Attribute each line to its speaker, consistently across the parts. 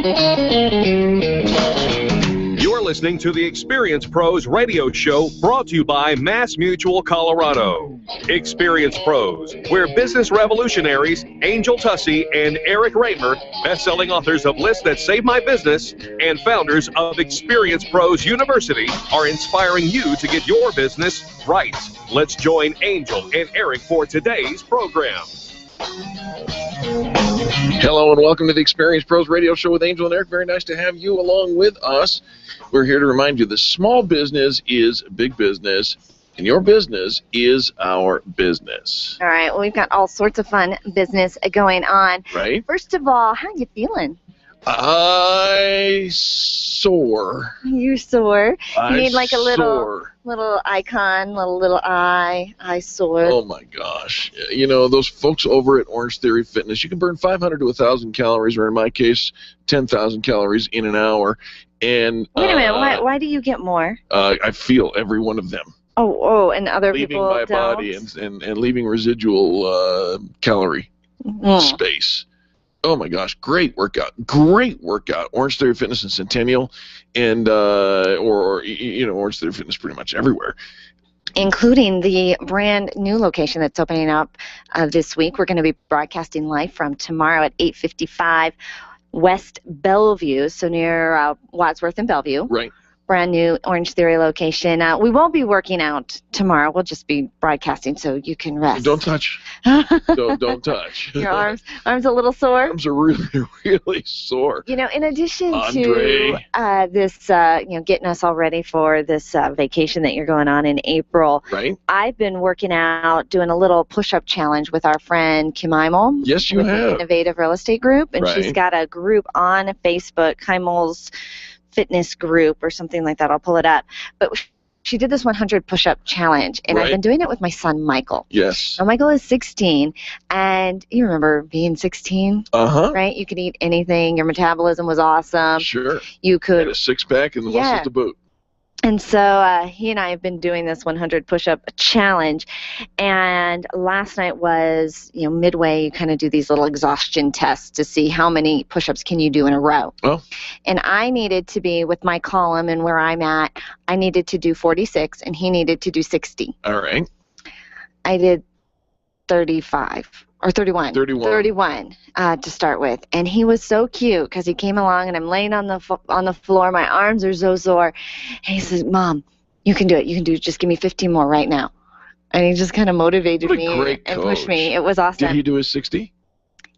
Speaker 1: You're listening to the Experience Pros radio show brought to you by Mass Mutual Colorado. Experience Pros, where business revolutionaries Angel Tussey and Eric Raymer, best-selling authors of Lists That Save My Business and founders of Experience Pros University, are inspiring you to get your business right. Let's join Angel and Eric for today's program.
Speaker 2: Hello and welcome to the Experience Pros radio show with Angel and Eric. Very nice to have you along with us. We're here to remind you that small business is big business, and your business is our business.
Speaker 3: All right, well, we've got all sorts of fun business going on.
Speaker 2: Right.
Speaker 3: First of all, how are you feeling?
Speaker 2: I sore.
Speaker 3: You're sore. You need like a little icon, little eye sore.
Speaker 2: Oh my gosh. You know, those folks over at Orange Theory Fitness, you can burn 500 to 1,000 calories, or in my case, 10,000 calories in an hour. And
Speaker 3: wait a minute, why do you get more?
Speaker 2: I feel every one of them.
Speaker 3: Oh, and other
Speaker 2: leaving
Speaker 3: people
Speaker 2: my
Speaker 3: don't?
Speaker 2: body and leaving residual calorie space. Oh my gosh, great workout. Orange Theory Fitness and Centennial, and Orange Theory Fitness pretty much everywhere.
Speaker 3: Including the brand new location that's opening up this week. We're going to be broadcasting live from tomorrow at 8:55 West Bellevue, so near Wadsworth and Bellevue.
Speaker 2: Right.
Speaker 3: Brand new Orange Theory location. We won't be working out tomorrow. We'll just be broadcasting so you can rest.
Speaker 2: Don't touch. don't touch.
Speaker 3: Your arms a little sore?
Speaker 2: Arms are really, really sore.
Speaker 3: You know, in addition
Speaker 2: to
Speaker 3: this, getting us all ready for this vacation that you're going on in April,
Speaker 2: right?
Speaker 3: I've been working out, doing a little push-up challenge with our friend Keimel.
Speaker 2: Yes, you have.
Speaker 3: Innovative Real Estate Group, and
Speaker 2: right.
Speaker 3: She's got a group on Facebook, Keimel's Fitness Group or something like that. I'll pull it up. But she did this 100 push-up challenge, and
Speaker 2: right.
Speaker 3: I've been doing it with my son, Michael.
Speaker 2: Yes.
Speaker 3: Now, Michael is 16, and you remember being 16, right? You could eat anything. Your metabolism was awesome.
Speaker 2: Sure.
Speaker 3: You could.
Speaker 2: Had a six-pack and the muscles to boot.
Speaker 3: And so he and I have been doing this 100 push-up challenge, and last night was, midway, you kind of do these little exhaustion tests to see how many push-ups can you do in a row.
Speaker 2: Oh.
Speaker 3: And I needed to be, with my column and where I'm at, I needed to do 46, and he needed to do 60.
Speaker 2: All right.
Speaker 3: I did 35. Or 31.
Speaker 2: 31
Speaker 3: to start with. And he was so cute because he came along and I'm laying on the floor. My arms are so sore. And he says, Mom, you can do it. You can do it. Just give me 15 more right now. And he just kind of motivated me and pushed me. It was awesome.
Speaker 2: Did he do his 60?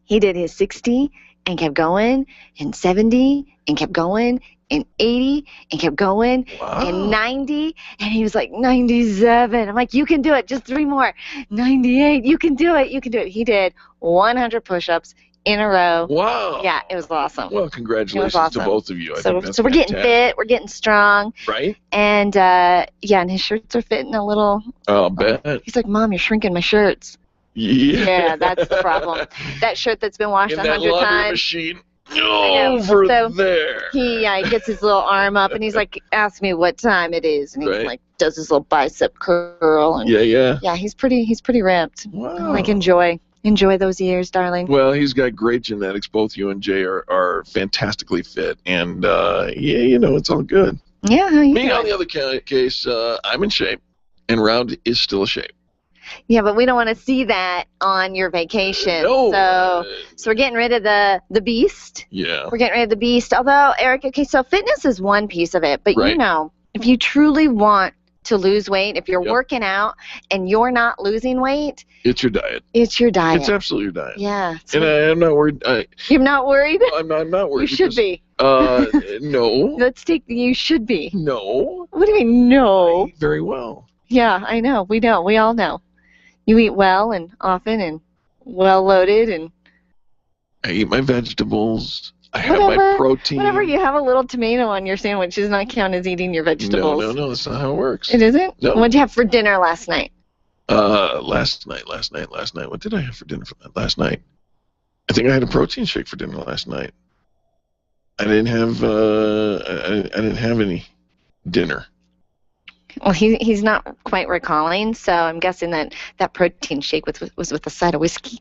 Speaker 3: He did his 60 and kept going, and 70 and kept going, and 80 and kept going, and 90, and he was like 97. I'm like, you can do it, just 3 more. 98, you can do it. He did 100 push-ups in a row.
Speaker 2: Wow.
Speaker 3: Yeah, it was awesome.
Speaker 2: Well, congratulations to both of you. I think that's
Speaker 3: we're getting fit, we're getting strong.
Speaker 2: Right.
Speaker 3: And and his shirts are fitting a little.
Speaker 2: I'll bet.
Speaker 3: He's like, Mom, you're shrinking my shirts. Yeah, that's the problem. That shirt that's been washed 100 times.
Speaker 2: Machine. Over there.
Speaker 3: He gets his little arm up and he's like, ask me what time it is, and he like does his little bicep curl. And yeah, he's pretty ripped.
Speaker 2: Wow.
Speaker 3: Like enjoy those years, darling.
Speaker 2: Well, he's got great genetics. Both you and Jay are fantastically fit, and it's all good.
Speaker 3: Yeah.
Speaker 2: Me on the other case, I'm in shape, and Round is still a shape.
Speaker 3: Yeah, but we don't want to see that on your vacation.
Speaker 2: No.
Speaker 3: So we're getting rid of the beast.
Speaker 2: Yeah.
Speaker 3: We're getting rid of the beast. Although, Eric, okay, so fitness is one piece of it. But, if you truly want to lose weight, if you're working out and you're not losing weight.
Speaker 2: It's your diet.
Speaker 3: It's your diet.
Speaker 2: It's absolutely your diet.
Speaker 3: Yeah.
Speaker 2: And I'm not worried.
Speaker 3: You're not worried?
Speaker 2: I'm not worried.
Speaker 3: You should be.
Speaker 2: No.
Speaker 3: You should be.
Speaker 2: No.
Speaker 3: What do you mean, no?
Speaker 2: I eat very well.
Speaker 3: Yeah, I know. We know. We all know. You eat well and often and well-loaded and...
Speaker 2: I eat my vegetables. I have my protein.
Speaker 3: Whatever, you have a little tomato on your sandwich does not count as eating your vegetables.
Speaker 2: No, that's not how it works.
Speaker 3: It isn't?
Speaker 2: No.
Speaker 3: What did you have for dinner last night?
Speaker 2: Last night. What did I have for dinner last night? I think I had a protein shake for dinner last night. I didn't have any dinner.
Speaker 3: Well, he's not quite recalling, so I'm guessing that protein shake was with a side of whiskey.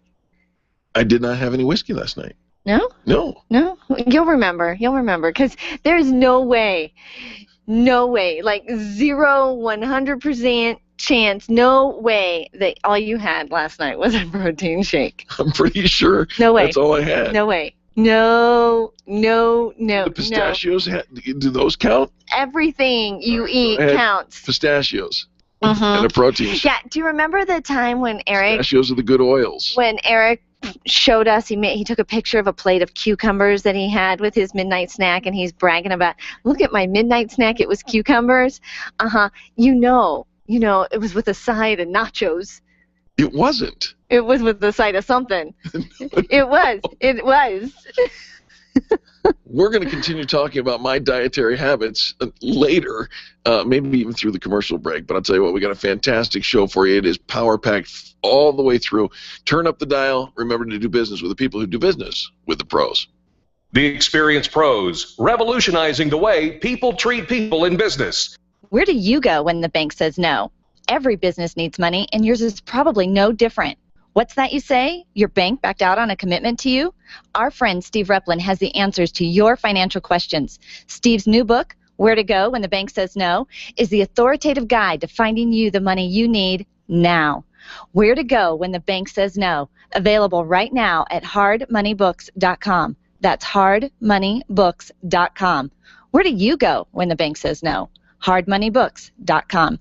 Speaker 2: I did not have any whiskey last night.
Speaker 3: No?
Speaker 2: No.
Speaker 3: No? You'll remember, because there's no way, like 100% chance, no way that all you had last night was a protein shake.
Speaker 2: I'm pretty sure that's all I had.
Speaker 3: No way. No.
Speaker 2: The pistachios, do those count?
Speaker 3: Everything you eat counts.
Speaker 2: Pistachios and a protein shake.
Speaker 3: Yeah, do you remember the time when Eric...
Speaker 2: Pistachios are the good oils.
Speaker 3: When Eric showed us, he took a picture of a plate of cucumbers that he had with his midnight snack, and he's bragging about, look at my midnight snack, it was cucumbers. You know, it was with a side of nachos.
Speaker 2: It wasn't.
Speaker 3: It was with the side of something. It was.
Speaker 2: We're going to continue talking about my dietary habits later, maybe even through the commercial break. But I'll tell you what, we got a fantastic show for you. It is power-packed all the way through. Turn up the dial. Remember to do business with the people who do business with the pros.
Speaker 1: The Experienced Pros, revolutionizing the way people treat people in business.
Speaker 4: Where do you go when the bank says no? Every business needs money, and yours is probably no different. What's that you say? Your bank backed out on a commitment to you? Our friend Steve Replin has the answers to your financial questions. Steve's new book, Where to Go When the Bank Says No, is the authoritative guide to finding you the money you need now. Where to Go When the Bank Says No, available right now at hardmoneybooks.com. That's hardmoneybooks.com. Where do you go when the bank says no? hardmoneybooks.com.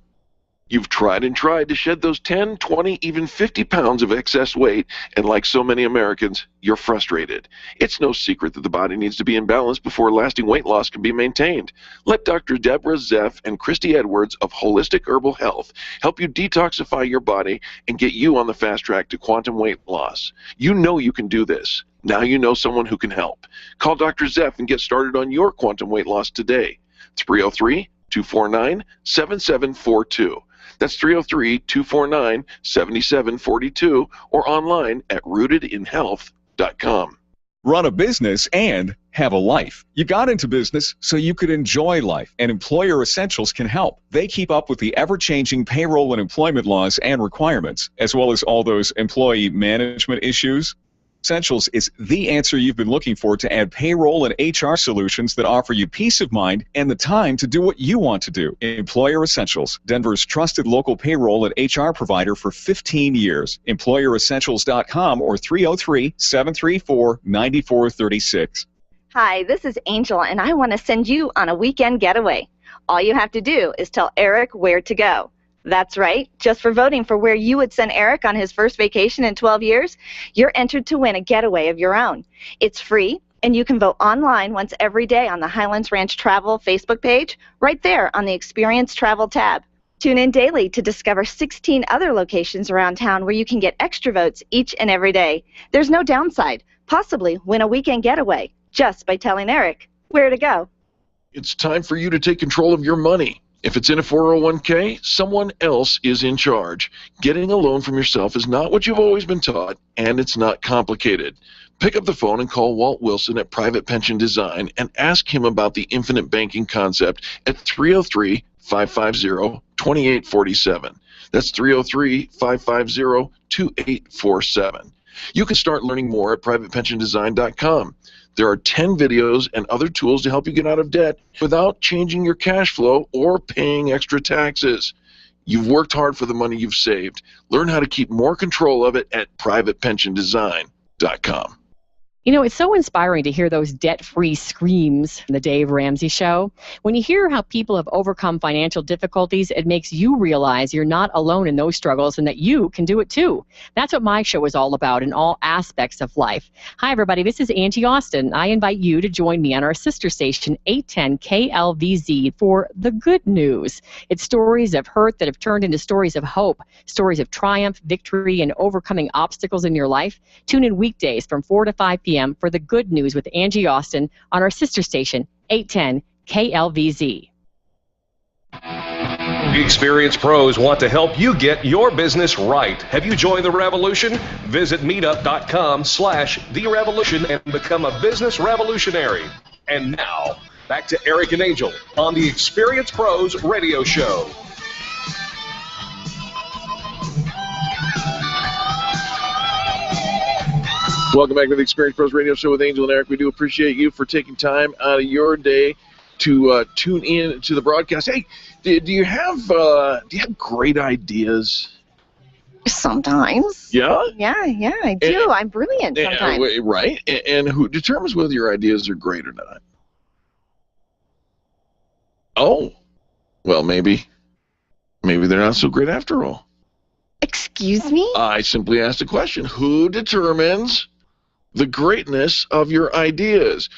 Speaker 2: You've tried and tried to shed those 10, 20, even 50 pounds of excess weight, and like so many Americans, you're frustrated. It's no secret that the body needs to be in balance before lasting weight loss can be maintained. Let Dr. Deborah Zeff and Christy Edwards of Holistic Herbal Health help you detoxify your body and get you on the fast track to quantum weight loss. You know you can do this. Now you know someone who can help. Call Dr. Zeff and get started on your quantum weight loss today. 303-249-7742. That's 303-249-7742 or online at rootedinhealth.com.
Speaker 5: Run a business and have a life. You got into business so you could enjoy life, and Employer Essentials can help. They keep up with the ever-changing payroll and employment laws and requirements, as well as all those employee management issues. Essentials is the answer you've been looking for to add payroll and HR solutions that offer you peace of mind and the time to do what you want to do. Employer Essentials, Denver's trusted local payroll and HR provider for 15 years. EmployerEssentials.com or 303-734-9436.
Speaker 4: Hi, this is Angel, and I want to send you on a weekend getaway. All you have to do is tell Eric where to go. That's right. Just for voting for where you would send Eric on his first vacation in 12 years, you're entered to win a getaway of your own. It's free, and you can vote online once every day on the Highlands Ranch Travel Facebook page, right there on the Experience Travel tab. Tune in daily to discover 16 other locations around town where you can get extra votes each and every day. There's no downside. Possibly win a weekend getaway just by telling Eric where to go.
Speaker 2: It's time for you to take control of your money. If it's in a 401k, someone else is in charge. Getting a loan from yourself is not what you've always been taught, and it's not complicated. Pick up the phone and call Walt Wilson at Private Pension Design and ask him about the infinite banking concept at 303-550-2847. That's 303-550-2847. You can start learning more at privatepensiondesign.com. There are 10 videos and other tools to help you get out of debt without changing your cash flow or paying extra taxes. You've worked hard for the money you've saved. Learn how to keep more control of it at privatepensiondesign.com.
Speaker 6: You know, it's so inspiring to hear those debt-free screams in the Dave Ramsey Show. When you hear how people have overcome financial difficulties, it makes you realize you're not alone in those struggles and that you can do it too. That's what my show is all about in all aspects of life. Hi, everybody. This is Angie Austin. I invite you to join me on our sister station, 810 KLVZ, for The Good News. It's stories of hurt that have turned into stories of hope, stories of triumph, victory, and overcoming obstacles in your life. Tune in weekdays from 4 to 5 p.m. for The Good News with Angie Austin on our sister station, 810 KLVZ.
Speaker 1: The Experienced Pros want to help you get your business right. Have you joined the revolution? Visit meetup.com/therevolution and become a business revolutionary. And now, back to Eric and Angel on the Experienced Pros radio show.
Speaker 2: Welcome back to the Experience Pros Radio Show with Angel and Eric. We do appreciate you for taking time out of your day to tune in to the broadcast. Hey, do you have great ideas?
Speaker 3: Sometimes.
Speaker 2: Yeah?
Speaker 3: Yeah, I do. I'm brilliant sometimes.
Speaker 2: Right? And who determines whether your ideas are great or not? Oh, well, maybe they're not so great after all.
Speaker 3: Excuse me?
Speaker 2: I simply asked a question. Who determines the greatness of your ideas?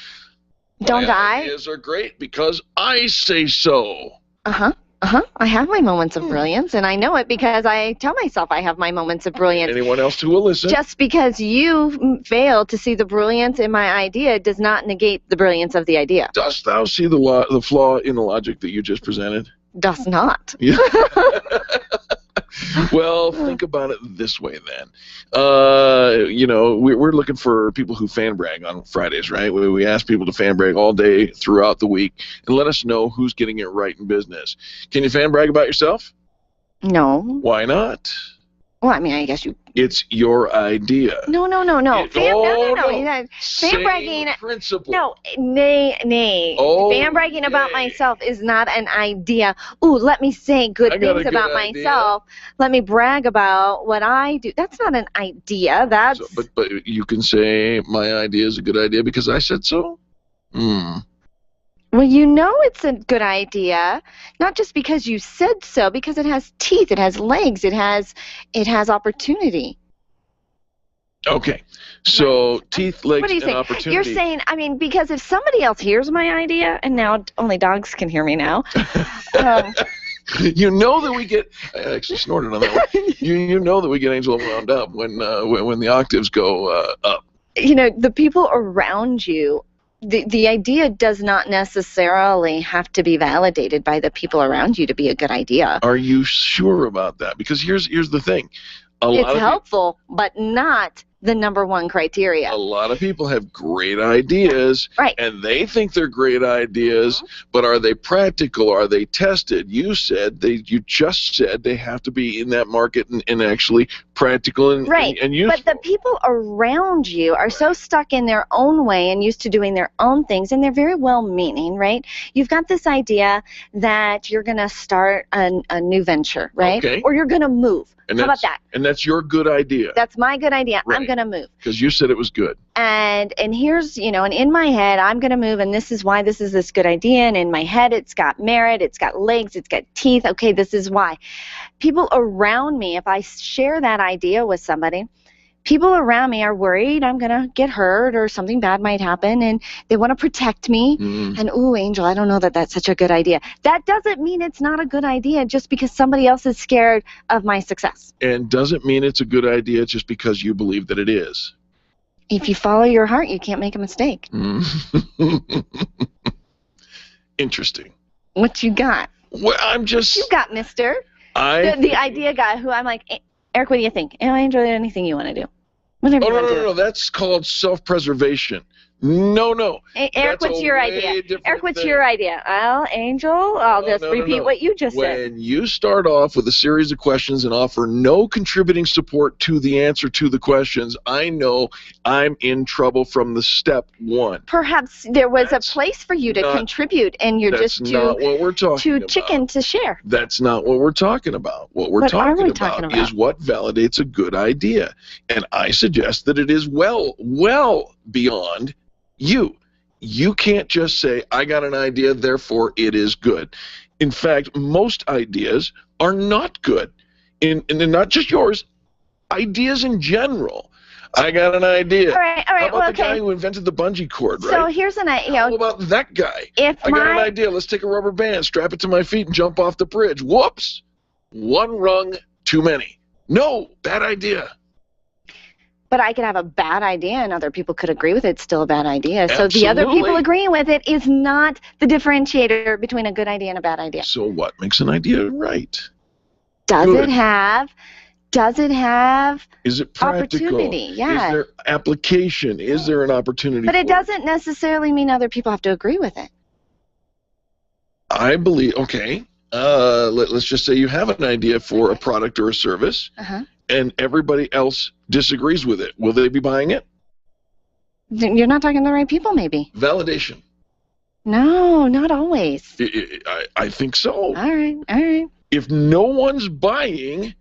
Speaker 3: Don't
Speaker 2: My ideas are great because I say so.
Speaker 3: I have my moments of brilliance, and I know it because I tell myself I have my moments of brilliance.
Speaker 2: Anyone else who will listen?
Speaker 3: Just because you fail to see the brilliance in my idea does not negate the brilliance of the idea.
Speaker 2: Dost thou see the flaw in the logic that you just presented?
Speaker 3: Does not.
Speaker 2: Yeah. Well, think about it this way then. We're looking for people who fan brag on Fridays, right? We ask people to fan brag all day throughout the week and let us know who's getting it right in business. Can you fan brag about yourself?
Speaker 3: No.
Speaker 2: Why not?
Speaker 3: Well, I mean, I guess you...
Speaker 2: It's your idea.
Speaker 3: No.
Speaker 2: No.
Speaker 3: Fan bragging...
Speaker 2: principle.
Speaker 3: No, nay.
Speaker 2: Okay.
Speaker 3: Fan bragging about myself is not an idea. Ooh, let me say good things about myself. Let me brag about what I do. That's not an idea. That's...
Speaker 2: So, but you can say my idea is a good idea because I said so?
Speaker 3: Well, you know it's a good idea, not just because you said so, because it has teeth, it has legs, it has opportunity.
Speaker 2: Okay, so
Speaker 3: right.
Speaker 2: Teeth, legs,
Speaker 3: what are you
Speaker 2: and
Speaker 3: saying?
Speaker 2: opportunity.
Speaker 3: You're saying, I mean, because if somebody else hears my idea, and now only dogs can hear me now.
Speaker 2: You know that we get. I actually snorted on that one. You know that we get Angel wound up when the octaves go up.
Speaker 3: You know, the people around you. The idea does not necessarily have to be validated by the people around you to be a good idea.
Speaker 2: Are you sure about that? Because here's the thing.
Speaker 3: It's helpful, but not the number one criteria.
Speaker 2: A lot of people have great ideas,
Speaker 3: right,
Speaker 2: and they think they're great ideas, but are they practical? Are they tested? You just said they have to be in that market and actually practical and useful.
Speaker 3: But the people around you are so stuck in their own way and used to doing their own things, and they're very well-meaning, right? You've got this idea that you're going to start a new venture, right?
Speaker 2: Okay.
Speaker 3: Or you're going to move. How about that?
Speaker 2: And that's your good idea.
Speaker 3: That's my good idea.
Speaker 2: Right.
Speaker 3: I'm going to move.
Speaker 2: Because you said it was good.
Speaker 3: And here's, and in my head, I'm going to move, and this is why this is this good idea. And in my head, it's got merit, it's got legs, it's got teeth. Okay, this is why. People around me, if I share that idea with somebody, people around me are worried I'm going to get hurt or something bad might happen, and they want to protect me. And, ooh, Angel, I don't know that that's such a good idea. That doesn't mean it's not a good idea just because somebody else is scared of my success.
Speaker 2: And doesn't mean it's a good idea just because you believe that it is.
Speaker 3: If you follow your heart, you can't make a mistake.
Speaker 2: Interesting.
Speaker 3: What you got?
Speaker 2: Well,
Speaker 3: You got, mister. The idea guy who I'm like, Eric, what do you think? I enjoy anything you want to do. Whatever you want to do.
Speaker 2: No. That's called self-preservation. No.
Speaker 3: Hey, Eric, what's your idea? Eric, what's your idea? Well, Angel, I'll just repeat what you just said.
Speaker 2: When you start off with a series of questions and offer no contributing support to the answer to the questions, I know I'm in trouble from the step one.
Speaker 3: Perhaps there was a place for you to contribute, and you're just too chicken to share.
Speaker 2: That's not what we're talking about. What we're talking about is what validates a good idea. And I suggest that it is well beyond you. You can't just say, I got an idea, therefore it is good. In fact, most ideas are not good. And not just yours, ideas in general. I got an idea.
Speaker 3: All right.
Speaker 2: How about the guy who invented the bungee cord, right?
Speaker 3: So here's an idea.
Speaker 2: How about that guy? I got an idea. Let's take a rubber band, strap it to my feet, and jump off the bridge. Whoops. One rung too many. No, bad idea.
Speaker 3: But I could have a bad idea and other people could agree with it. It's still a bad idea.
Speaker 2: Absolutely.
Speaker 3: So the other people agreeing with it is not the differentiator between a good idea and a bad idea.
Speaker 2: So what makes an idea right?
Speaker 3: Does it have
Speaker 2: is it practical?
Speaker 3: Opportunity? Yeah.
Speaker 2: Is there application? Is there an opportunity?
Speaker 3: But it doesn't necessarily mean other people have to agree with it.
Speaker 2: I believe, okay, let's just say you have an idea for a product or a service. And everybody else disagrees with it. Will they be buying it?
Speaker 3: You're not talking to the right people, maybe.
Speaker 2: Validation.
Speaker 3: No, not always.
Speaker 2: I think so.
Speaker 3: All right.
Speaker 2: If no one's buying,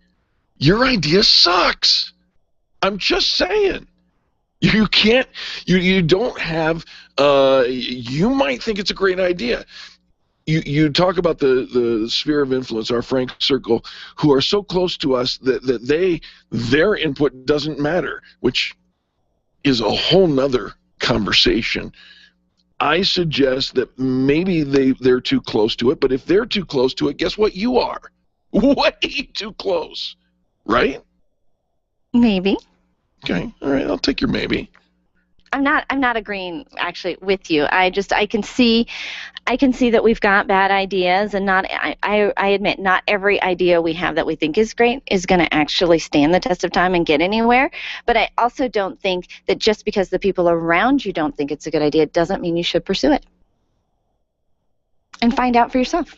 Speaker 2: your idea sucks. I'm just saying. You can't, you don't have, you might think it's a great idea. You talk about the sphere of influence, our Frank circle, who are so close to us that their input doesn't matter, which is a whole nother conversation. I suggest that maybe they're too close to it, but if they're too close to it, guess what you are? Way too close, right?
Speaker 3: Maybe.
Speaker 2: Okay, all right, I'll take your maybe.
Speaker 4: I'm not agreeing actually with you. I can see that we've got bad ideas, and I admit not every idea we have that we think is great is going to actually stand the test of time and get anywhere. But I also don't think that just because the people around you don't think it's a good idea doesn't mean you should pursue it. And find out for yourself.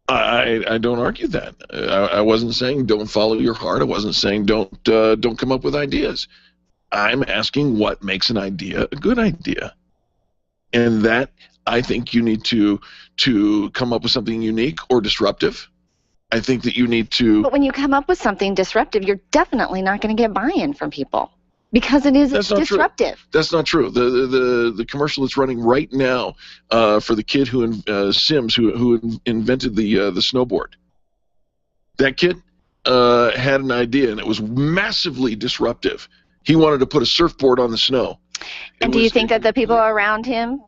Speaker 2: I don't argue that. I wasn't saying don't follow your heart. I wasn't saying don't come up with ideas. I'm asking what makes an idea a good idea. And that, I think you need to come up with something unique or disruptive. I think that you need to...
Speaker 3: But when you come up with something disruptive, you're definitely not going to get buy-in from people because it is disruptive.
Speaker 2: True. That's not true. The commercial that's running right now for the kid Sims who invented the snowboard. That kid had an idea, and it was massively disruptive. He wanted to put a surfboard on the snow.
Speaker 3: And do you think that the people around him,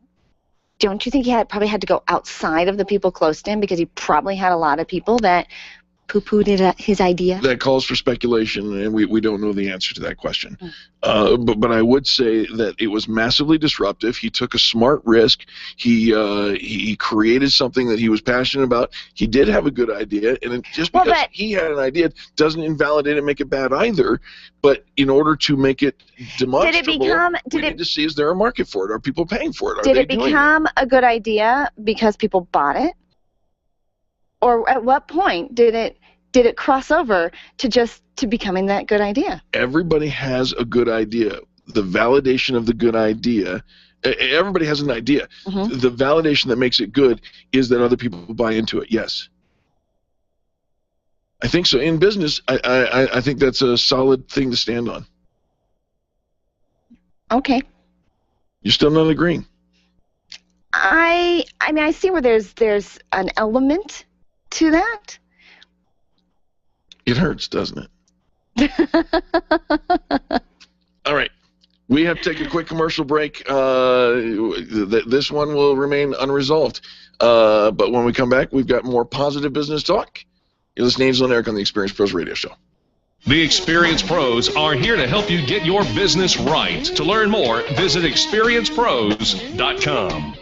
Speaker 3: don't you think he probably had to go outside of the people close to him because he probably had a lot of people that poo-pooed his idea?
Speaker 2: That calls for speculation, and we don't know the answer to that question. But I would say that it was massively disruptive. He took a smart risk. He created something that he was passionate about. He did have a good idea, and just because he had an idea doesn't invalidate it and make it bad either. But in order to make it demonstrable, we need to see, is there a market for it? Are people paying for it?
Speaker 3: Did it become a good idea because people bought it? Or at what point did it cross over to becoming that good idea?
Speaker 2: Everybody has a good idea. The validation of the good idea, everybody has an idea. Mm-hmm. The validation that makes it good is that other people buy into it. Yes. I think so. In business, I think that's a solid thing to stand on.
Speaker 3: Okay.
Speaker 2: You're still not agreeing.
Speaker 3: I mean, I see where there's an element to that.
Speaker 2: It hurts, doesn't it? All right. We have to take a quick commercial break. This one will remain unresolved. But when we come back, we've got more positive business talk. You're listening to Angel and Eric on the Experience Pros Radio Show.
Speaker 1: The Experience Pros are here to help you get your business right. To learn more, visit experiencepros.com.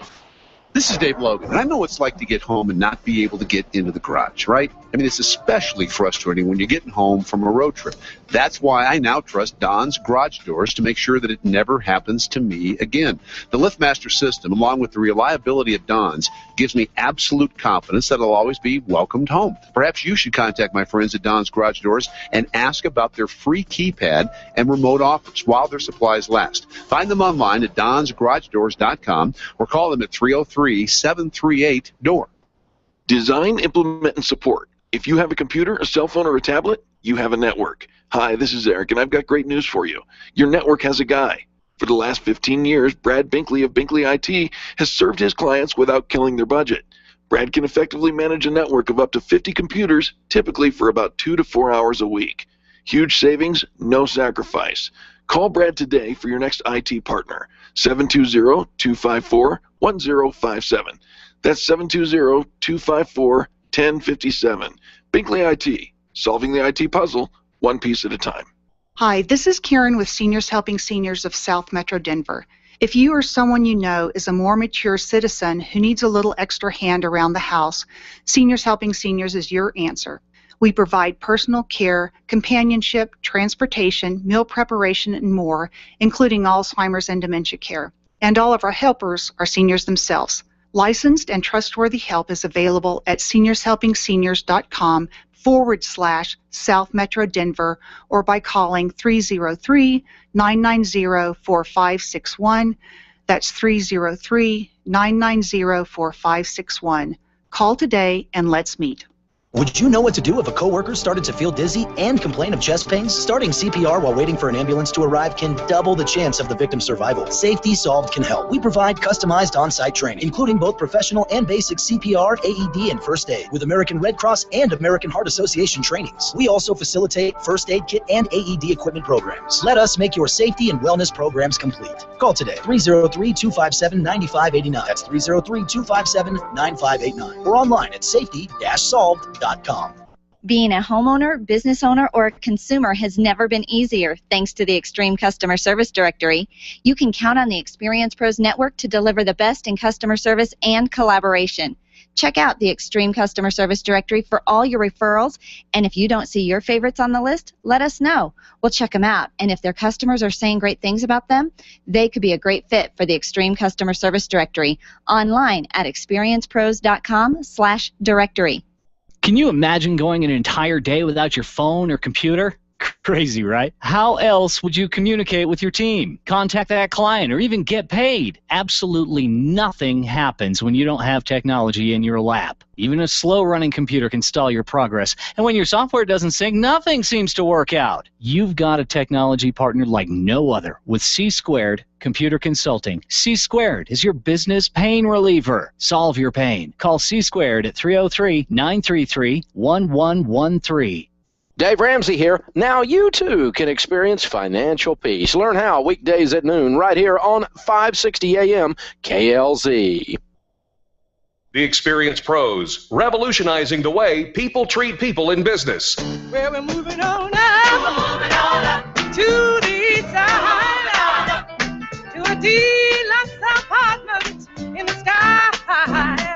Speaker 7: This is Dave Logan, and I know what it's like to get home and not be able to get into the garage, right? I mean, it's especially frustrating when you're getting home from a road trip. That's why I now trust Don's Garage Doors to make sure that it never happens to me again. The LiftMaster system, along with the reliability of Don's, gives me absolute confidence that I'll always be welcomed home. Perhaps you should contact my friends at Don's Garage Doors and ask about their free keypad and remote offers while their supplies last. Find them online at donsgaragedoors.com or call them at 303-738-DOOR.
Speaker 2: Design, implement, and support. If you have a computer, a cell phone, or a tablet, you have a network. Hi, this is Eric, and I've got great news for you. Your network has a guy. For the last 15 years, Brad Binkley of Binkley IT has served his clients without killing their budget. Brad can effectively manage a network of up to 50 computers, typically for about 2 to 4 hours a week. Huge savings, no sacrifice. Call Brad today for your next IT partner, 720-254-1057. That's 720-254-1057. Binkley IT, solving the IT puzzle, one piece at a time.
Speaker 8: Hi, this is Karen with Seniors Helping Seniors of South Metro Denver. If you or someone you know is a more mature citizen who needs a little extra hand around the house, Seniors Helping Seniors is your answer. We provide personal care, companionship, transportation, meal preparation, and more, including Alzheimer's and dementia care. And all of our helpers are seniors themselves. Licensed and trustworthy help is available at seniorshelpingseniors.com South Metro Denver, or by calling 303-990-4561. That's 303-990-4561. Call today and let's meet.
Speaker 9: Would you know what to do if a coworker started to feel dizzy and complain of chest pains? Starting CPR while waiting for an ambulance to arrive can double the chance of the victim's survival. Safety Solved can help. We provide customized on-site training, including both professional and basic CPR, AED, and first aid, with American Red Cross and American Heart Association trainings. We also facilitate first aid kit and AED equipment programs. Let us make your safety and wellness programs complete. Call today, 303-257-9589. That's 303-257-9589. Or online at safety-solved.com.
Speaker 4: Being a homeowner, business owner, or a consumer has never been easier thanks to the Extreme Customer Service Directory. You can count on the Experience Pros Network to deliver the best in customer service and collaboration. Check out the Extreme Customer Service Directory for all your referrals, and if you don't see your favorites on the list, let us know. We'll check them out, and if their customers are saying great things about them, they could be a great fit for the Extreme Customer Service Directory online at experiencepros.com/directory.
Speaker 10: Can you imagine going an entire day without your phone or computer? Crazy, right? How else would you communicate with your team, contact that client, or even get paid? Absolutely nothing happens when you don't have technology in your lap. Even a slow-running computer can stall your progress. And when your software doesn't sync, nothing seems to work out. You've got a technology partner like no other with C-Squared Computer Consulting. C-Squared is your business pain reliever. Solve your pain. Call C-Squared at 303-933-1113.
Speaker 11: Dave Ramsey here. Now you too can experience financial peace. Learn how weekdays at noon right here on 560 AM KLZ.
Speaker 1: The Experience Pros, revolutionizing the way people treat people in business.
Speaker 12: Well, we're moving on up to the side, to a deluxe apartment in the sky.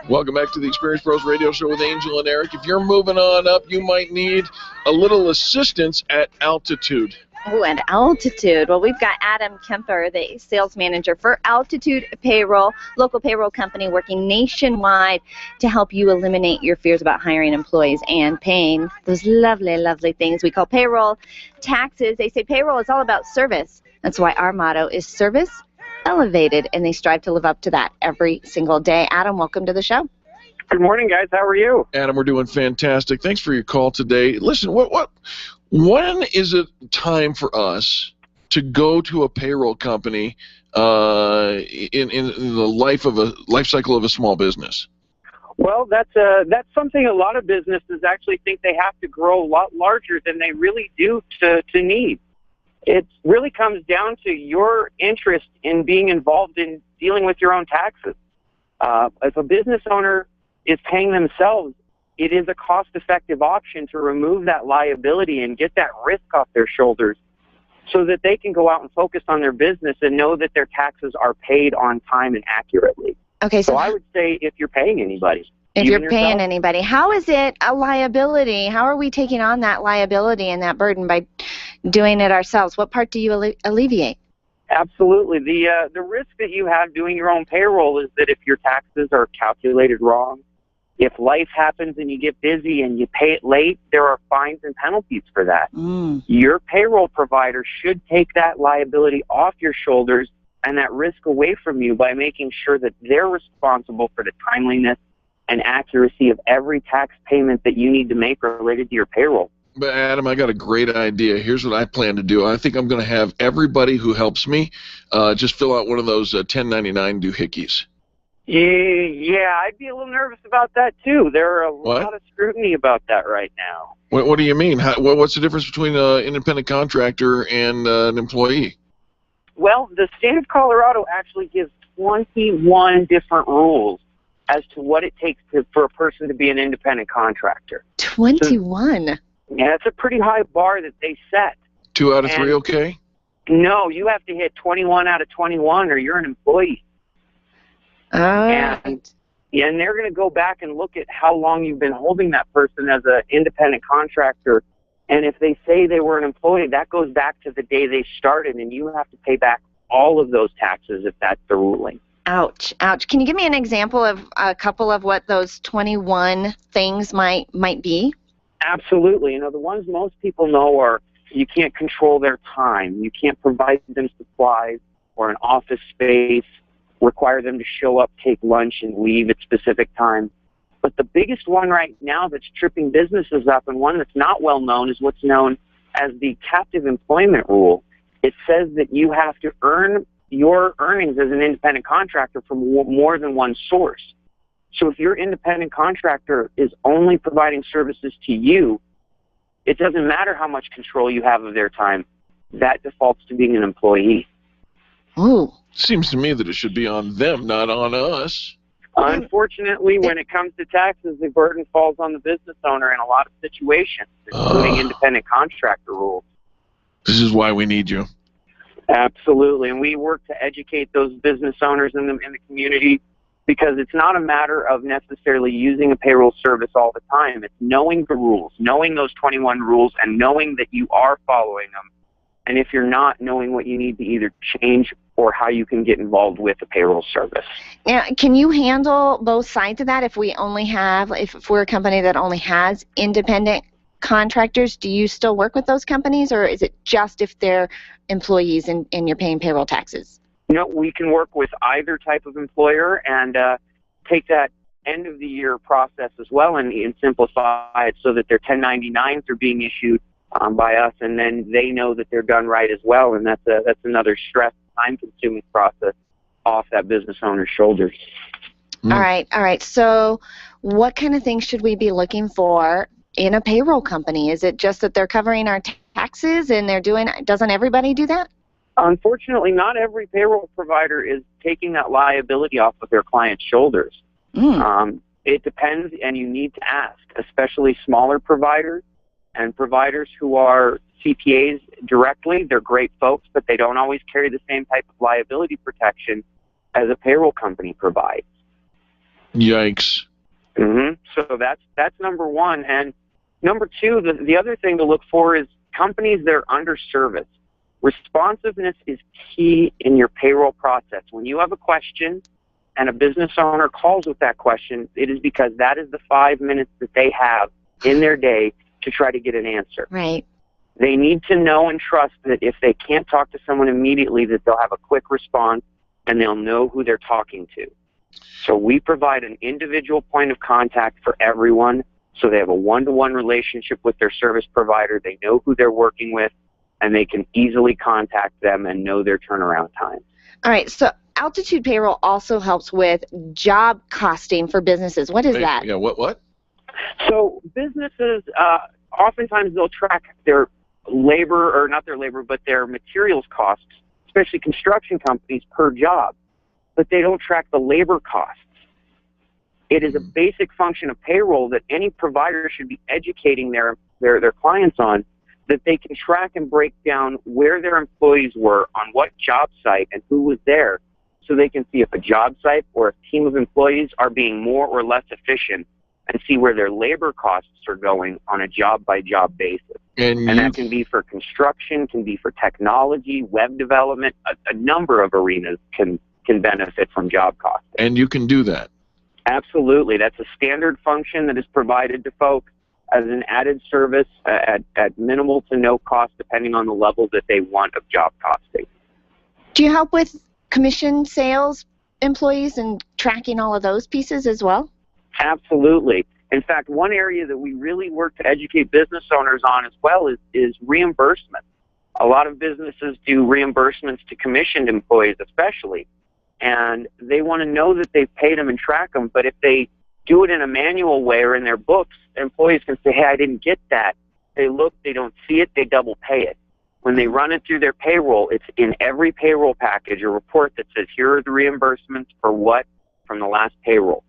Speaker 2: Welcome back to the Experience Pros Radio Show with Angel and Eric. If you're moving on up, you might need a little assistance at altitude.
Speaker 4: Oh, and Altitude. Well, we've got Adam Kemper, the sales manager for Altitude Payroll, local payroll company working nationwide to help you eliminate your fears about hiring employees and paying those lovely, lovely things we call payroll taxes. They say payroll is all about service. That's why our motto is service elevated, and they strive to live up to that every single day. Adam, welcome to the show.
Speaker 13: Good morning, guys. How are you?
Speaker 2: Adam, we're doing fantastic. Thanks for your call today. Listen, when is it time for us to go to a payroll company in the life cycle of a small business?
Speaker 13: Well, that's something a lot of businesses actually think they have to grow a lot larger than they really do to need. It really comes down to your interest in being involved in dealing with your own taxes. If a business owner is paying themselves, it is a cost-effective option to remove that liability and get that risk off their shoulders so that they can go out and focus on their business and know that their taxes are paid on time and accurately.
Speaker 4: Okay,
Speaker 13: so I would say if you're paying anybody.
Speaker 4: If you're paying anybody, how is it a liability? How are we taking on that liability and that burden by doing it ourselves? What part do you alleviate?
Speaker 13: Absolutely. The risk that you have doing your own payroll is that if your taxes are calculated wrong, if life happens and you get busy and you pay it late, there are fines and penalties for that. Your payroll provider should take that liability off your shoulders and that risk away from you by making sure that they're responsible for the timeliness and accuracy of every tax payment that you need to make related to your payroll.
Speaker 2: But Adam, I got a great idea. Here's what I plan to do. I think I'm going to have everybody who helps me just fill out one of those 1099 doohickeys.
Speaker 13: Yeah, I'd be a little nervous about that too. There are a lot of scrutiny about that right now.
Speaker 2: What do you mean? What's the difference between an independent contractor and an employee?
Speaker 13: Well, the state of Colorado actually gives 21 different rules as to what it takes for a person to be an independent contractor.
Speaker 4: 21?
Speaker 13: So, yeah, it's a pretty high bar that they set.
Speaker 2: 2 out of 3 okay?
Speaker 13: No, you have to hit 21 out of 21 or you're an employee. And they're going to go back and look at how long you've been holding that person as an independent contractor. And if they say they were an employee, that goes back to the day they started, and you have to pay back all of those taxes if that's the ruling.
Speaker 4: Ouch, ouch. Can you give me an example of a couple of what those 21 things might be?
Speaker 13: Absolutely. You know, the ones most people know are you can't control their time. You can't provide them supplies or an office space, require them to show up, take lunch, and leave at specific times. But the biggest one right now that's tripping businesses up, and one that's not well known, is what's known as the captive employment rule. It says that you have to earn your earnings as an independent contractor from more than one source. So if your independent contractor is only providing services to you, it doesn't matter how much control you have of their time. That defaults to being an employee.
Speaker 3: Ooh.
Speaker 2: Seems to me that it should be on them, not on us.
Speaker 13: Unfortunately, when it comes to taxes, the burden falls on the business owner in a lot of situations, including independent contractor rules.
Speaker 2: This is why we need you.
Speaker 13: Absolutely, and we work to educate those business owners in the community, because it's not a matter of necessarily using a payroll service all the time. It's knowing the rules, knowing those 21 rules, and knowing that you are following them. And if you're not, knowing what you need to either change or how you can get involved with a payroll service.
Speaker 3: Now, can you handle both sides of that? If we're a company that only has independent contractors, do you still work with those companies, or is it just if they're employees and you're paying payroll taxes?
Speaker 13: No, we can work with either type of employer and take that end of the year process as well and simplify it so that their 1099s are being issued by us, and then they know that they're done right as well, and that's another stress, time-consuming process off that business owner's shoulders.
Speaker 3: All right. So what kind of things should we be looking for in a payroll company? Is it just that they're covering our taxes and doesn't everybody do that?
Speaker 13: Unfortunately, not every payroll provider is taking that liability off of their client's shoulders. It depends, and you need to ask, especially smaller providers and providers who are CPAs directly. They're great folks, but they don't always carry the same type of liability protection as a payroll company provides.
Speaker 2: Yikes.
Speaker 13: So that's number one. And number two, the other thing to look for is companies that are underserviced. Responsiveness is key in your payroll process. When you have a question and a business owner calls with that question, it is because that is the 5 minutes that they have in their day to try to get an answer.
Speaker 3: Right.
Speaker 13: They need to know and trust that if they can't talk to someone immediately, that they'll have a quick response and they'll know who they're talking to. So we provide an individual point of contact for everyone, so they have a one-to-one relationship with their service provider. They know who they're working with, and they can easily contact them and know their turnaround time.
Speaker 3: All right, so Altitude Payroll also helps with job costing for businesses. What is that?
Speaker 2: Yeah, what?
Speaker 13: So businesses, oftentimes they'll track their labor, or not their labor, but their materials costs, especially construction companies, per job. But they don't track the labor costs. It is a basic function of payroll that any provider should be educating their clients on, that they can track and break down where their employees were, on what job site, and who was there, so they can see if a job site or a team of employees are being more or less efficient, and see where their labor costs are going on a job-by-job basis. And that can be for construction, can be for technology, web development, a number of arenas can benefit from job costing.
Speaker 2: And you can do that?
Speaker 13: Absolutely. That's a standard function that is provided to folks as an added service at minimal to no cost, depending on the level that they want of job costing.
Speaker 3: Do you help with commission sales employees and tracking all of those pieces as well?
Speaker 13: Absolutely. In fact, one area that we really work to educate business owners on as well is reimbursement. A lot of businesses do reimbursements to commissioned employees especially, and they want to know that they've paid them and track them, but if they do it in a manual way or in their books, employees can say, hey, I didn't get that. They look, they don't see it, they double pay it. When they run it through their payroll, it's in every payroll package, a report that says, here are the reimbursements for what from the last payroll.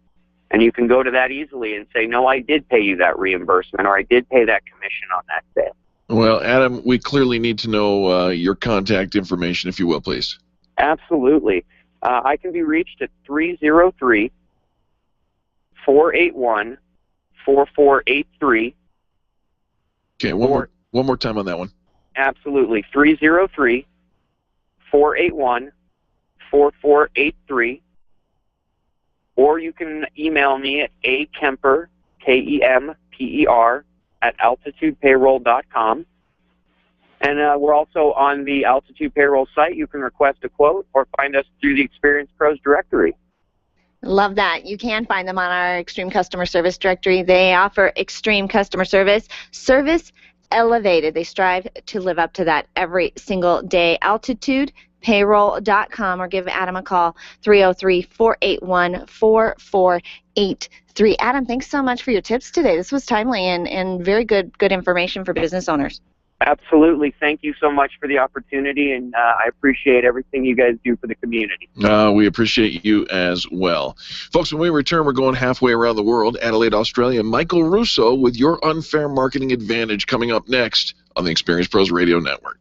Speaker 13: And you can go to that easily and say, no, I did pay you that reimbursement, or I did pay that commission on that sale.
Speaker 2: Well, Adam, we clearly need to know your contact information, if you will, please.
Speaker 13: Absolutely. I can be reached at 303-481-4483.
Speaker 2: Okay, one more time on that one.
Speaker 13: Absolutely. 303-481-4483. Or you can email me at akemper, Kemper, at altitudepayroll.com. And we're also on the Altitude Payroll site. You can request a quote or find us through the Experience Pros directory.
Speaker 4: Love that. You can find them on our Extreme Customer Service directory. They offer extreme customer service, service elevated. They strive to live up to that every single day. AltitudePayroll.com, or give Adam a call, 303-481-4483. Adam, thanks so much for your tips today. This was timely and very good information for business owners.
Speaker 13: Absolutely. Thank you so much for the opportunity, and I appreciate everything you guys do for the community.
Speaker 2: We appreciate you as well. Folks, when we return, we're going halfway around the world. Adelaide, Australia. Michael Russo with Your Unfair Marketing Advantage coming up next on the Experience Pros Radio Network.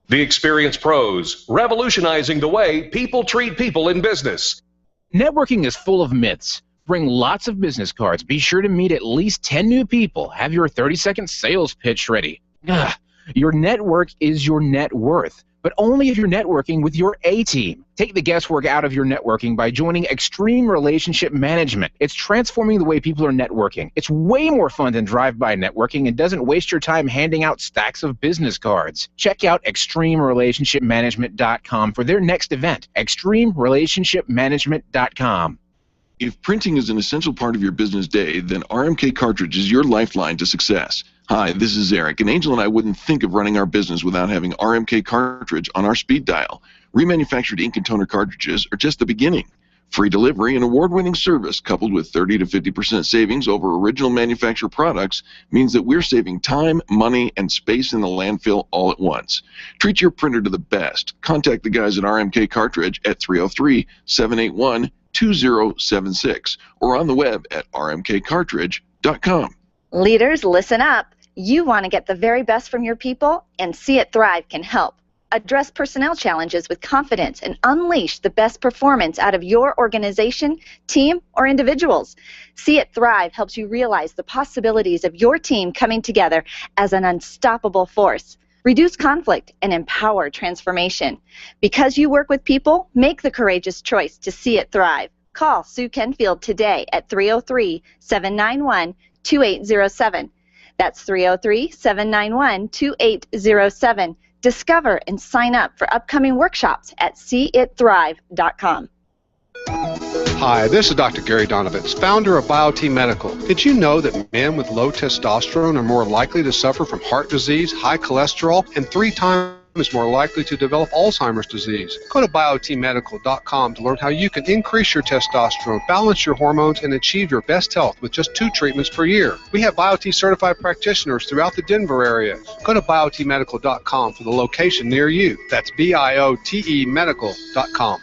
Speaker 1: The Experience Pros, revolutionizing the way people treat people in business.
Speaker 14: Networking is full of myths. Bring lots of business cards. Be sure to meet at least 10 new people. Have your 30-second sales pitch ready. Your network is your net worth, but only if you're networking with your A-team. Take the guesswork out of your networking by joining Extreme Relationship Management. It's transforming the way people are networking. It's way more fun than drive-by networking and doesn't waste your time handing out stacks of business cards. Check out ExtremeRelationshipManagement.com for their next event, ExtremeRelationshipManagement.com.
Speaker 2: If printing is an essential part of your business day, then RMK Cartridge is your lifeline to success. Hi, this is Eric, and Angel and I wouldn't think of running our business without having RMK Cartridge on our speed dial. Remanufactured ink and toner cartridges are just the beginning. Free delivery and award-winning service coupled with 30 to 50% savings over original manufacturer products means that we're saving time, money, and space in the landfill all at once. Treat your printer to the best. Contact the guys at RMK Cartridge at 303-781-2076 or on the web at rmkcartridge.com.
Speaker 4: Leaders, listen up. You want to get the very best from your people, and See It Thrive can help. Address personnel challenges with confidence and unleash the best performance out of your organization, team, or individuals. See It Thrive helps you realize the possibilities of your team coming together as an unstoppable force. Reduce conflict and empower transformation. Because you work with people, make the courageous choice to See It Thrive. Call Sue Kenfield today at 303-791-2807. That's 303-791-2807. Discover and sign up for upcoming workshops at seeitthrive.com.
Speaker 15: Hi, this is Dr. Gary Donovitz, founder of BioT Medical. Did you know that men with low testosterone are more likely to suffer from heart disease, high cholesterol, and 3 times more likely to develop Alzheimer's disease? Go to biotmedical.com to learn how you can increase your testosterone, balance your hormones, and achieve your best health with just 2 treatments per year. We have BioT certified practitioners throughout the Denver area. Go to biotmedical.com for the location near you. That's BIOTEmedical.com.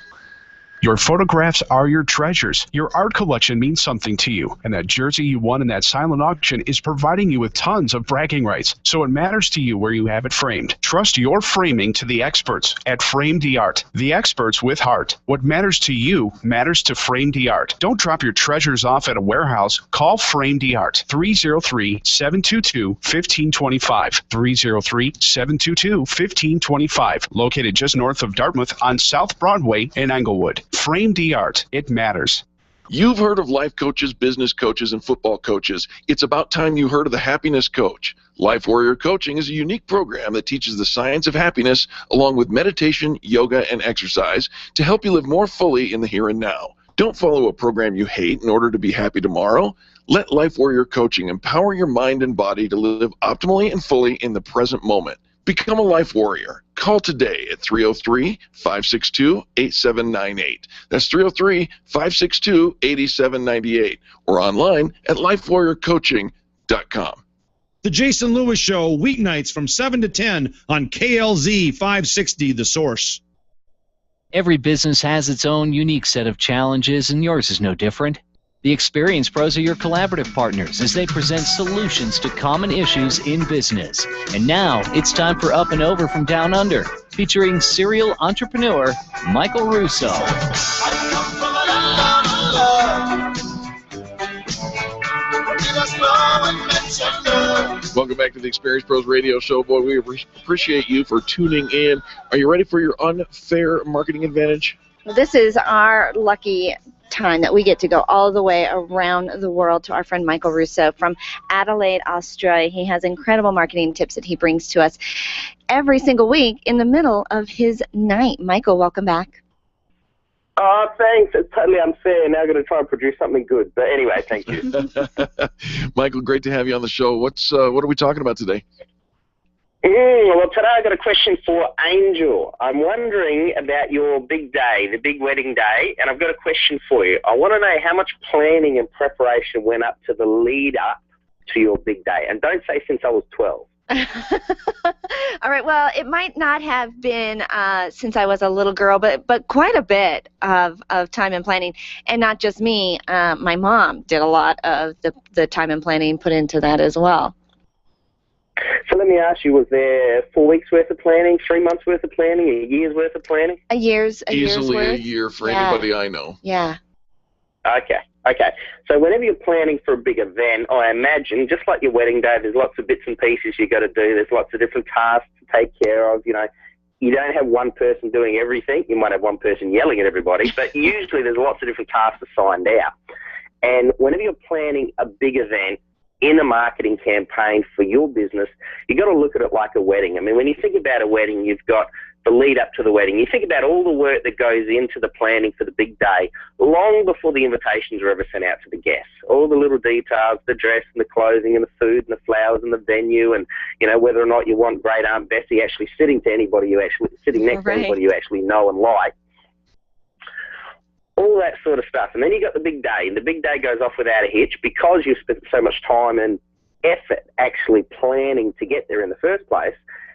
Speaker 16: Your photographs are your treasures. Your art collection means something to you, and that jersey you won in that silent auction is providing you with tons of bragging rights, so it matters to you where you have it framed. Trust your framing to the experts at Frame Art, the experts with heart. What matters to you matters to Frame Art. Don't drop your treasures off at a warehouse. Call Frame Art, 303-722-1525, 303-722-1525, located just north of Dartmouth on South Broadway in Englewood. Frame Art. It matters.
Speaker 2: You've heard of life coaches, business coaches, and football coaches. It's about time you heard of the Happiness Coach. Life Warrior Coaching is a unique program that teaches the science of happiness along with meditation, yoga, and exercise to help you live more fully in the here and now. Don't follow a program you hate in order to be happy tomorrow. Let Life Warrior Coaching empower your mind and body to live optimally and fully in the present moment. Become a life warrior. Call today at 303-562-8798. That's 303-562-8798. Or online at lifewarriorcoaching.com.
Speaker 17: The Jason Lewis Show, weeknights from 7 to 10 on KLZ 560, The Source.
Speaker 10: Every business has its own unique set of challenges, and yours is no different. The Experience Pros are your collaborative partners as they present solutions to common issues in business. And now it's time for Up and Over from Down Under, featuring serial entrepreneur Michael Russo.
Speaker 2: Welcome back to the Experience Pros Radio Show. Boy, we appreciate you for tuning in. Are you ready for your unfair marketing advantage?
Speaker 4: This is our lucky time that we get to go all the way around the world to our friend Michael Russo from Adelaide, Australia. He has incredible marketing tips that he brings to us every single week in the middle of his night. Michael, welcome back.
Speaker 18: Oh, thanks. It's totally unfair. Now I'm going to try and produce something good. But anyway, thank you.
Speaker 2: Michael, great to have you on the show. What are we talking about today?
Speaker 18: Well, today I've got a question for Angel. I'm wondering about your big day, the big wedding day, and I've got a question for you. I want to know how much planning and preparation went up to the lead up to your big day. And don't say since I was 12.
Speaker 4: All right, well, it might not have been since I was a little girl, but quite a bit of time and planning. And not just me, my mom did a lot of the time and planning put into that as well.
Speaker 18: So let me ask you, was there 4 weeks worth of planning, 3 months worth of planning, a year's worth of planning?
Speaker 2: Easily
Speaker 4: worth.
Speaker 2: a year for anybody I know.
Speaker 4: Yeah.
Speaker 18: Okay. So whenever you're planning for a big event, I imagine, just like your wedding day, there's lots of bits and pieces you got to do. There's lots of different tasks to take care of. You know, you don't have one person doing everything. You might have one person yelling at everybody, but usually there's lots of different tasks assigned out. And whenever you're planning a big event in a marketing campaign for your business, you got to look at it like a wedding. I mean, when you think about a wedding, you've got the lead up to the wedding. You think about all the work that goes into the planning for the big day long before the invitations are ever sent out to the guests. All the little details, the dress and the clothing and the food and the flowers and the venue, and you know whether or not you want great Aunt Bessie actually sitting to anybody you actually sitting next to anybody you actually know and like. All that sort of stuff. And then you got the big day, and the big day goes off without a hitch because you've spent so much time and effort actually planning to get there in the first place.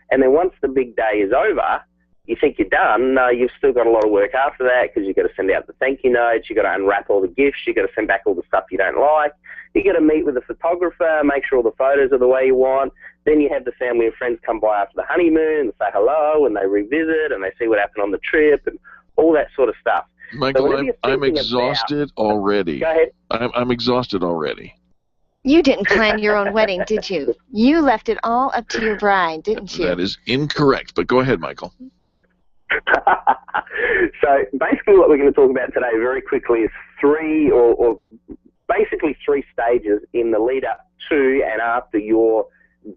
Speaker 18: And then once the big day is over, you think you're done. No, you've still got a lot of work after that because you've got to send out the thank you notes, you've got to unwrap all the gifts, you've got to send back all the stuff you don't like, you've got to meet with the photographer, make sure all the photos are the way you want. Then you have the family and friends come by after the honeymoon and say hello, and they revisit and they see what happened on the trip and all that sort of stuff.
Speaker 2: Michael,
Speaker 18: So
Speaker 2: I'm exhausted already.
Speaker 18: Go ahead.
Speaker 2: I'm exhausted already.
Speaker 4: You didn't plan your own wedding, did you? You left it all up to your bride, didn't you?
Speaker 2: That is incorrect, but go ahead, Michael.
Speaker 18: So basically what we're going to talk about today very quickly is basically three stages in the lead up to and after your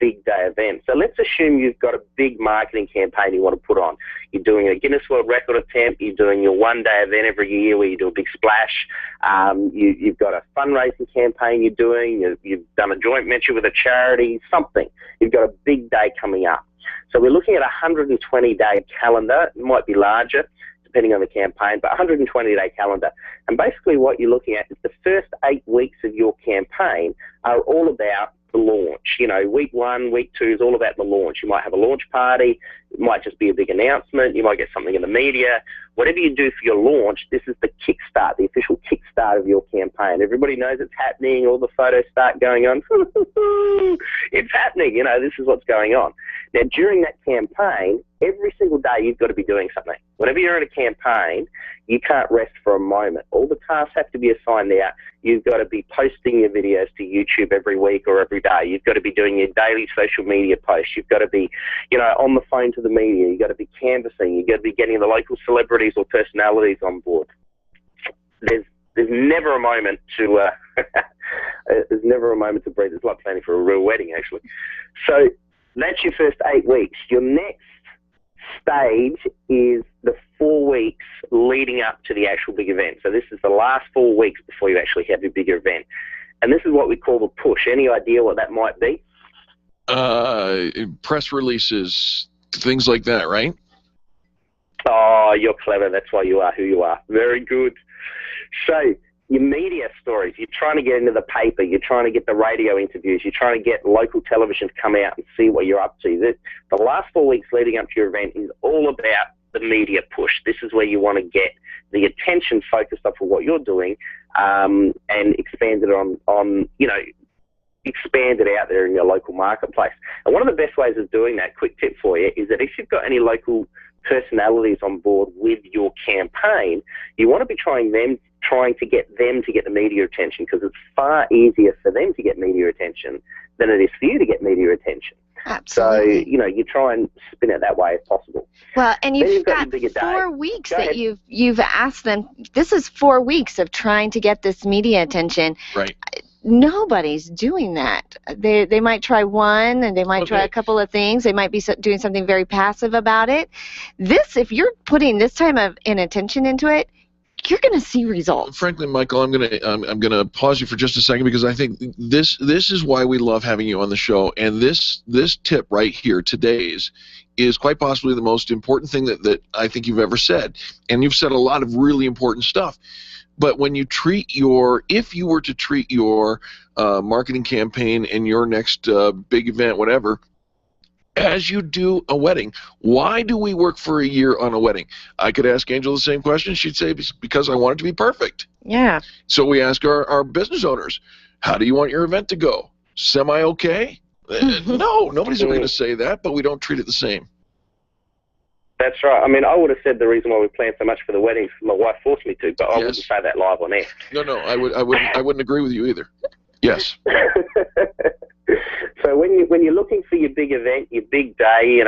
Speaker 18: big day event. So let's assume you've got a big marketing campaign you want to put on. You're doing a Guinness World Record attempt, you're doing your one-day event every year where you do a big splash, you've got a fundraising campaign you're doing, you've done a joint venture with a charity, something. You've got a big day coming up. So we're looking at a 120-day calendar. It might be larger depending on the campaign, but 120-day calendar. And basically what you're looking at is the first 8 weeks of your campaign are all about the launch. You know, week 1, week 2 is all about the launch. You might have a launch party. It might just be a big announcement. You might get something in the media. Whatever you do for your launch, this is the kickstart, the official kickstart of your campaign. Everybody knows it's happening. All the photos start going on. It's happening. You know, this is what's going on. Now, during that campaign, every single day you've got to be doing something. Whenever you're in a campaign, you can't rest for a moment. All the tasks have to be assigned out. You've got to be posting your videos to YouTube every week or every day. You've got to be doing your daily social media posts. You've got to be, you know, on the phone to the media. You've got to be canvassing. You've got to be getting the local celebrities or personalities on board. There's never a moment to there's never a moment to breathe. It's like planning for a real wedding, actually. So that's your first 8 weeks. Your next stage is the 4 weeks leading up to the actual big event. So this is the last 4 weeks before you actually have your bigger event. And this is what we call the push. Any idea what that might be?
Speaker 2: Press releases, things like that, right?
Speaker 18: Oh, you're clever. That's why you are who you are. Very good. So your media stories, you're trying to get into the paper, you're trying to get the radio interviews, you're trying to get local television to come out and see what you're up to. The last 4 weeks leading up to your event is all about the media push. This is where you want to get the attention focused off of what you're doing and expand it on, you know, expand it out there in your local marketplace. And one of the best ways of doing that, quick tip for you, is that if you've got any local personalities on board with your campaign, you want to be trying to get them to get the media attention, because it's far easier for them to get media attention than it is for you to get media attention.
Speaker 3: Absolutely.
Speaker 18: So, you try and spin it that way if possible.
Speaker 3: Well, and
Speaker 18: Then
Speaker 3: you've
Speaker 18: got
Speaker 3: got
Speaker 18: your bigger day.
Speaker 3: 4 weeks
Speaker 18: Go
Speaker 3: that
Speaker 18: ahead.
Speaker 3: you've asked them. This is 4 weeks of trying to get this media attention.
Speaker 2: Right.
Speaker 3: Nobody's doing that. They might try one, and they might try a couple of things. They might be doing something very passive about it. If you're putting this time of attention into it, you're going to see results.
Speaker 2: Frankly, Michael, I'm gonna pause you for just a second, because I think this is why we love having you on the show. And this tip right here, today's, is quite possibly the most important thing that I think you've ever said. And you've said a lot of really important stuff. But when you if you were to treat your marketing campaign and your next big event, whatever, as you do a wedding. Why do we work for a year on a wedding? I could ask Angel the same question. She'd say, because I want it to be perfect.
Speaker 3: Yeah.
Speaker 2: So we ask our business owners, how do you want your event to go? Semi-okay? No, nobody's ever going to say that, but we don't treat it the same.
Speaker 18: That's right. I mean, I would have said the reason why we planned so much for the wedding, my wife forced me to, but I wouldn't say that live on air.
Speaker 2: No, I wouldn't agree with you either. Yes.
Speaker 18: So when you're looking for your big event, your big day,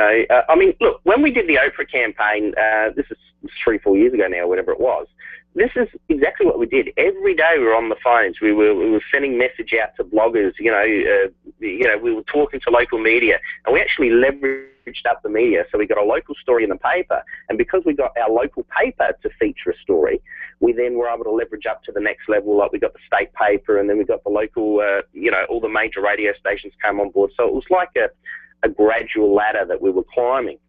Speaker 18: I mean, look, when we did the Oprah campaign, this is 3-4 years ago now, whatever it was. This is exactly what we did. Every day we were on the phones. We were sending message out to bloggers. We were talking to local media, and we actually leveraged up the media. So we got a local story in the paper, and because we got our local paper to feature a story, we then were able to leverage up to the next level. Like we got the state paper, and then we got the local, all the major radio stations came on board. So it was like a gradual ladder that we were climbing.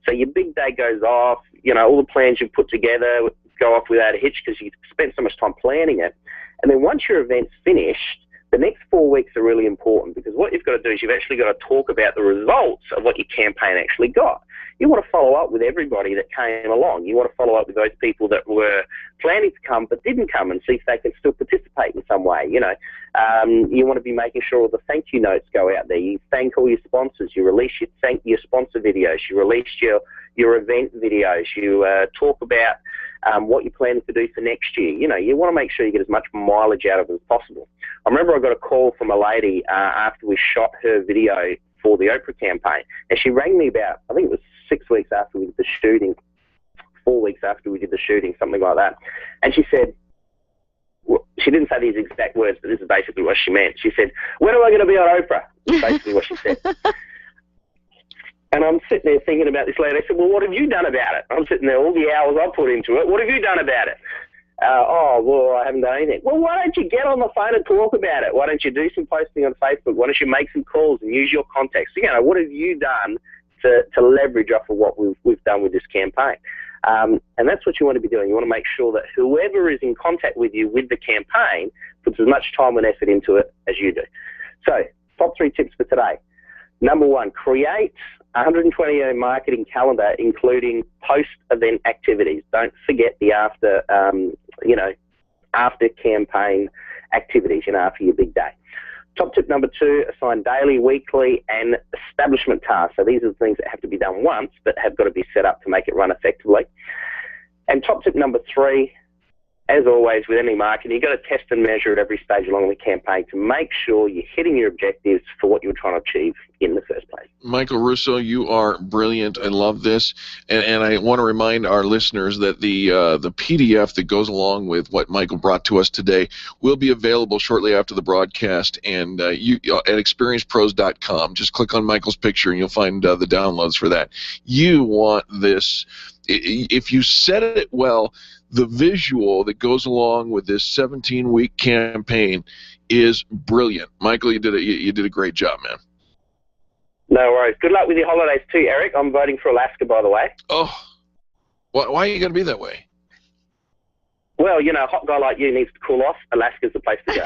Speaker 18: So your big day goes off. All the plans you've put together go off without a hitch because you spent so much time planning it. And then once your event's finished, the next 4 weeks are really important, because what you've got to do is you've actually got to talk about the results of what your campaign actually got. You want to follow up with everybody that came along. You want to follow up with those people that were planning to come but didn't come, and see if they can still participate in some way. You want to be making sure all the thank you notes go out there. You thank all your sponsors. You release your sponsor videos. You release your event videos. You talk about what you're planning to do for next year. You want to make sure you get as much mileage out of it as possible. I remember I got a call from a lady after we shot her video for the Oprah campaign, and she rang me about, I think it was 6 weeks after we did the shooting, 4 weeks after we did the shooting, something like that. And she said, well, she didn't say these exact words, but this is basically what she meant. She said, when am I going to be on Oprah? That's basically what she said. And I'm sitting there thinking about this lady. I said, well, what have you done about it? I'm sitting there, all the hours I put into it. What have you done about it? Well, I haven't done anything. Well, why don't you get on the phone and talk about it? Why don't you do some posting on Facebook? Why don't you make some calls and use your contacts? What have you done to leverage off of what we've done with this campaign? And that's what you want to be doing. You want to make sure that whoever is in contact with you with the campaign puts as much time and effort into it as you do. So, top 3 tips for today. Number 1, create a 120-day marketing calendar, including post-event activities. Don't forget the after campaign activities, after your big day. Top tip number 2, assign daily, weekly, and establishment tasks. So these are the things that have to be done once, but have got to be set up to make it run effectively. And top tip number 3, as always with any marketing, you've got to test and measure at every stage along the campaign to make sure you're hitting your objectives for what you're trying to achieve in the first place.
Speaker 2: Michael Russo, you are brilliant. I love this. And I want to remind our listeners that the PDF that goes along with what Michael brought to us today will be available shortly after the broadcast, and at experiencepros.com. Just click on Michael's picture and you'll find the downloads for that. You want this. If you set it well, the visual that goes along with this 17-week campaign is brilliant. Michael, you did a great job, man.
Speaker 18: No worries. Good luck with your holidays too, Eric. I'm voting for Alaska, by the way.
Speaker 2: Oh, why are you going to be that way?
Speaker 18: Well, a hot guy like you needs to cool off. Alaska's the place to go.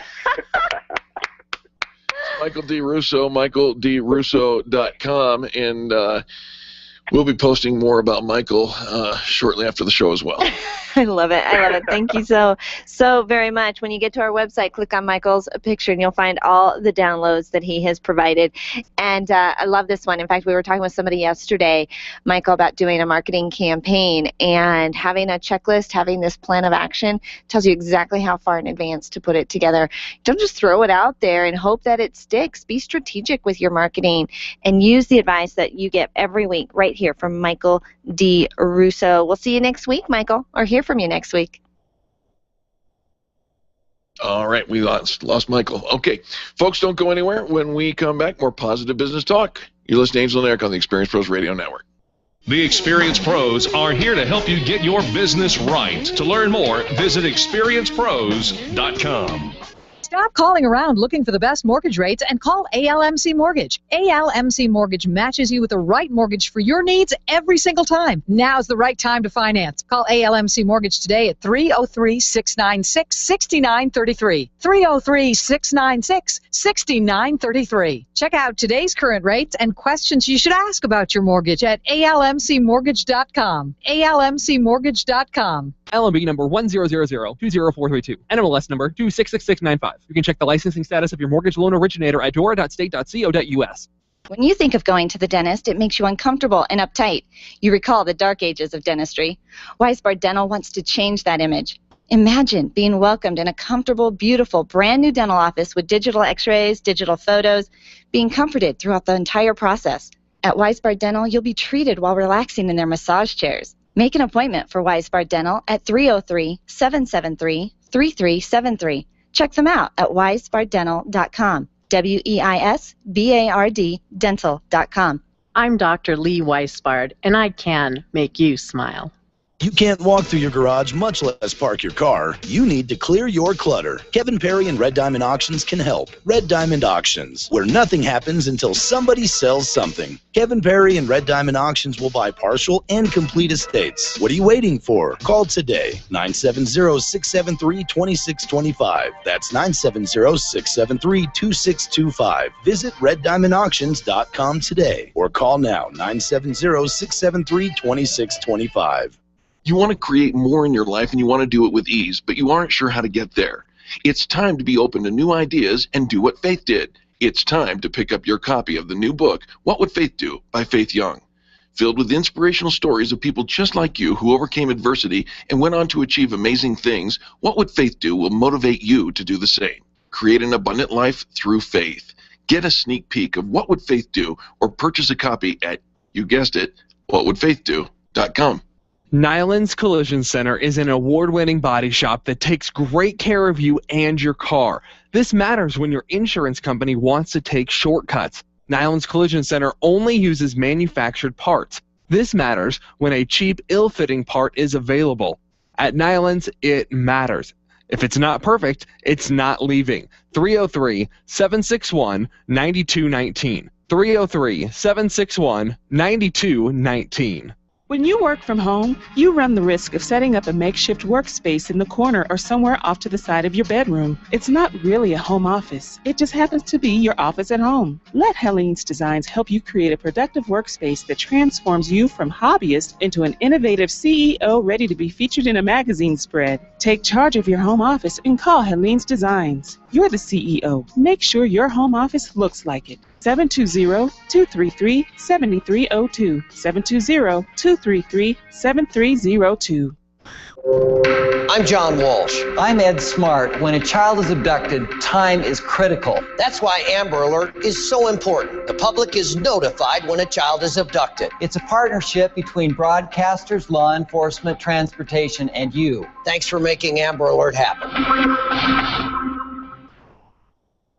Speaker 18: Michael D. Russo,
Speaker 2: michaeldrusso.com, and We'll be posting more about Michael shortly after the show as well.
Speaker 4: I love it. I love it. Thank you so very much. When you get to our website, click on Michael's picture, and you'll find all the downloads that he has provided. And I love this one. In fact, we were talking with somebody yesterday, Michael, about doing a marketing campaign, and having a checklist, having this plan of action tells you exactly how far in advance to put it together. Don't just throw it out there and hope that it sticks. Be strategic with your marketing and use the advice that you get every week right here from Michael D. Russo. We'll see you next week, Michael, or hear from you next week.
Speaker 2: All right, we lost Michael. Okay, folks, don't go anywhere. When we come back, more positive business talk. You're listening to Angel and Eric on the Experience Pros Radio Network.
Speaker 1: The Experience Pros are here to help you get your business right. To learn more, visit experiencepros.com.
Speaker 19: Stop calling around looking for the best mortgage rates and call ALMC Mortgage. ALMC Mortgage matches you with the right mortgage for your needs every single time. Now's the right time to finance. Call ALMC Mortgage today at 303-696-6933. 303-696-6933. Check out today's current rates and questions you should ask about your mortgage at almcmortgage.com. almcmortgage.com.
Speaker 20: LMB number 100020432. NMLS number 266695. You can check the licensing status of your mortgage loan originator at dora.state.co.us.
Speaker 4: When you think of going to the dentist, it makes you uncomfortable and uptight. You recall the dark ages of dentistry. Weisbard Dental wants to change that image. Imagine being welcomed in a comfortable, beautiful, brand new dental office with digital x-rays, digital photos, being comforted throughout the entire process. At Weisbard Dental, you'll be treated while relaxing in their massage chairs. Make an appointment for Weisbard Dental at 303-773-3373. Check them out at weisbarddental.com. WEISBARD dental.com.
Speaker 21: I'm Dr. Lee Weisbard, and I can make you smile.
Speaker 9: You can't walk through your garage, much less park your car. You need to clear your clutter. Kevin Perry and Red Diamond Auctions can help. Red Diamond Auctions, where nothing happens until somebody sells something. Kevin Perry and Red Diamond Auctions will buy partial and complete estates. What are you waiting for? Call today, 970-673-2625. That's 970-673-2625. Visit reddiamondauctions.com today or call now, 970-673-2625.
Speaker 2: You want to create more in your life and you want to do it with ease, but you aren't sure how to get there. It's time to be open to new ideas and do what Faith did. It's time to pick up your copy of the new book, What Would Faith Do? By Faith Young. Filled with inspirational stories of people just like you who overcame adversity and went on to achieve amazing things, What Would Faith Do? Will motivate you to do the same. Create an abundant life through faith. Get a sneak peek of What Would Faith Do? Or purchase a copy at, you guessed it, whatwouldfaithdo.com.
Speaker 20: Nyland's Collision Center is an award-winning body shop that takes great care of you and your car. This matters when your insurance company wants to take shortcuts. Nyland's Collision Center only uses manufactured parts. This matters when a cheap, ill-fitting part is available. At Nyland's, it matters. If it's not perfect, it's not leaving. 303-761-9219. 303-761-9219.
Speaker 22: When you work from home, you run the risk of setting up a makeshift workspace in the corner or somewhere off to the side of your bedroom. It's not really a home office. It just happens to be your office at home. Let Helene's Designs help you create a productive workspace that transforms you from hobbyist into an innovative CEO ready to be featured in a magazine spread. Take charge of your home office and call Helene's Designs. You're the CEO. Make sure your home office looks like it. 720-233-7302. 720-233-7302.
Speaker 23: I'm John Walsh. I'm Ed Smart. When a child is abducted, time is critical. That's why Amber Alert is so important. The public is notified when a child is abducted. It's a partnership between broadcasters, law enforcement, transportation, and you. Thanks for making Amber Alert happen.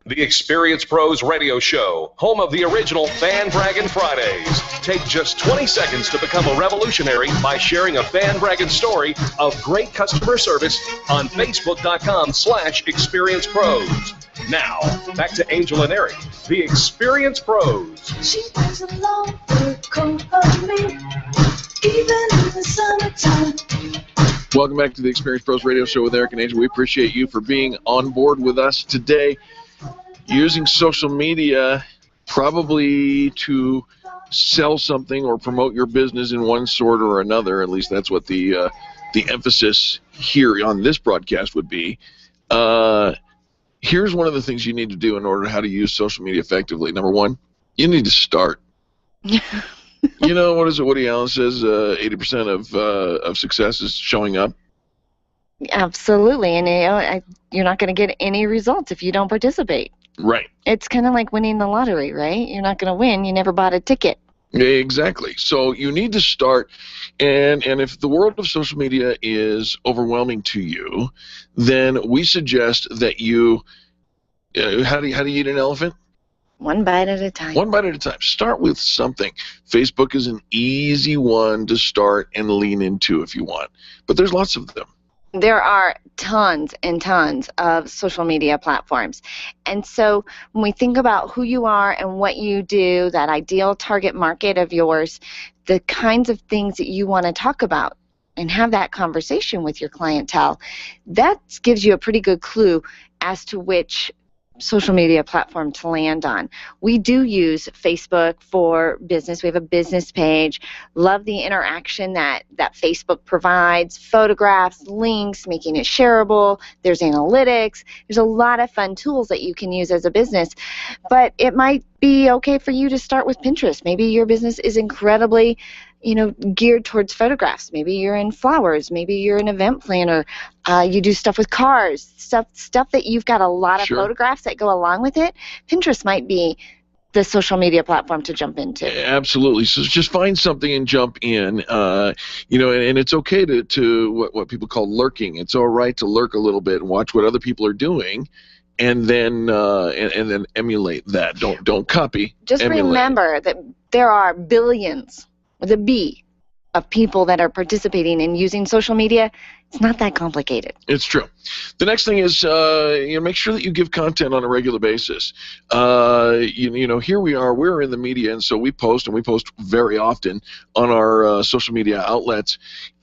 Speaker 1: The Experience Pros Radio Show, home of the original Fan Braggin' Fridays. Take just 20 seconds to become a revolutionary by sharing a Fan Braggin' story of great customer service on Facebook.com/Experience Pros. Now, back to Angel and Eric, the Experience Pros.
Speaker 12: She wears a long fur coat of me, even in the summertime.
Speaker 2: Welcome back to the Experience Pros Radio Show with Eric and Angel. We appreciate you for being on board with us today. Using social media probably to sell something or promote your business in one sort or another. At least that's what the emphasis here on this broadcast would be. Here's one of the things you need to do in order how to use social media effectively. Number one, you need to start. You know, what is it? Woody Allen says 80% of success is showing up.
Speaker 3: Absolutely, and you're not going to get any results if you don't participate.
Speaker 2: Right.
Speaker 3: It's kind of like winning the lottery, right? You're not going to win. You never bought a ticket.
Speaker 2: Exactly. So you need to start, and if the world of social media is overwhelming to you, then we suggest that you, how do you eat an elephant?
Speaker 3: One bite at a time.
Speaker 2: One bite at a time. Start with something. Facebook is an easy one to start and lean into if you want, but there's lots of them.
Speaker 3: There are tons and tons of social media platforms. And so when we think about who you are and what you do, that ideal target market of yours, the kinds of things that you want to talk about and have that conversation with your clientele, that gives you a pretty good clue as to which social media platform to land on. We do use Facebook for business. We have a business page. Love the interaction that Facebook provides, photographs, links, making it shareable. There's analytics. There's a lot of fun tools that you can use as a business. But it might be okay for you to start with Pinterest. Maybe your business is incredibly geared towards photographs. Maybe you're in flowers. Maybe you're an event planner. You do stuff with cars, stuff that you've got a lot of photographs that go along with it. Pinterest might be the social media platform to jump into.
Speaker 2: Absolutely. So just find something and jump in. And it's okay to what people call lurking. It's all right to lurk a little bit and watch what other people are doing. And then emulate that. Don't copy.
Speaker 3: Just
Speaker 2: emulate.
Speaker 3: Remember that there are billions with a B of people that are participating in using social media. It's not that complicated.
Speaker 2: It's true. The next thing is make sure that you give content on a regular basis. Here we are. We're in the media, and so we post very often on our social media outlets.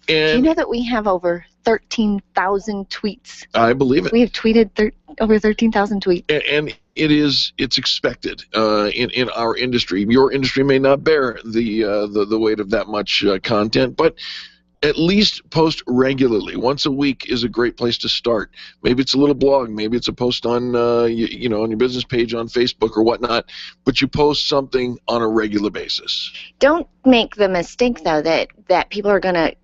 Speaker 2: And
Speaker 3: do you know that we have over 13,000 tweets?
Speaker 2: I believe it.
Speaker 3: We have tweeted over 13,000 tweets.
Speaker 2: And it's expected in our industry. Your industry may not bear the weight of that much content, but at least post regularly. Once a week is a great place to start. Maybe it's a little blog. Maybe it's a post on on your business page on Facebook or whatnot. But you post something on a regular basis.
Speaker 3: Don't make the mistake though that people are going to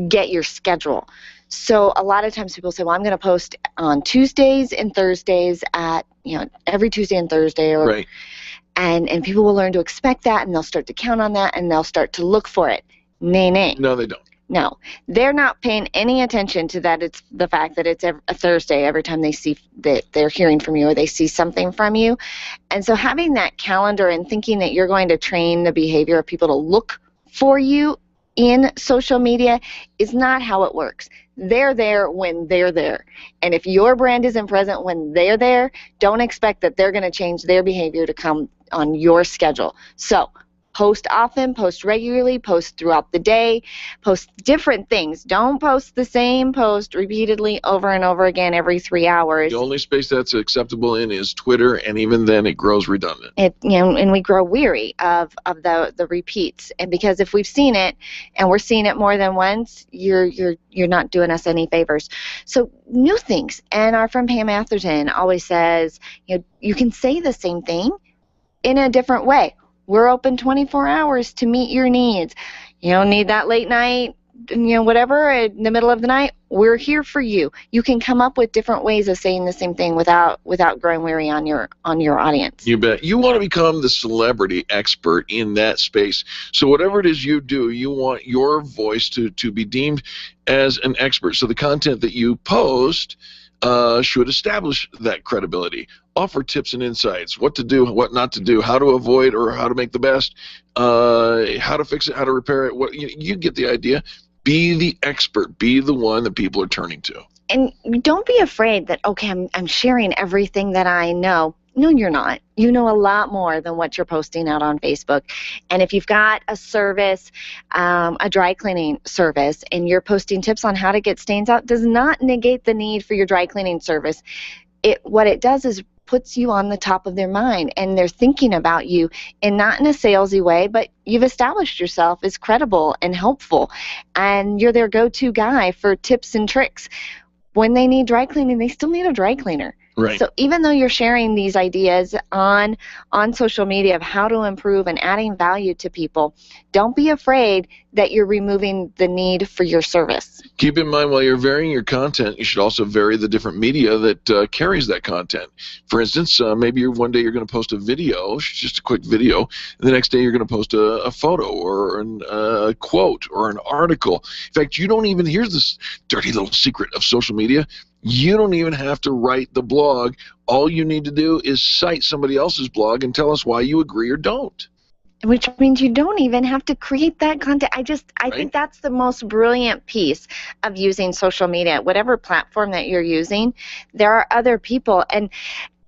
Speaker 3: get your schedule. So a lot of times people say, well, I'm going to post on Tuesdays and Thursdays at every Tuesday and Thursday,
Speaker 2: right?
Speaker 3: And people will learn to expect that, and they'll start to count on that, and they'll start to look for it. Nay.
Speaker 2: No, they don't.
Speaker 3: No, they're not paying any attention to that. It's the fact that it's a Thursday every time they see that they're hearing from you or they see something from you. And so having that calendar and thinking that you're going to train the behavior of people to look for you in social media is not how it works. They're there when they're there. And if your brand isn't present when they're there, don't expect that they're going to change their behavior to come on your schedule. So post often, post regularly, post throughout the day, post different things. Don't post the same post repeatedly over and over again every 3 hours.
Speaker 2: The only space that's acceptable in is Twitter, and even then it grows redundant.
Speaker 3: And we grow weary of the repeats. And because if we've seen it and we're seeing it more than once, you're not doing us any favors. So new things. And our friend Pam Atherton always says, you can say the same thing in a different way. We're open 24 hours to meet your needs. You don't need that late night, whatever, in the middle of the night. We're here for you. You can come up with different ways of saying the same thing without growing weary on your audience.
Speaker 2: You bet. You want to become the celebrity expert in that space. So whatever it is you do, you want your voice to be deemed as an expert. So the content that you post should establish that credibility. Offer tips and insights, what to do, what not to do, how to avoid or how to make the best, how to fix it, how to repair it. You get the idea. Be the expert. Be the one that people are turning to.
Speaker 3: And don't be afraid that, okay, I'm sharing everything that I know. No, you're not. You know a lot more than what you're posting out on Facebook. And if you've got a service, a dry cleaning service, and you're posting tips on how to get stains out, does not negate the need for your dry cleaning service. What it does is puts you on the top of their mind, and they're thinking about you, and not in a salesy way, but you've established yourself as credible and helpful, and you're their go-to guy for tips and tricks. When they need dry cleaning, they still need a dry cleaner.
Speaker 2: Right.
Speaker 3: So even though you're sharing these ideas on social media of how to improve and adding value to people, don't be afraid that you're removing the need for your service.
Speaker 2: Keep in mind, while you're varying your content, you should also vary the different media that carries that content. For instance, maybe one day you're going to post a video, just a quick video, and the next day you're going to post a photo or a quote or an article. In fact, you don't even, here's this dirty little secret of social media, you don't even have to write the blog. All you need to do is cite somebody else's blog and tell us why you agree or don't.
Speaker 3: Which means you don't even have to create that content. I think that's the most brilliant piece of using social media. Whatever platform that you're using, there are other people, and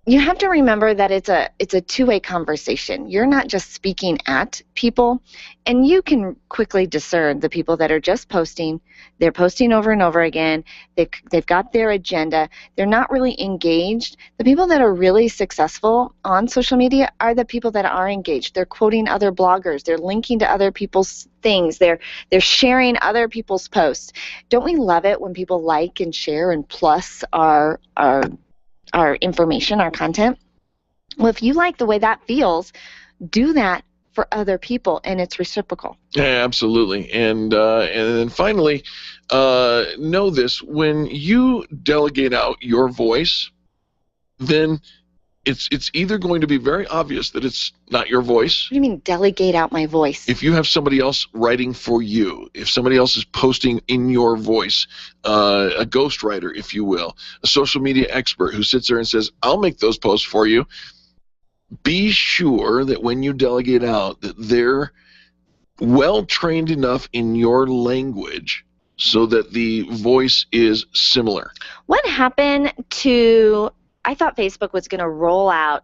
Speaker 3: you have to remember that it's a two-way conversation. You're not just speaking at people, and you can quickly discern the people that are just posting. They're posting over and over again. They've got their agenda. They're not really engaged. The people that are really successful on social media are the people that are engaged. They're quoting other bloggers. They're linking to other people's things. They're sharing other people's posts. Don't we love it when people like and share and plus our information, our content? Well, if you like the way that feels, do that for other people, and it's reciprocal.
Speaker 2: Yeah, absolutely. And then finally, know this: when you delegate out your voice, then it's either going to be very obvious that it's not your voice.
Speaker 3: What do you mean, delegate out my voice?
Speaker 2: If you have somebody else writing for you, if somebody else is posting in your voice, a ghostwriter, if you will, a social media expert who sits there and says, I'll make those posts for you, be sure that when you delegate out that they're well trained enough in your language so that the voice is similar.
Speaker 3: What happened to, I thought Facebook was going to roll out,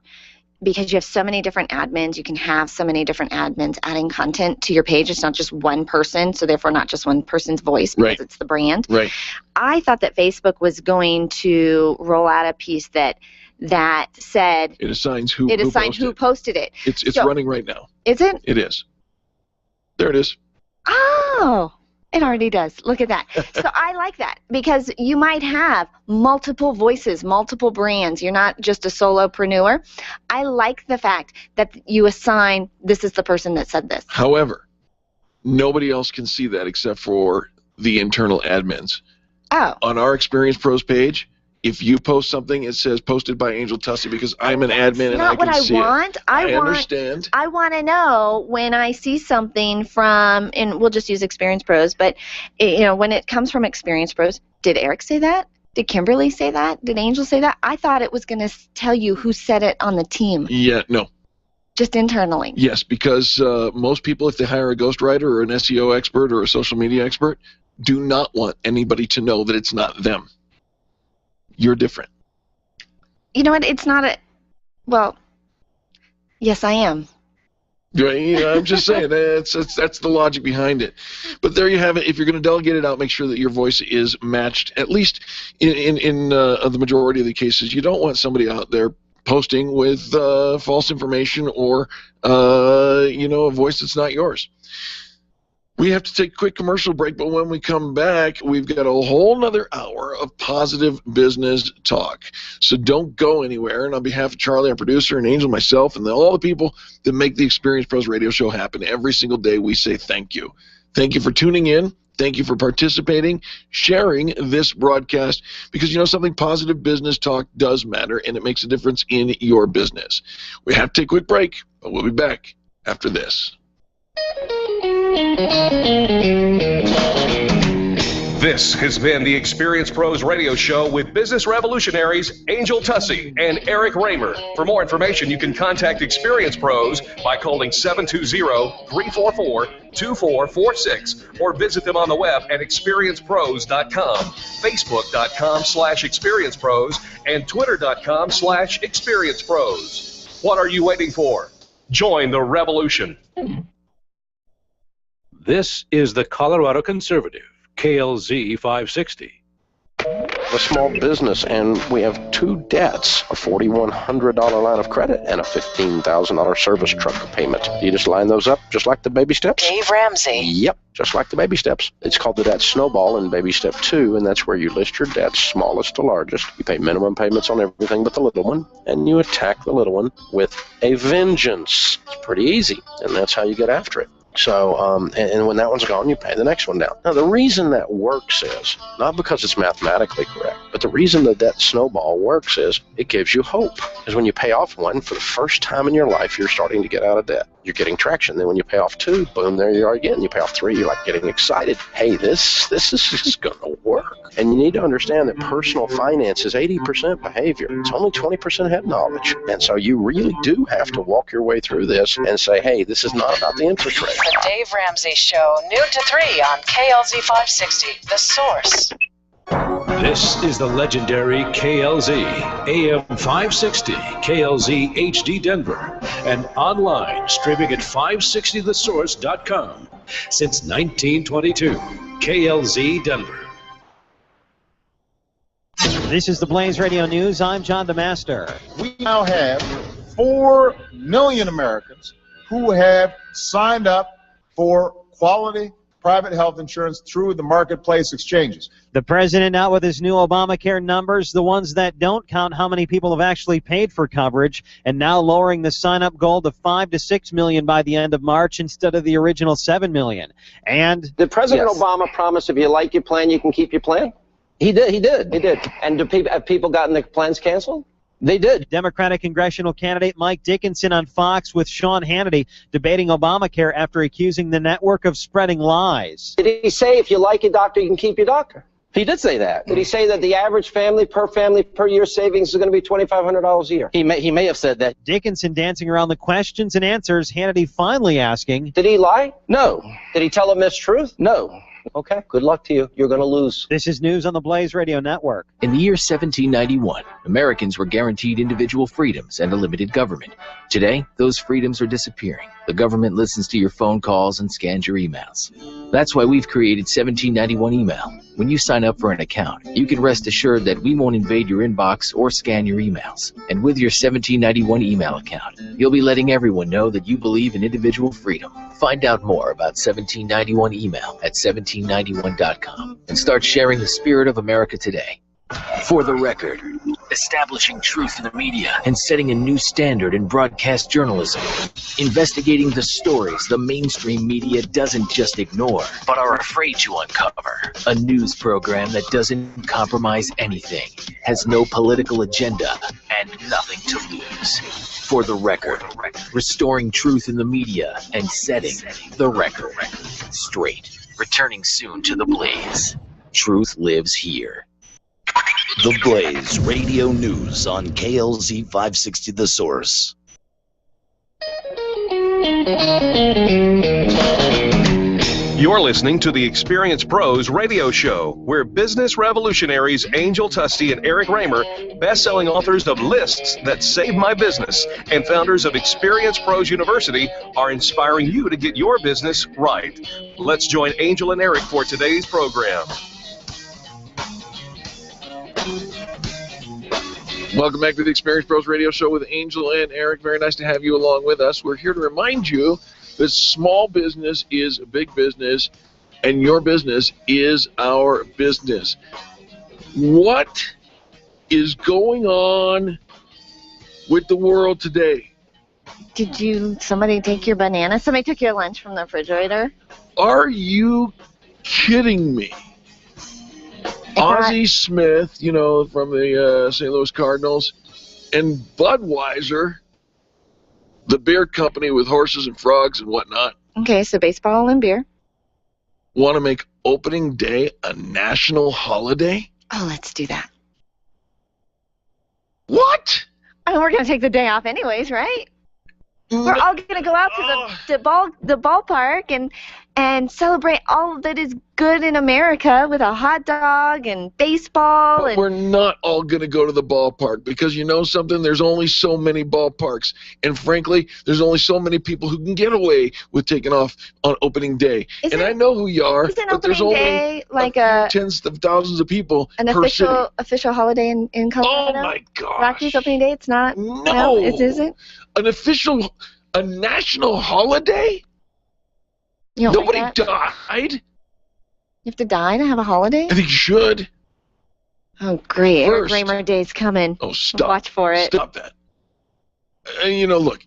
Speaker 3: because you have so many different admins, you can have so many different admins adding content to your page. It's not just one person, so therefore not just one person's voice, because it's the brand.
Speaker 2: Right.
Speaker 3: I thought that Facebook was going to roll out a piece that said
Speaker 2: it assigns who
Speaker 3: posted it.
Speaker 2: It's running right now.
Speaker 3: Is it?
Speaker 2: It is. There it is.
Speaker 3: Oh, it already does. Look at that. So I like that, because you might have multiple voices, multiple brands. You're not just a solopreneur. I like the fact that you assign, this is the person that said this.
Speaker 2: However, nobody else can see that except for the internal admins.
Speaker 3: Oh.
Speaker 2: On our Experience Pros page, if you post something, it says posted by Angel Tussey, because I'm an admin and I can see it. I understand.
Speaker 3: I want to know when I see something from, and we'll just use Experience Pros, but when it comes from Experience Pros, did Eric say that? Did Kimberly say that? Did Angel say that? I thought it was going to tell you who said it on the team.
Speaker 2: Yeah, no.
Speaker 3: Just internally.
Speaker 2: Yes, because most people, if they hire a ghostwriter or an SEO expert or a social media expert, do not want anybody to know that it's not them. You're different.
Speaker 3: You know what? It's not well, yes, I am.
Speaker 2: I'm just saying, that's the logic behind it. But there you have it. If you're going to delegate it out, make sure that your voice is matched, at least in the majority of the cases. You don't want somebody out there posting with false information or a voice that's not yours. We have to take a quick commercial break, but when we come back, we've got a whole nother hour of positive business talk. So don't go anywhere. And on behalf of Charlie, our producer, and Angel, myself, and all the people that make the Experience Pros radio show happen every single day, we say thank you. Thank you for tuning in. Thank you for participating, sharing this broadcast, because something, positive business talk does matter, and it makes a difference in your business. We have to take a quick break, but we'll be back after this.
Speaker 1: This has been the Experience Pros radio show with business revolutionaries Angel Tussey and Eric Raymer. For more information, you can contact Experience Pros by calling 720-344-2446 or visit them on the web at experiencepros.com, facebook.com/experiencepros, and twitter.com/experiencepros. What are you waiting for? Join the revolution.
Speaker 5: This is the Colorado Conservative, KLZ 560.
Speaker 11: have a small business and we have 2 debts, a $4,100 line of credit and a $15,000 service truck payment. You just line those up just like the baby steps?
Speaker 5: Dave Ramsey.
Speaker 11: Yep, just like the baby steps. It's called the debt snowball in baby step 2, and that's where you list your debts, smallest to largest. You pay minimum payments on everything but the little one, and you attack the little one with a vengeance. It's pretty easy, and that's how you get after it. So, and when that one's gone, you pay the next one down. Now, the reason that works is, not because it's mathematically correct, but the reason the debt snowball works is it gives you hope. Because when you pay off one, for the first time in your life, you're starting to get out of debt. You're getting traction. Then when you pay off 2, boom, there you are again. You pay off 3, you're like getting excited. Hey, this is going to work. And you need to understand that personal finance is 80% behavior. It's only 20% head knowledge. And so you really do have to walk your way through this and say, hey, this is not about the interest rate.
Speaker 5: The Dave Ramsey Show, noon to 3 on KLZ 560, The Source.
Speaker 6: This is the legendary KLZ, AM 560, KLZ HD Denver, and online streaming at 560thesource.com. Since 1922, KLZ Denver.
Speaker 7: This is the Blaze Radio News. I'm John DeMaster.
Speaker 24: We now have 4 million Americans who have signed up for quality private health insurance through the marketplace exchanges.
Speaker 7: The president out with his new Obamacare numbers, the ones that don't count how many people have actually paid for coverage, and now lowering the sign-up goal to 5 to 6 million by the end of March instead of the original 7 million. And
Speaker 25: did President Obama promise if you like your plan, you can keep your plan? He did. And have people gotten their plans canceled? They did.
Speaker 7: Democratic congressional candidate Mike Dickinson on Fox with Sean Hannity debating Obamacare after accusing the network of spreading lies.
Speaker 25: Did he say if you like your doctor, you can keep your doctor? He did say that. Did he say that the average family per year savings is going to be $2,500 a year? He may have said that.
Speaker 7: Dickinson dancing around the questions and answers, Hannity finally asking,
Speaker 25: did he lie? No. Did he tell a mistruth? No. Okay, good luck to you. You're going to lose.
Speaker 7: This is news on the Blaze Radio Network.
Speaker 26: In the year 1791, Americans were guaranteed individual freedoms and a limited government. Today, those freedoms are disappearing. The government listens to your phone calls and scans your emails. That's why we've created 1791 Email. When you sign up for an account, you can rest assured that we won't invade your inbox or scan your emails. And with your 1791 Email account, you'll be letting everyone know that you believe in individual freedom. Find out more about 1791 Email at 1791.com and start sharing the spirit of America today. For the record, establishing truth in the media and setting a new standard in broadcast journalism. Investigating the stories the mainstream media doesn't just ignore, but are afraid to uncover. A news program that doesn't compromise anything, has no political agenda, and nothing to lose. For the record, restoring truth in the media and setting the record straight. Returning soon to the Blaze. Truth lives here.
Speaker 9: The Blaze Radio News on KLZ 560 The Source.
Speaker 1: You're listening to the Experience Pros radio show, where business revolutionaries Angel Tusty and Eric Raymer, best-selling authors of Lists That Saved My Business and founders of Experience Pros University, are inspiring you to get your business right. Let's join Angel and Eric for today's program.
Speaker 2: Welcome back to the Experience Pros Radio Show with Angel and Eric. Very nice to have you along with us. We're here to remind you that small business is a big business, and your business is our business. What is going on with the world today?
Speaker 3: Did somebody take your banana? Somebody took your lunch from the refrigerator?
Speaker 2: Are you kidding me? Ozzie Smith, from the St. Louis Cardinals, and Budweiser, the beer company with horses and frogs and whatnot.
Speaker 3: Okay, so baseball and beer.
Speaker 2: Want to make opening day a national holiday?
Speaker 3: Oh, let's do that.
Speaker 2: What?
Speaker 3: Oh, we're going to take the day off anyways, right? We're all going to go out to the ballpark and and celebrate all that is good in America with a hot dog and baseball.
Speaker 2: But we're not all going to go to the ballpark because you know something? There's only so many ballparks. And frankly, there's only so many people who can get away with taking off on opening day. And I know who you are, but there's only
Speaker 3: like
Speaker 2: tens of thousands of people
Speaker 3: an
Speaker 2: per city.
Speaker 3: official holiday in Colorado?
Speaker 2: Oh, my gosh.
Speaker 3: Rockies opening day? It's not?
Speaker 2: No.
Speaker 3: It isn't?
Speaker 2: A national holiday?
Speaker 3: You don't
Speaker 2: Nobody
Speaker 3: like that?
Speaker 2: died.
Speaker 3: You have to die to have a holiday?
Speaker 2: I think you should.
Speaker 3: Oh, great.
Speaker 2: First.
Speaker 3: Eric Raymer Day's coming.
Speaker 2: Oh, stop.
Speaker 3: Watch for it.
Speaker 2: Stop that. Look.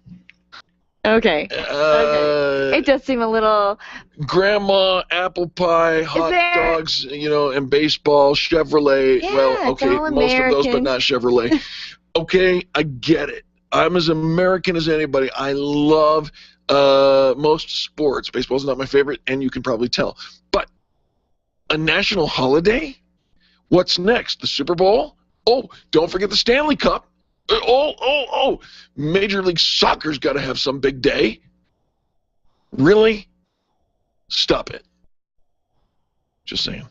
Speaker 3: Okay. Okay. It does seem a little...
Speaker 2: Grandma, apple pie, hot dogs, and baseball, Chevrolet.
Speaker 3: Yeah,
Speaker 2: well, okay,
Speaker 3: it's all
Speaker 2: most of those, but
Speaker 3: American.
Speaker 2: not Chevrolet. Okay, I get it. I'm as American as anybody. I love most sports. Baseball's not my favorite, and you can probably tell. But a national holiday? What's next? The Super Bowl? Oh, don't forget the Stanley Cup. Major League Soccer's got to have some big day. Really? Stop it. Just saying.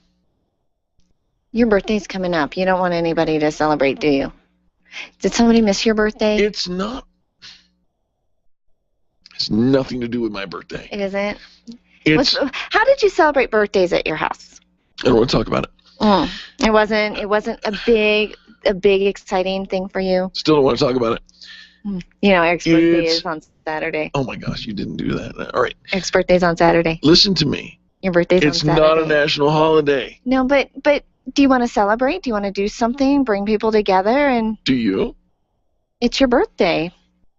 Speaker 3: Your birthday's coming up. You don't want anybody to celebrate, do you? Did somebody miss your birthday?
Speaker 2: It's not. It's nothing to do with my birthday.
Speaker 3: It isn't?
Speaker 2: It's.
Speaker 3: How did you celebrate birthdays at your house?
Speaker 2: I don't want to talk about it.
Speaker 3: It wasn't a big exciting thing for you?
Speaker 2: Still don't want to talk about it.
Speaker 3: Eric's birthday is on Saturday.
Speaker 2: Oh my gosh, you didn't do that. All right.
Speaker 3: Eric's birthday's on Saturday.
Speaker 2: Listen to me.
Speaker 3: Your birthday's on Saturday.
Speaker 2: It's not a national holiday.
Speaker 3: No, but do you want to celebrate? Do you want to do something? Bring people together? And
Speaker 2: do you?
Speaker 3: It's your birthday.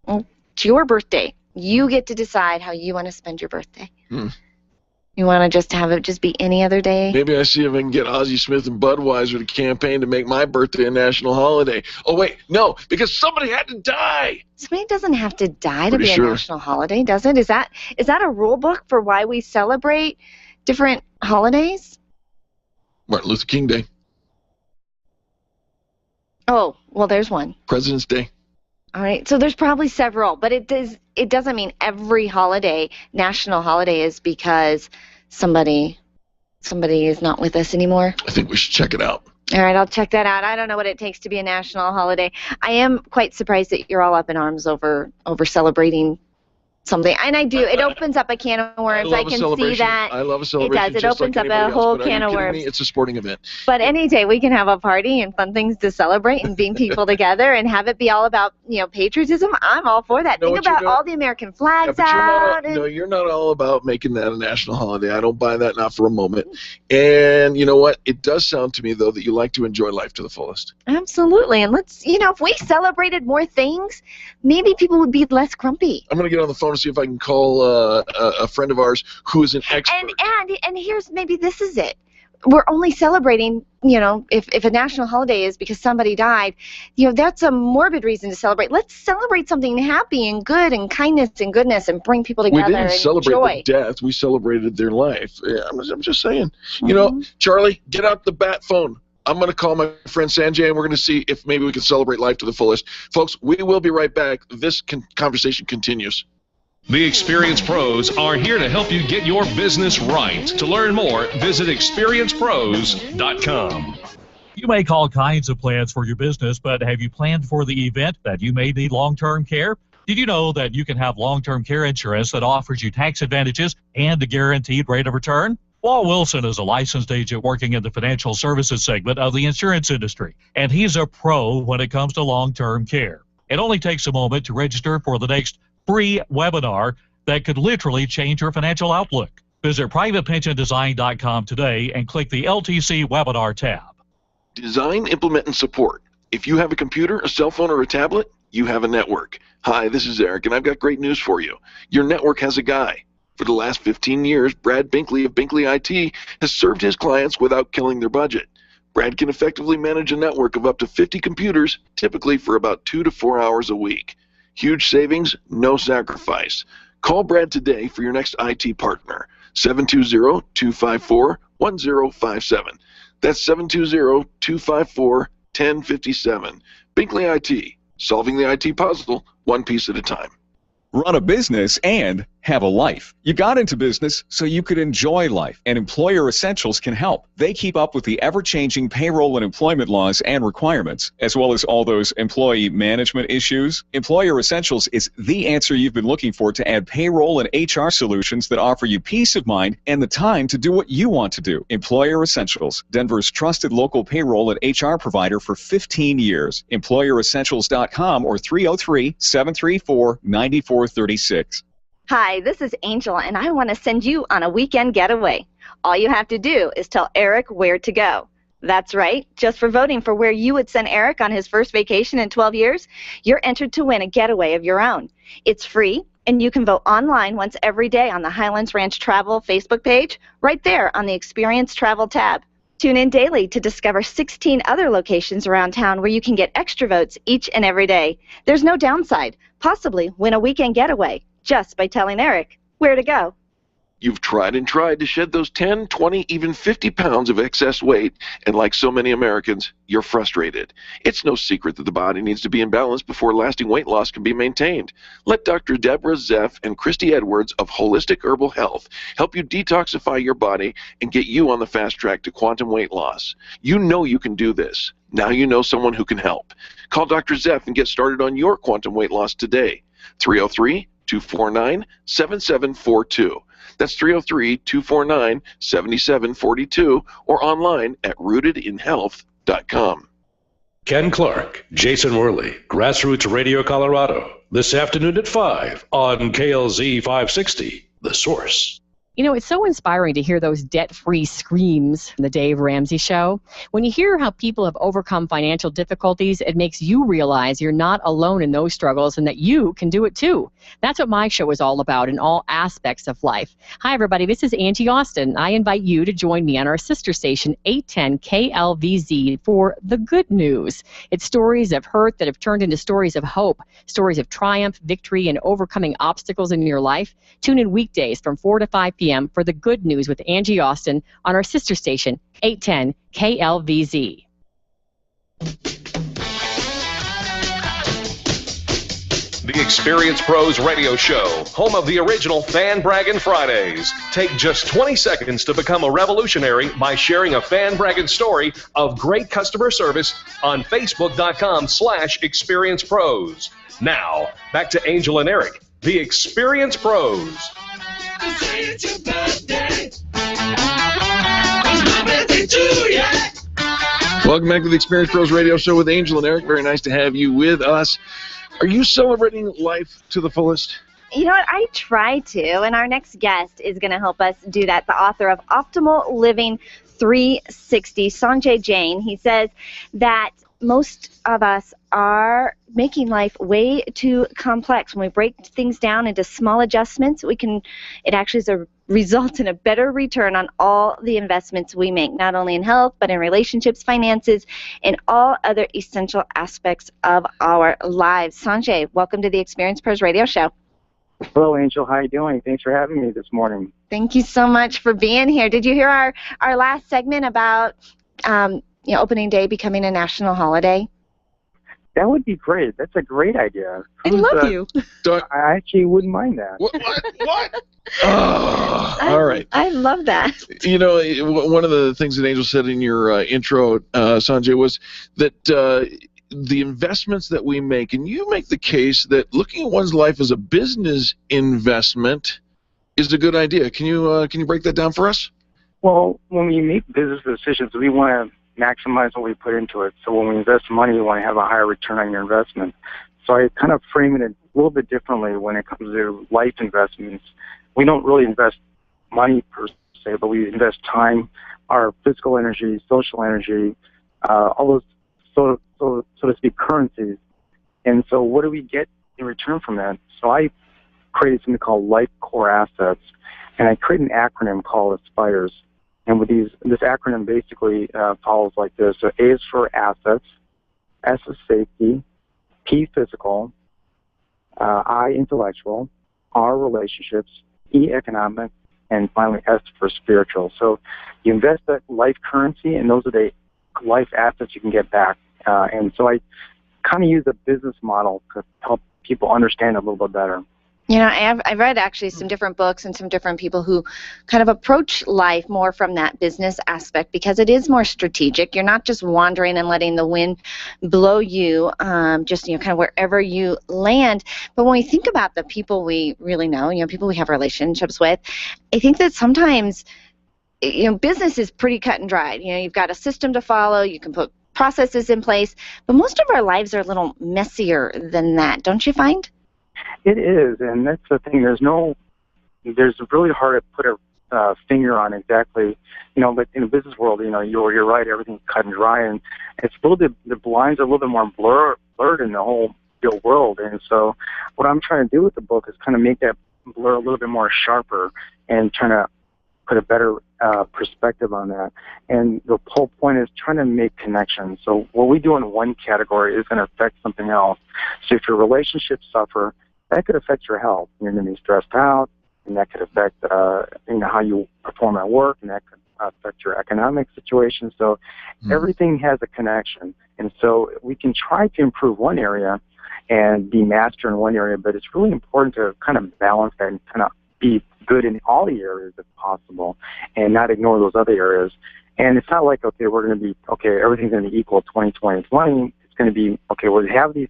Speaker 3: It's your birthday. You get to decide how you want to spend your birthday. You want to just have it just be any other day?
Speaker 2: Maybe I see if I can get Ozzie Smith and Budweiser to campaign to make my birthday a national holiday. Oh, wait, no, because somebody had to die.
Speaker 3: Somebody doesn't have to die to be
Speaker 2: Pretty sure.
Speaker 3: a national holiday, does it? Is that a rule book for why we celebrate different holidays?
Speaker 2: Martin Luther King Day.
Speaker 3: Oh, well, there's one.
Speaker 2: President's Day.
Speaker 3: All right, so there's probably several, but it doesn't mean every holiday, national holiday, is because somebody is not with us anymore.
Speaker 2: I think we should check it out.
Speaker 3: All right, I'll check that out. I don't know what it takes to be a national holiday. I am quite surprised that you're all up in arms over celebrating something, and I do. It opens up a can of worms. I can see that.
Speaker 2: I love a celebration.
Speaker 3: It does. It opens up a whole can of worms.
Speaker 2: It's a sporting event.
Speaker 3: But any day we can have a party and fun things to celebrate and bring people together and have it be all about patriotism. I'm all for that. Think about all the American flags out.
Speaker 2: No, you're not all about making that a national holiday. I don't buy that, not for a moment. And you know what? It does sound to me though that you like to enjoy life to the fullest.
Speaker 3: Absolutely. And let's, if we celebrated more things, maybe people would be less grumpy.
Speaker 2: I'm going to get on the phone to see if I can call a friend of ours who is an expert.
Speaker 3: And here's maybe this is it. We're only celebrating, if a national holiday is because somebody died, that's a morbid reason to celebrate. Let's celebrate something happy and good and kindness and goodness and bring people together.
Speaker 2: We didn't celebrate
Speaker 3: joy.
Speaker 2: the death. We celebrated their life. Yeah, I'm just saying. Charlie, get out the bat phone. I'm going to call my friend Sanjay, and we're going to see if maybe we can celebrate life to the fullest. Folks, we will be right back. This conversation continues.
Speaker 1: The experienced pros are here to help you get your business right. To learn more, visit experiencepros.com.
Speaker 8: You make all kinds of plans for your business, but have you planned for the event that you may need long-term care? Did you know that you can have long-term care insurance that offers you tax advantages and a guaranteed rate of return? Walt Wilson is a licensed agent working in the financial services segment of the insurance industry, and he's a pro when it comes to long-term care. It only takes a moment to register for the next free webinar that could literally change your financial outlook. Visit privatepensiondesign.com today and click the LTC webinar tab.
Speaker 2: Design, implement, and support. If you have a computer, a cell phone, or a tablet, you have a network. Hi, this is Eric, and I've got great news for you. Your network has a guy. For the last 15 years, Brad Binkley of Binkley IT has served his clients without killing their budget. Brad can effectively manage a network of up to 50 computers, typically for about 2 to 4 hours a week. Huge savings, no sacrifice. Call Brad today for your next IT partner. 720-254-1057. That's 720-254-1057. Binkley IT, solving the IT puzzle one piece at a time.
Speaker 13: Run a business and
Speaker 10: have a life. You got into business so you could enjoy life, and Employer Essentials can help. They keep up with the ever-changing payroll and employment laws and requirements, as well as all those employee management issues. Employer Essentials is the answer you've been looking for to add payroll and HR solutions that offer you peace of mind and the time to do what you want to do. Employer Essentials, Denver's trusted local payroll and HR provider for 15 years. EmployerEssentials.com or 303-734-9436.
Speaker 4: Hi, this is Angel, and I want to send you on a weekend getaway. All you have to do is tell Eric where to go. That's right. Just for voting for where you would send Eric on his first vacation in 12 years, you're entered to win a getaway of your own. It's free, and you can vote online once every day on the Highlands Ranch Travel Facebook page, right there on the Experience Travel tab. Tune in daily to discover 16 other locations around town where you can get extra votes each and every day. There's no downside. Possibly win a weekend getaway just by telling Eric where to go.
Speaker 2: You've tried and tried to shed those 10, 20, even 50 pounds of excess weight, and like so many Americans, you're frustrated. It's no secret that the body needs to be in balance before lasting weight loss can be maintained. Let Dr. Deborah Zeff and Christy Edwards of Holistic Herbal Health help you detoxify your body and get you on the fast track to quantum weight loss. You know you can do this. Now you know someone who can help. Call Dr. Zeff and get started on your quantum weight loss today. 303-249-7742. That's 303-249-7742 or online at rootedinhealth.com.
Speaker 6: Ken Clark, Jason Worley, Grassroots Radio Colorado, this afternoon at 5 on KLZ 560, The Source.
Speaker 13: You know, it's so inspiring to hear those debt-free screams in the Dave Ramsey Show. When you hear how people have overcome financial difficulties, it makes you realize you're not alone in those struggles and that you can do it too. That's what my show is all about in all aspects of life. Hi, everybody. This is Angie Austin. I invite you to join me on our sister station, 810 KLVZ, for The Good News. It's stories of hurt that have turned into stories of hope, stories of triumph, victory, and overcoming obstacles in your life. Tune in weekdays from 4 to 5 p.m. for The Good News with Angie Austin on our sister station, 810 KLVZ.
Speaker 1: The Experience Pros Radio Show, home of the original Fan Braggin' Fridays. Take just 20 seconds to become a revolutionary by sharing a Fan Braggin' story of great customer service on Facebook.com/ExperiencePros. Now, back to Angel and Eric, the Experience Pros.
Speaker 12: It's your birthday. It's my birthday too, yeah.
Speaker 2: Welcome back to the Experience Pros Radio Show with Angel and Eric. Very nice to have you with us. Are you celebrating life to the fullest?
Speaker 4: You know what? I try to, and our next guest is going to help us do that, the author of Optimal Living 360, Sanjay Jain. He says that most of us are making life way too complex. When we break things down into small adjustments, it actually is a result in a better return on all the investments we make, not only in health, but in relationships, finances, and all other essential aspects of our lives. Sanjay, welcome to the Experience Pros Radio Show.
Speaker 14: Hello, Angel. How are you doing? Thanks for having me this morning.
Speaker 4: Thank you so much for being here. Did you hear our last segment about opening day becoming a national holiday?
Speaker 14: That would be great. That's a great idea.
Speaker 4: I love you.
Speaker 14: I actually wouldn't mind that.
Speaker 2: What? Oh, all right.
Speaker 4: I love that.
Speaker 2: You know, one of the things that Angel said in your intro, Sanjay, was that the investments that we make, and you make the case that looking at one's life as a business investment is a good idea. Can you break that down for us?
Speaker 14: Well, when we make business decisions, we want to maximize what we put into it. So when we invest money, you want to have a higher return on your investment. So I kind of frame it a little bit differently when it comes to life investments. We don't really invest money per se, but we invest time, our physical energy, social energy, all those so to speak currencies. And so what do we get in return from that? So I created something called Life Core Assets, and I created an acronym called ASPIRES. And with this acronym basically follows like this. So A is for assets, S is safety, P physical, I intellectual, R relationships, E economic, and finally S for spiritual. So you invest that life currency, and those are the life assets you can get back. And so I kind of use a business model to help people understand it a little bit better.
Speaker 4: You know, I've read actually some different books and some different people who kind of approach life more from that business aspect because it is more strategic. You're not just wandering and letting the wind blow you, just, you know, kind of wherever you land. But when we think about the people we really know, you know, people we have relationships with, I think that sometimes, you know, business is pretty cut and dried. You know, you've got a system to follow, you can put processes in place, but most of our lives are a little messier than that, don't you find?
Speaker 14: It is, and that's the thing. There's really hard to put a finger on exactly, you know, but in the business world, you know, you're right, everything's cut and dry, and it's a little bit, the lines are a little bit more blurred in the whole real world. And so what I'm trying to do with the book is kind of make that blur a little bit more sharper and trying to put a better perspective on that. And the whole point is trying to make connections. So what we do in one category is going to affect something else. So if your relationships suffer, that could affect your health. You're going to be stressed out, and that could affect you know, how you perform at work, and that could affect your economic situation. So everything has a connection. And so we can try to improve one area and be master in one area, but it's really important to kind of balance that and kind of be good in all the areas if possible and not ignore those other areas. And it's not like, okay, we're going to be, okay, everything's going to be equal 20-20-20. It's going to be, okay, well, you have these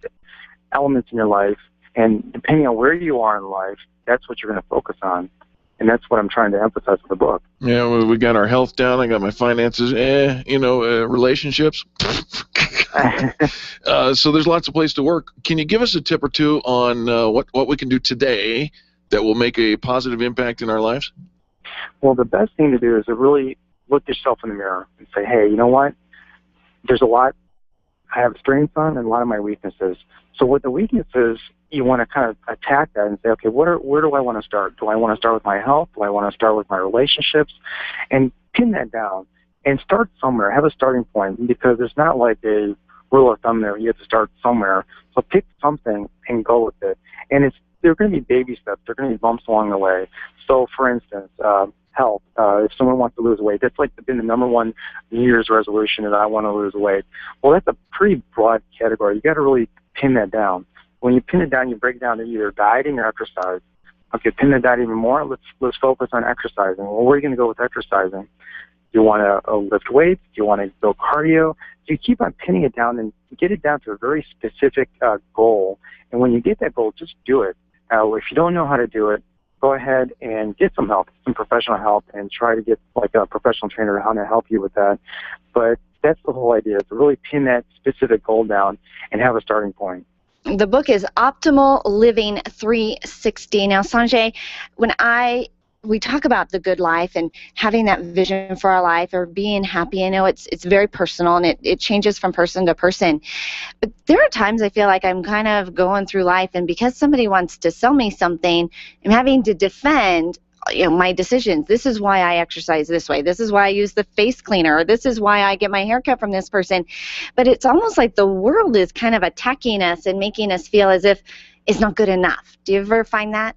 Speaker 14: elements in your life, and depending on where you are in life, that's what you're going to focus on. And that's what I'm trying to emphasize in the book.
Speaker 2: Yeah, well, we got our health down. I got my finances. You know, relationships. So there's lots of places to work. Can you give us a tip or two on what we can do today that will make a positive impact in our lives?
Speaker 14: Well, the best thing to do is to really look yourself in the mirror and say, hey, you know what? There's a lot I have strengths on and a lot of my weaknesses. So with the weaknesses, you want to kind of attack that and say, okay, where do I want to start? Do I want to start with my health? Do I want to start with my relationships? And pin that down and start somewhere. Have a starting point, because it's not like a rule of thumb there. You have to start somewhere. So pick something and go with it. And they're going to be baby steps. They're going to be bumps along the way. So, for instance, health. If someone wants to lose weight, that's like been the number one New Year's resolution, that I want to lose weight. Well, that's a pretty broad category. You got to really pin that down. When you pin it down, you break it down to either dieting or exercise. Okay, pin that down even more. Let's focus on exercising. Well, where are you going to go with exercising? Do you want to lift weights? Do you want to build cardio? So you keep on pinning it down and get it down to a very specific goal. And when you get that goal, just do it. If you don't know how to do it, go ahead and get some help, some professional help, and try to get like a professional trainer how to help you with that. But that's the whole idea, is to really pin that specific goal down and have a starting point.
Speaker 4: The book is Optimal Living 360. Now, Sanjay, when we talk about the good life and having that vision for our life or being happy, I know it's very personal, and it changes from person to person. But there are times I feel like I'm kind of going through life, and because somebody wants to sell me something, I'm having to defend, you know, my decisions. This is why I exercise this way. This is why I use the face cleaner. Or this is why I get my hair cut from this person. But it's almost like the world is kind of attacking us and making us feel as if it's not good enough. Do you ever find that?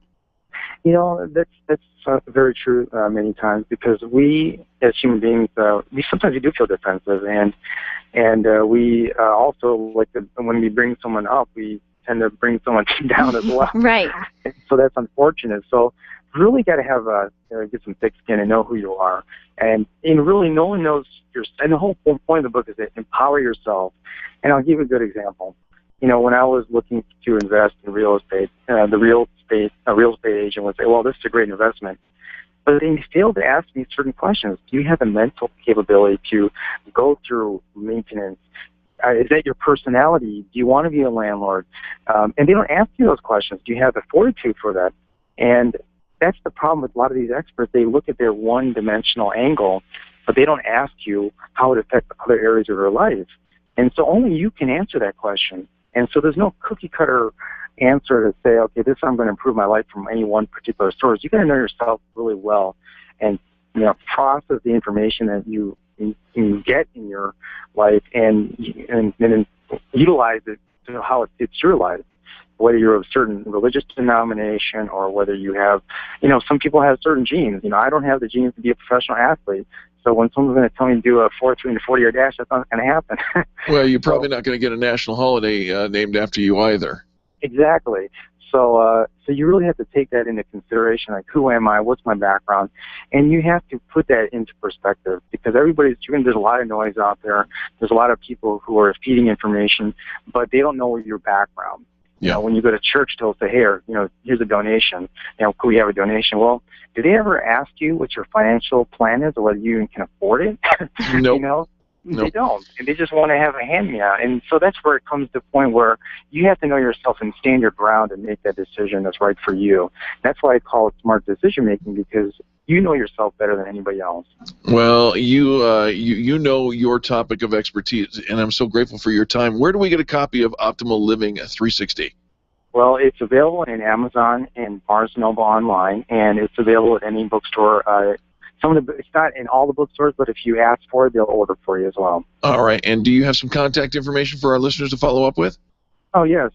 Speaker 14: You know, that's very true many times, because we as human beings, sometimes we do feel defensive, and we also, like, when we bring someone up, we tend to bring someone down as well.
Speaker 4: Right.
Speaker 14: So that's unfortunate. So really got to have get some thick skin and know who you are, and really no one knows and the whole point of the book is to empower yourself. And I'll give you a good example. You know, when I was looking to invest in real estate, a real estate agent would say, well, this is a great investment. But they failed to ask me certain questions. Do you have the mental capability to go through maintenance? Is that your personality? Do you want to be a landlord? And they don't ask you those questions. Do you have the fortitude for that? And that's the problem with a lot of these experts. They look at their one-dimensional angle, but they don't ask you how it affects other areas of your life. And so only you can answer that question. And so there's no cookie-cutter answer to say, okay, this I'm going to improve my life from any one particular source. You got to know yourself really well, and process the information that you get in your life, and utilize it to how it fits your life. Whether you're of a certain religious denomination, or whether you have, some people have certain genes. I don't have the genes to be a professional athlete. So when someone's going to tell me to do a 4.3 and a 40-yard dash, that's not going to happen.
Speaker 2: Well, you're probably not going to get a national holiday named after you either.
Speaker 14: Exactly. So So you really have to take that into consideration, like who am I, what's my background, and you have to put that into perspective because there's a lot of noise out there. There's a lot of people who are feeding information, but they don't know your background. You know, when you go to church, they'll say, "Here, here's a donation. Could we have a donation?" Well, do they ever ask you what your financial plan is or whether you even can afford it?
Speaker 2: Nope.
Speaker 14: They don't, and they just want to have a hand-me-out. And so that's where it comes to the point where you have to know yourself and stand your ground and make that decision that's right for you. That's why I call it smart decision-making, because you know yourself better than anybody else.
Speaker 2: Well, you know your topic of expertise, and I'm so grateful for your time. Where do we get a copy of Optimal Living 360?
Speaker 14: Well, it's available in Amazon and Barnes & Noble online, and it's available at any bookstore. It's not in all the bookstores, but if you ask for it, they'll order for you as well.
Speaker 2: All right. And do you have some contact information for our listeners to follow up with?
Speaker 14: Oh, yes.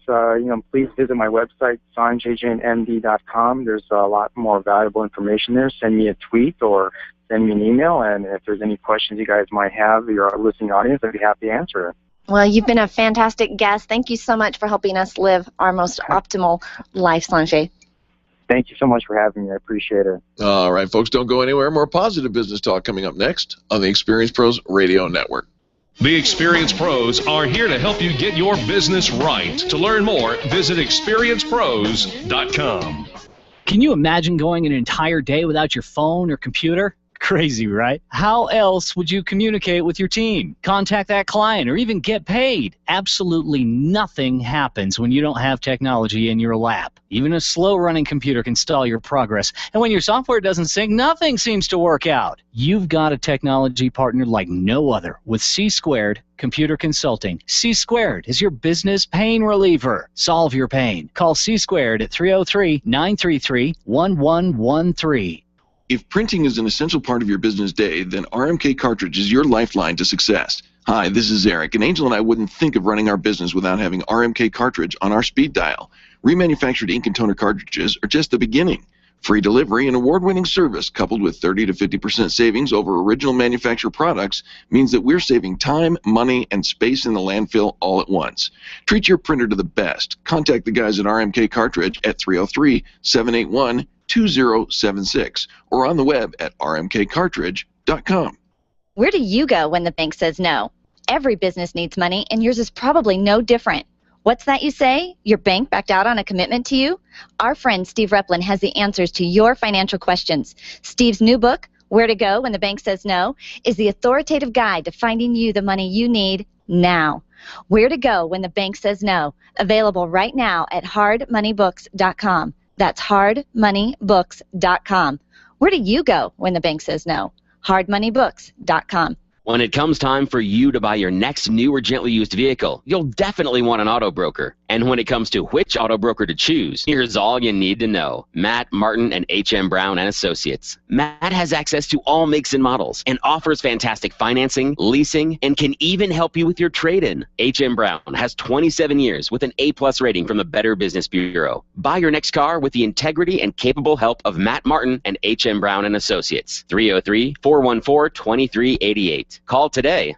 Speaker 14: Please visit my website, sanjayjainmd.com. There's a lot more valuable information there. Send me a tweet or send me an email, and if there's any questions you guys might have, your listening audience, I'd be happy to answer it.
Speaker 4: Well, you've been a fantastic guest. Thank you so much for helping us live our most optimal life, Sanjay.
Speaker 14: Thank you so much for having me. I appreciate it.
Speaker 2: All right, folks, don't go anywhere. More positive business talk coming up next on the Experience Pros Radio Network.
Speaker 1: The Experience Pros are here to help you get your business right. To learn more, visit experiencepros.com.
Speaker 15: Can you imagine going an entire day without your phone or computer? Crazy, right? How else would you communicate with your team, contact that client, or even get paid? Absolutely nothing happens when you don't have technology in your lap. Even a slow-running computer can stall your progress. And when your software doesn't sync, nothing seems to work out. You've got a technology partner like no other with C² Computer Consulting. C² is your business pain reliever. Solve your pain. Call C² at 303-933-1113.
Speaker 2: If printing is an essential part of your business day, then RMK Cartridge is your lifeline to success. Hi, this is Eric, and Angel and I wouldn't think of running our business without having RMK Cartridge on our speed dial. Remanufactured ink and toner cartridges are just the beginning. Free delivery and award-winning service coupled with 30 to 50% savings over original manufacturer products means that we're saving time, money, and space in the landfill all at once. Treat your printer to the best. Contact the guys at RMK Cartridge at 303-781-2076 or on the web at rmkcartridge.com.
Speaker 4: Where do you go when the bank says no? Every business needs money, and yours is probably no different. What's that you say? Your bank backed out on a commitment to you? Our friend Steve Replin has the answers to your financial questions. Steve's new book, Where to Go When the Bank Says No, is the authoritative guide to finding you the money you need now. Where to Go When the Bank Says No, available right now at hardmoneybooks.com. That's hardmoneybooks.com. Where do you go when the bank says no? hardmoneybooks.com.
Speaker 16: When it comes time for you to buy your next new or gently used vehicle, you'll definitely want an auto broker. And when it comes to which auto broker to choose, here's all you need to know. Matt Martin and H.M. Brown and Associates. Matt has access to all makes and models and offers fantastic financing, leasing, and can even help you with your trade-in. H.M. Brown has 27 years with an A+ rating from the Better Business Bureau. Buy your next car with the integrity and capable help of Matt Martin and H.M. Brown and Associates. 303-414-2388. Call today.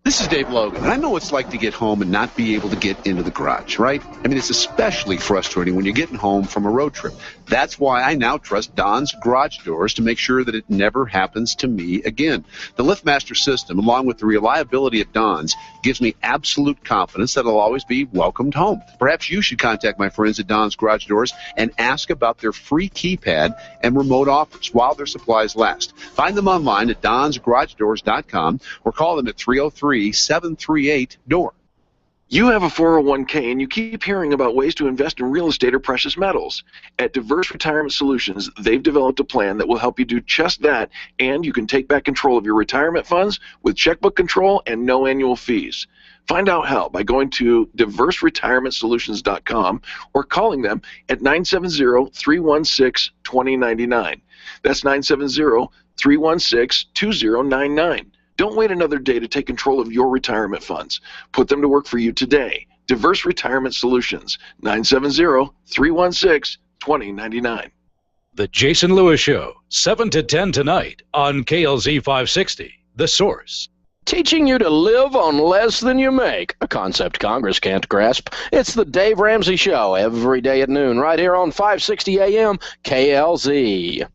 Speaker 17: This is Dave Logan, and I know what it's like to get home and not be able to get into the garage, right? I mean, it's especially frustrating when you're getting home from a road trip. That's why I now trust Don's Garage Doors to make sure that it never happens to me again. The LiftMaster system, along with the reliability of Don's, gives me absolute confidence that I'll always be welcomed home. Perhaps you should contact my friends at Don's Garage Doors and ask about their free keypad and remote offers while their supplies last. Find them online at donsgaragedoors.com or call them at 303-738-DOOR.
Speaker 2: You have a 401k and you keep hearing about ways to invest in real estate or precious metals. At Diverse Retirement Solutions, they've developed a plan that will help you do just that, and you can take back control of your retirement funds with checkbook control and no annual fees. Find out how by going to diverseretirementsolutions.com or calling them at 970-316-2099. That's 970-316-2099. Don't wait another day to take control of your retirement funds. Put them to work for you today. Diverse Retirement Solutions, 970-316-2099.
Speaker 6: The Jason Lewis Show, 7 to 10 tonight on KLZ 560, The Source.
Speaker 11: Teaching you to live on less than you make, a concept Congress can't grasp. It's the Dave Ramsey Show every day at noon, right here on 560 AM KLZ.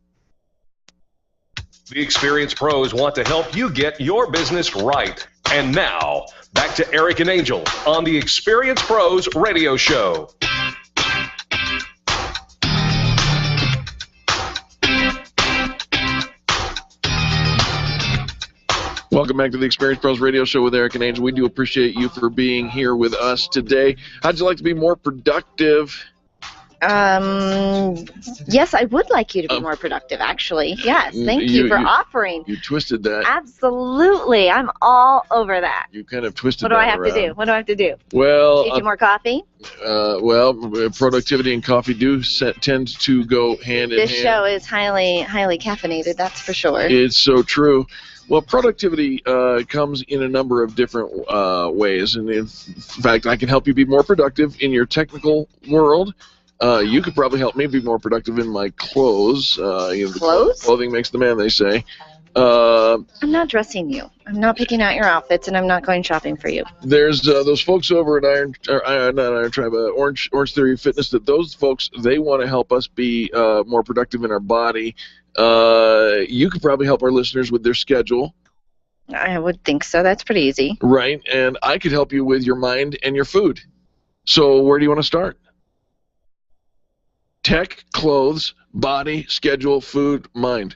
Speaker 1: The experienced pros want to help you get your business right. And now, back to Eric and Angel on the Experienced Pros Radio Show.
Speaker 2: Welcome back to the Experienced Pros Radio Show with Eric and Angel. We do appreciate you for being here with us today. How'd you like to be more productive?
Speaker 3: Yes, I would like you to be more productive, actually. Yes, thank you for offering.
Speaker 2: You twisted that.
Speaker 3: Absolutely. I'm all over that.
Speaker 2: You kind of twisted
Speaker 3: What do
Speaker 2: that
Speaker 3: I have
Speaker 2: around.
Speaker 3: to do? What do I have to do?
Speaker 2: Well,
Speaker 3: Get you more coffee?
Speaker 2: Well, productivity and coffee do tend to go hand in hand.
Speaker 3: This show is highly caffeinated, that's for sure.
Speaker 2: It's so true. Well, productivity comes in a number of different ways. And in fact, I can help you be more productive in your technical world. You could probably help me be more productive in my clothes.
Speaker 3: Clothes?
Speaker 2: Clothing makes the man, they say.
Speaker 3: I'm not dressing you. I'm not picking out your outfits, and I'm not going shopping for you.
Speaker 2: There's those folks over at Orange Theory Fitness. That those folks, they want to help us be more productive in our body. You could probably help our listeners with their schedule.
Speaker 3: I would think so. That's pretty easy.
Speaker 2: Right, and I could help you with your mind and your food. So where do you want to start? Tech, clothes, body, schedule, food, mind.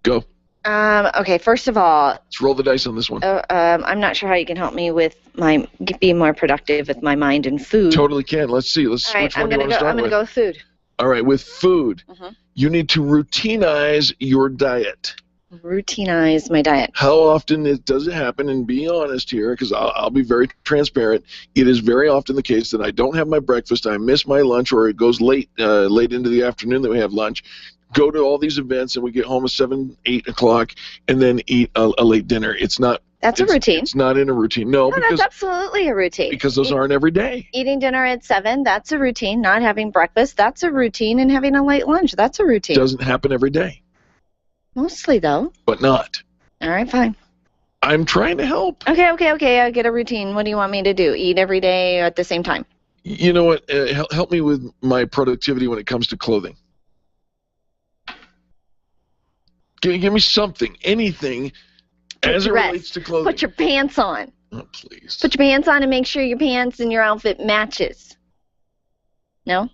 Speaker 2: Go.
Speaker 3: Okay, first of all,
Speaker 2: let's roll the dice on this one.
Speaker 3: I'm not sure how you can help me with being more productive with my mind and food.
Speaker 2: Totally can. Let's see.
Speaker 3: All right, I'm going to go with food.
Speaker 2: All right, with food, you need to routinize your diet.
Speaker 3: Routinize my diet.
Speaker 2: How often does it happen? And be honest here, because I'll be very transparent. It is very often the case that I don't have my breakfast, I miss my lunch, or it goes late into the afternoon that we have lunch. Go to all these events, and we get home at 7, 8 o'clock, and then eat a late dinner. It's not.
Speaker 3: That's a routine.
Speaker 2: It's not in a routine. No, because
Speaker 3: that's absolutely a routine.
Speaker 2: Because those aren't every day.
Speaker 3: Eating dinner at 7, that's a routine. Not having breakfast, that's a routine. And having a late lunch, that's a routine.
Speaker 2: Doesn't happen every day.
Speaker 3: Mostly, though.
Speaker 2: But not.
Speaker 3: All right, fine.
Speaker 2: I'm trying to help.
Speaker 3: Okay. I get a routine. What do you want me to do? Eat every day at the same time?
Speaker 2: You know what? Help me with my productivity when it comes to clothing. Give me something, anything, as it relates to clothing.
Speaker 3: Put your pants on.
Speaker 2: Oh, please.
Speaker 3: Put your pants on and make sure your pants and your outfit matches. No?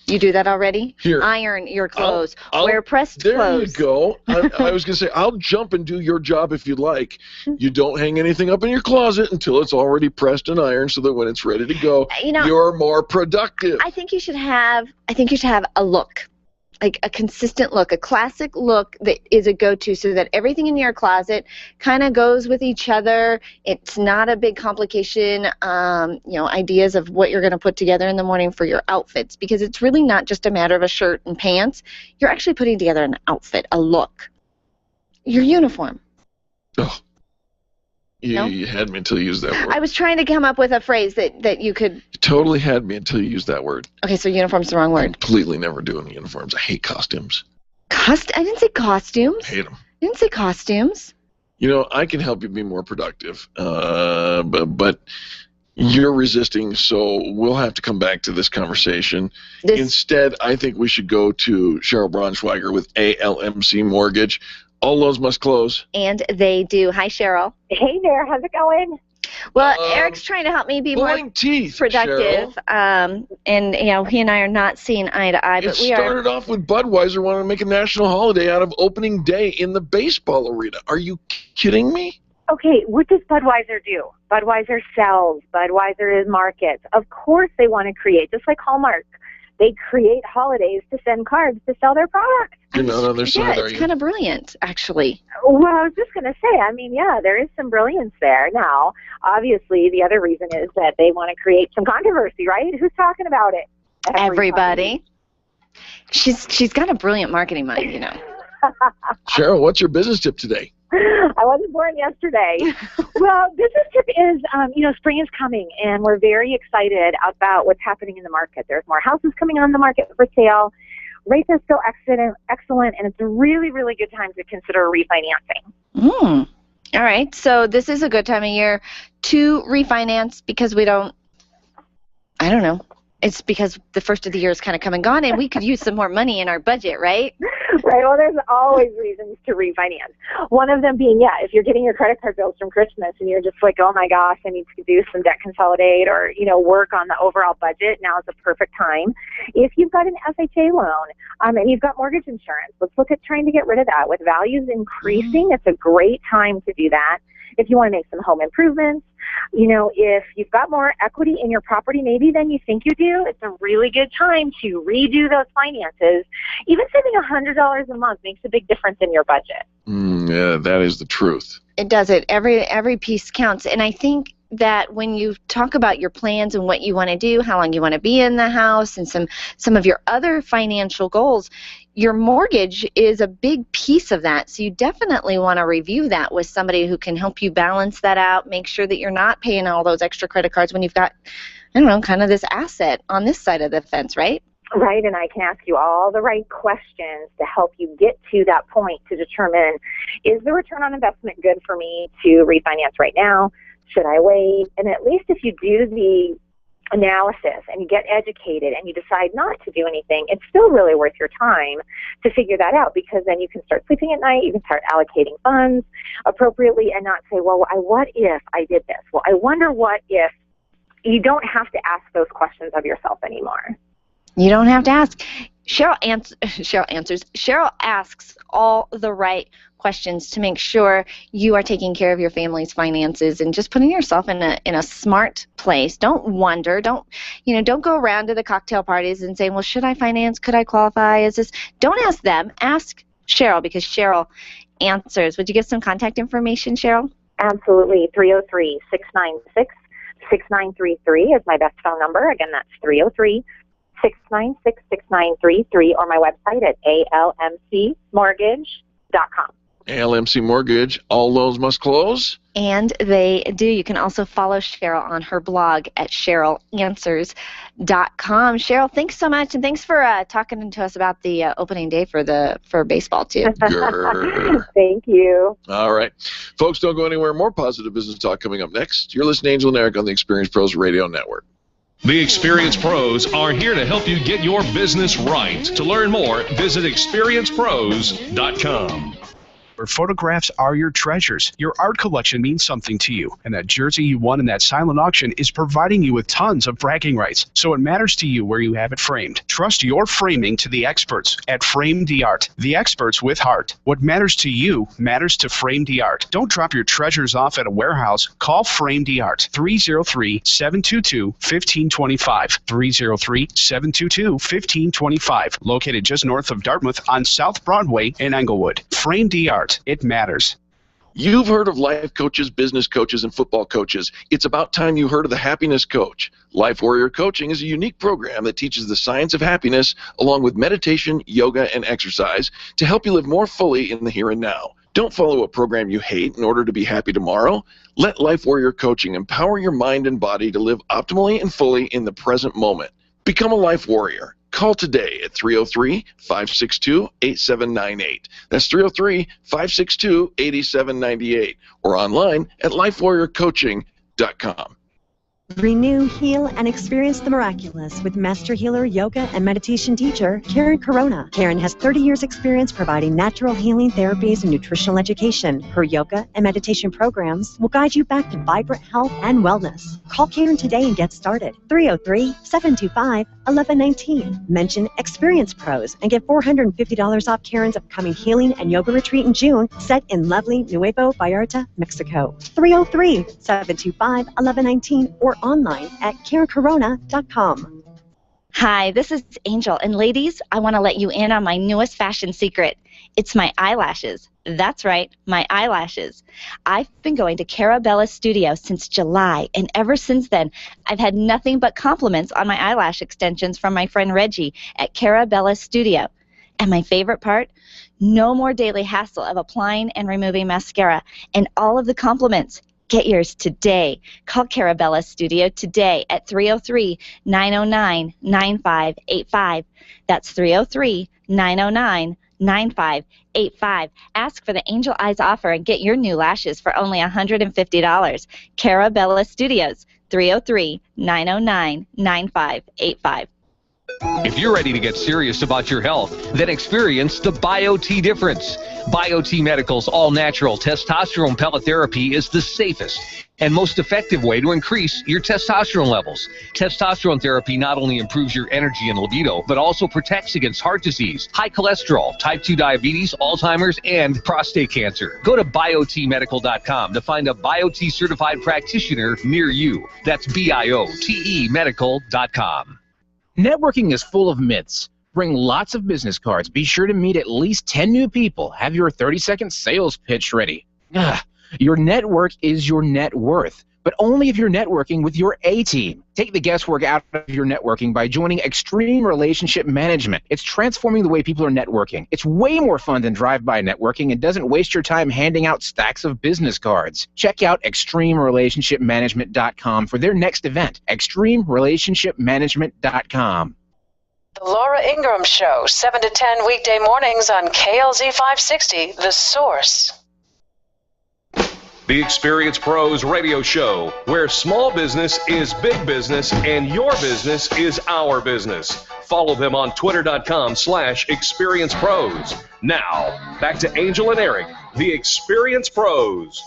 Speaker 3: You do that already?
Speaker 2: Here.
Speaker 3: Iron your clothes. Wear pressed clothes.
Speaker 2: There you go. I was going to say, I'll jump and do your job if you'd like. You don't hang anything up in your closet until it's already pressed and ironed, so that when it's ready to go, you're more productive.
Speaker 3: I think you should have a look. Like a consistent look, a classic look that is a go-to, so that everything in your closet kind of goes with each other. It's not a big complication, ideas of what you're going to put together in the morning for your outfits, because it's really not just a matter of a shirt and pants. You're actually putting together an outfit, a look. Your uniform.
Speaker 2: Oh. You had me until you used that word.
Speaker 3: I was trying to come up with a phrase that you could...
Speaker 2: You totally had me until you used that word.
Speaker 3: Okay, so uniform's the wrong word.
Speaker 2: Completely never doing uniforms. I hate costumes.
Speaker 3: I didn't say costumes.
Speaker 2: Hate them.
Speaker 3: I didn't say costumes.
Speaker 2: I can help you be more productive, but you're resisting, so we'll have to come back to this conversation. Instead, I think we should go to Cheryl Braunschweiger with ALMC Mortgage. All loans must close.
Speaker 3: And they do. Hi, Cheryl.
Speaker 18: Hey there. How's it going?
Speaker 3: Well, Eric's trying to help me be more productive. And, he and I are not seeing eye to eye. But we
Speaker 2: started off with Budweiser wanting to make a national holiday out of opening day in the baseball arena. Are you kidding me?
Speaker 18: Okay, what does Budweiser do? Budweiser sells. Budweiser is markets. Of course they want to create, just like Hallmark. They create holidays to send cards to sell their products.
Speaker 2: You're not on their side, are you?
Speaker 3: It's kind of brilliant, actually.
Speaker 18: Well, I was just going to say, there is some brilliance there. Now, obviously, the other reason is that they want to create some controversy, right? Who's talking about it?
Speaker 3: Everybody. She's got a brilliant marketing mind,
Speaker 2: Cheryl, what's your business tip today?
Speaker 18: I wasn't born yesterday. Well, business tip is, spring is coming, and we're very excited about what's happening in the market. There's more houses coming on the market for sale. Rates are still excellent, and it's a really, really good time to consider refinancing.
Speaker 3: All right, so this is a good time of year to refinance because I don't know. It's because the first of the year is kind of come and gone, and we could use some more money in our budget, right?
Speaker 18: Right. Well, there's always reasons to refinance. One of them being, if you're getting your credit card bills from Christmas and you're just like, oh my gosh, I need to do some debt consolidate or, work on the overall budget, now is the perfect time. If you've got an FHA loan and you've got mortgage insurance, let's look at trying to get rid of that. With values increasing, it's a great time to do that. If you want to make some home improvements, if you've got more equity in your property maybe than you think you do, it's a really good time to redo those finances. Even saving $100 a month makes a big difference in your budget.
Speaker 2: Yeah, that is the truth.
Speaker 3: It does it. Every piece counts. And I think that when you talk about your plans and what you want to do, how long you want to be in the house, and some of your other financial goals, your mortgage is a big piece of that. So you definitely want to review that with somebody who can help you balance that out, make sure that you're not paying all those extra credit cards when you've got, kind of this asset on this side of the fence, right?
Speaker 18: Right, and I can ask you all the right questions to help you get to that point to determine, is the return on investment good for me to refinance right now? Should I wait? And at least if you do the analysis and you get educated and you decide not to do anything, it's still really worth your time to figure that out, because then you can start sleeping at night, you can start allocating funds appropriately and not say, well, what if I did this? Well, I wonder what if. You don't have to ask those questions of yourself anymore.
Speaker 3: You don't have to ask. Cheryl answers. Cheryl asks all the right questions to make sure you are taking care of your family's finances and just putting yourself in a smart place. Don't wonder. Don't go around to the cocktail parties and say, well, should I finance? Could I qualify? Don't ask them. Ask Cheryl, because Cheryl answers. Would you give some contact information, Cheryl?
Speaker 18: Absolutely. 303-696-6933 is my best phone number. Again, that's 303-696-6933, or my website at almcmortgage.com.
Speaker 2: ALMC Mortgage, all loans must close.
Speaker 3: And they do. You can also follow Cheryl on her blog at CherylAnswers.com. Cheryl, thanks so much, and thanks for talking to us about the opening day for baseball, too.
Speaker 18: Thank you.
Speaker 2: All right. Folks, don't go anywhere. More positive business talk coming up next. You're listening to Angel and Eric on the Experience Pros Radio Network.
Speaker 1: The Experience Pros are here to help you get your business right. To learn more, visit experiencepros.com.
Speaker 5: Where photographs are your treasures. Your art collection means something to you, and that jersey you won in that silent auction is providing you with tons of bragging rights, so it matters to you where you have it framed. Trust your framing to the experts at Frame Art, the experts with heart. What matters to you matters to Frame Art. Don't drop your treasures off at a warehouse. Call Frame Art, 303-722-1525, 303-722-1525, located just north of Dartmouth on South Broadway in Englewood. Frame Art. It matters.
Speaker 2: You've heard of life coaches, business coaches, and football coaches. It's about time you heard of the Happiness Coach. Life Warrior Coaching is a unique program that teaches the science of happiness along with meditation, yoga, and exercise to help you live more fully in the here and now. Don't follow a program you hate in order to be happy tomorrow. Let Life Warrior Coaching empower your mind and body to live optimally and fully in the present moment. Become a life warrior. Call today at 303-562-8798. That's 303-562-8798. Or online at lifewarriorcoaching.com.
Speaker 19: Renew, heal, and experience the miraculous with Master Healer, Yoga, and Meditation teacher, Karen Corona. Karen has 30 years experience providing natural healing therapies and nutritional education. Her yoga and meditation programs will guide you back to vibrant health and wellness. Call Karen today and get started. 303-725-1119. Mention Experience Pros and get $450 off Karen's upcoming healing and yoga retreat in June, set in lovely Nuevo Vallarta, Mexico. 303-725-1119 or online at KarenCorona.com.
Speaker 4: Hi, this is Angel, and ladies, I want to let you in on my newest fashion secret. It's my eyelashes. That's right, my eyelashes. I've been going to Carabella's studio since July, and ever since then, I've had nothing but compliments on my eyelash extensions from my friend Reggie at Carabella's studio. And my favorite part? No more daily hassle of applying and removing mascara, and all of the compliments. Get yours today. Call Carabella's studio today at 303-909-9585. That's 303-909-9585. 9585. Ask for the Angel Eyes offer and get your new lashes for only $150. Carabella Studios, 303-909-9585.
Speaker 1: If you're ready to get serious about your health, then experience the BioT difference. BioT Medical's all-natural testosterone pellet therapy is the safest and most effective way to increase your testosterone levels. Testosterone therapy not only improves your energy and libido, but also protects against heart disease, high cholesterol, type 2 diabetes, Alzheimer's, and prostate cancer. Go to biotmedical.com to find a BioT certified practitioner near you. That's BIOTE medical.com.
Speaker 20: Networking is full of myths. Bring lots of business cards. Be sure to meet at least 10 new people. Have your 30-second sales pitch ready. Your network is your net worth, but only if you're networking with your A-team. Take the guesswork out of your networking by joining Extreme Relationship Management. It's transforming the way people are networking. It's way more fun than drive-by networking and doesn't waste your time handing out stacks of business cards. Check out ExtremeRelationshipManagement.com for their next event. ExtremeRelationshipManagement.com.
Speaker 21: The Laura Ingraham Show, 7 to 10 weekday mornings on KLZ 560, The Source.
Speaker 1: The Experience Pros radio show, where small business is big business and your business is our business. Follow them on twitter.com/experiencepros. Now, back to Angel and Eric, the Experience Pros.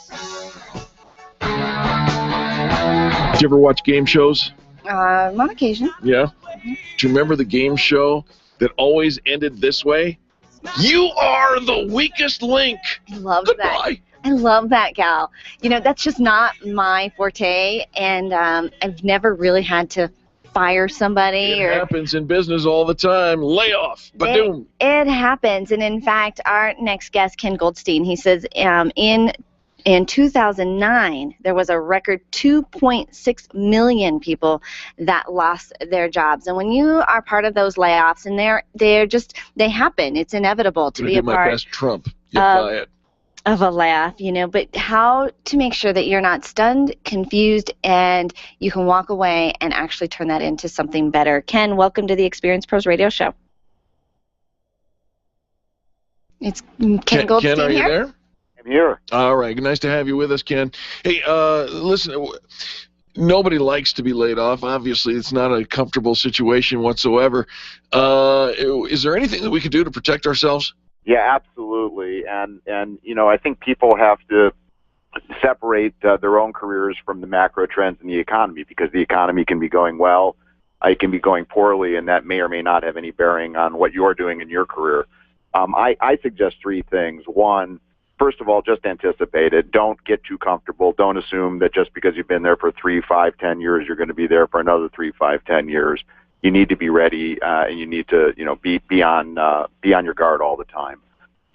Speaker 2: Did you ever watch game shows?
Speaker 3: On occasion.
Speaker 2: Yeah. Do you remember the game show that always ended this way? You are the weakest link.
Speaker 3: I love that. I love that, gal. You know, that's just not my forte, and I've never really had to fire somebody.
Speaker 2: It happens in business all the time. Layoff. Ba-doom.
Speaker 3: It happens, and in fact, our next guest, Ken Goldstein, he says in 2009, there was a record 2.6 million people that lost their jobs. And when you are part of those layoffs, and they happen, it's inevitable to be a part
Speaker 2: my best Trump. Get fired.
Speaker 3: Of a laugh, you know, but how to make sure that you're not stunned, confused, and you can walk away and actually turn that into something better. Ken, welcome to the Experience Pros radio show. It's Ken Goldstein
Speaker 2: Ken, are you there?
Speaker 22: I'm here.
Speaker 2: All right. Nice to have you with us, Ken. Hey, listen, nobody likes to be laid off. Obviously, it's not a comfortable situation whatsoever. Is there anything that we can do to protect ourselves?
Speaker 22: Yeah, absolutely. And you know, I think people have to separate their own careers from the macro trends in the economy, because the economy can be going well, it can be going poorly, and that may or may not have any bearing on what you're doing in your career. I suggest three things. One, first of all, just anticipate it. Don't get too comfortable. Don't assume that just because you've been there for 3, 5, 10 years, you're going to be there for another 3, 5, 10 years. You need to be ready, and you need to, be on your guard all the time.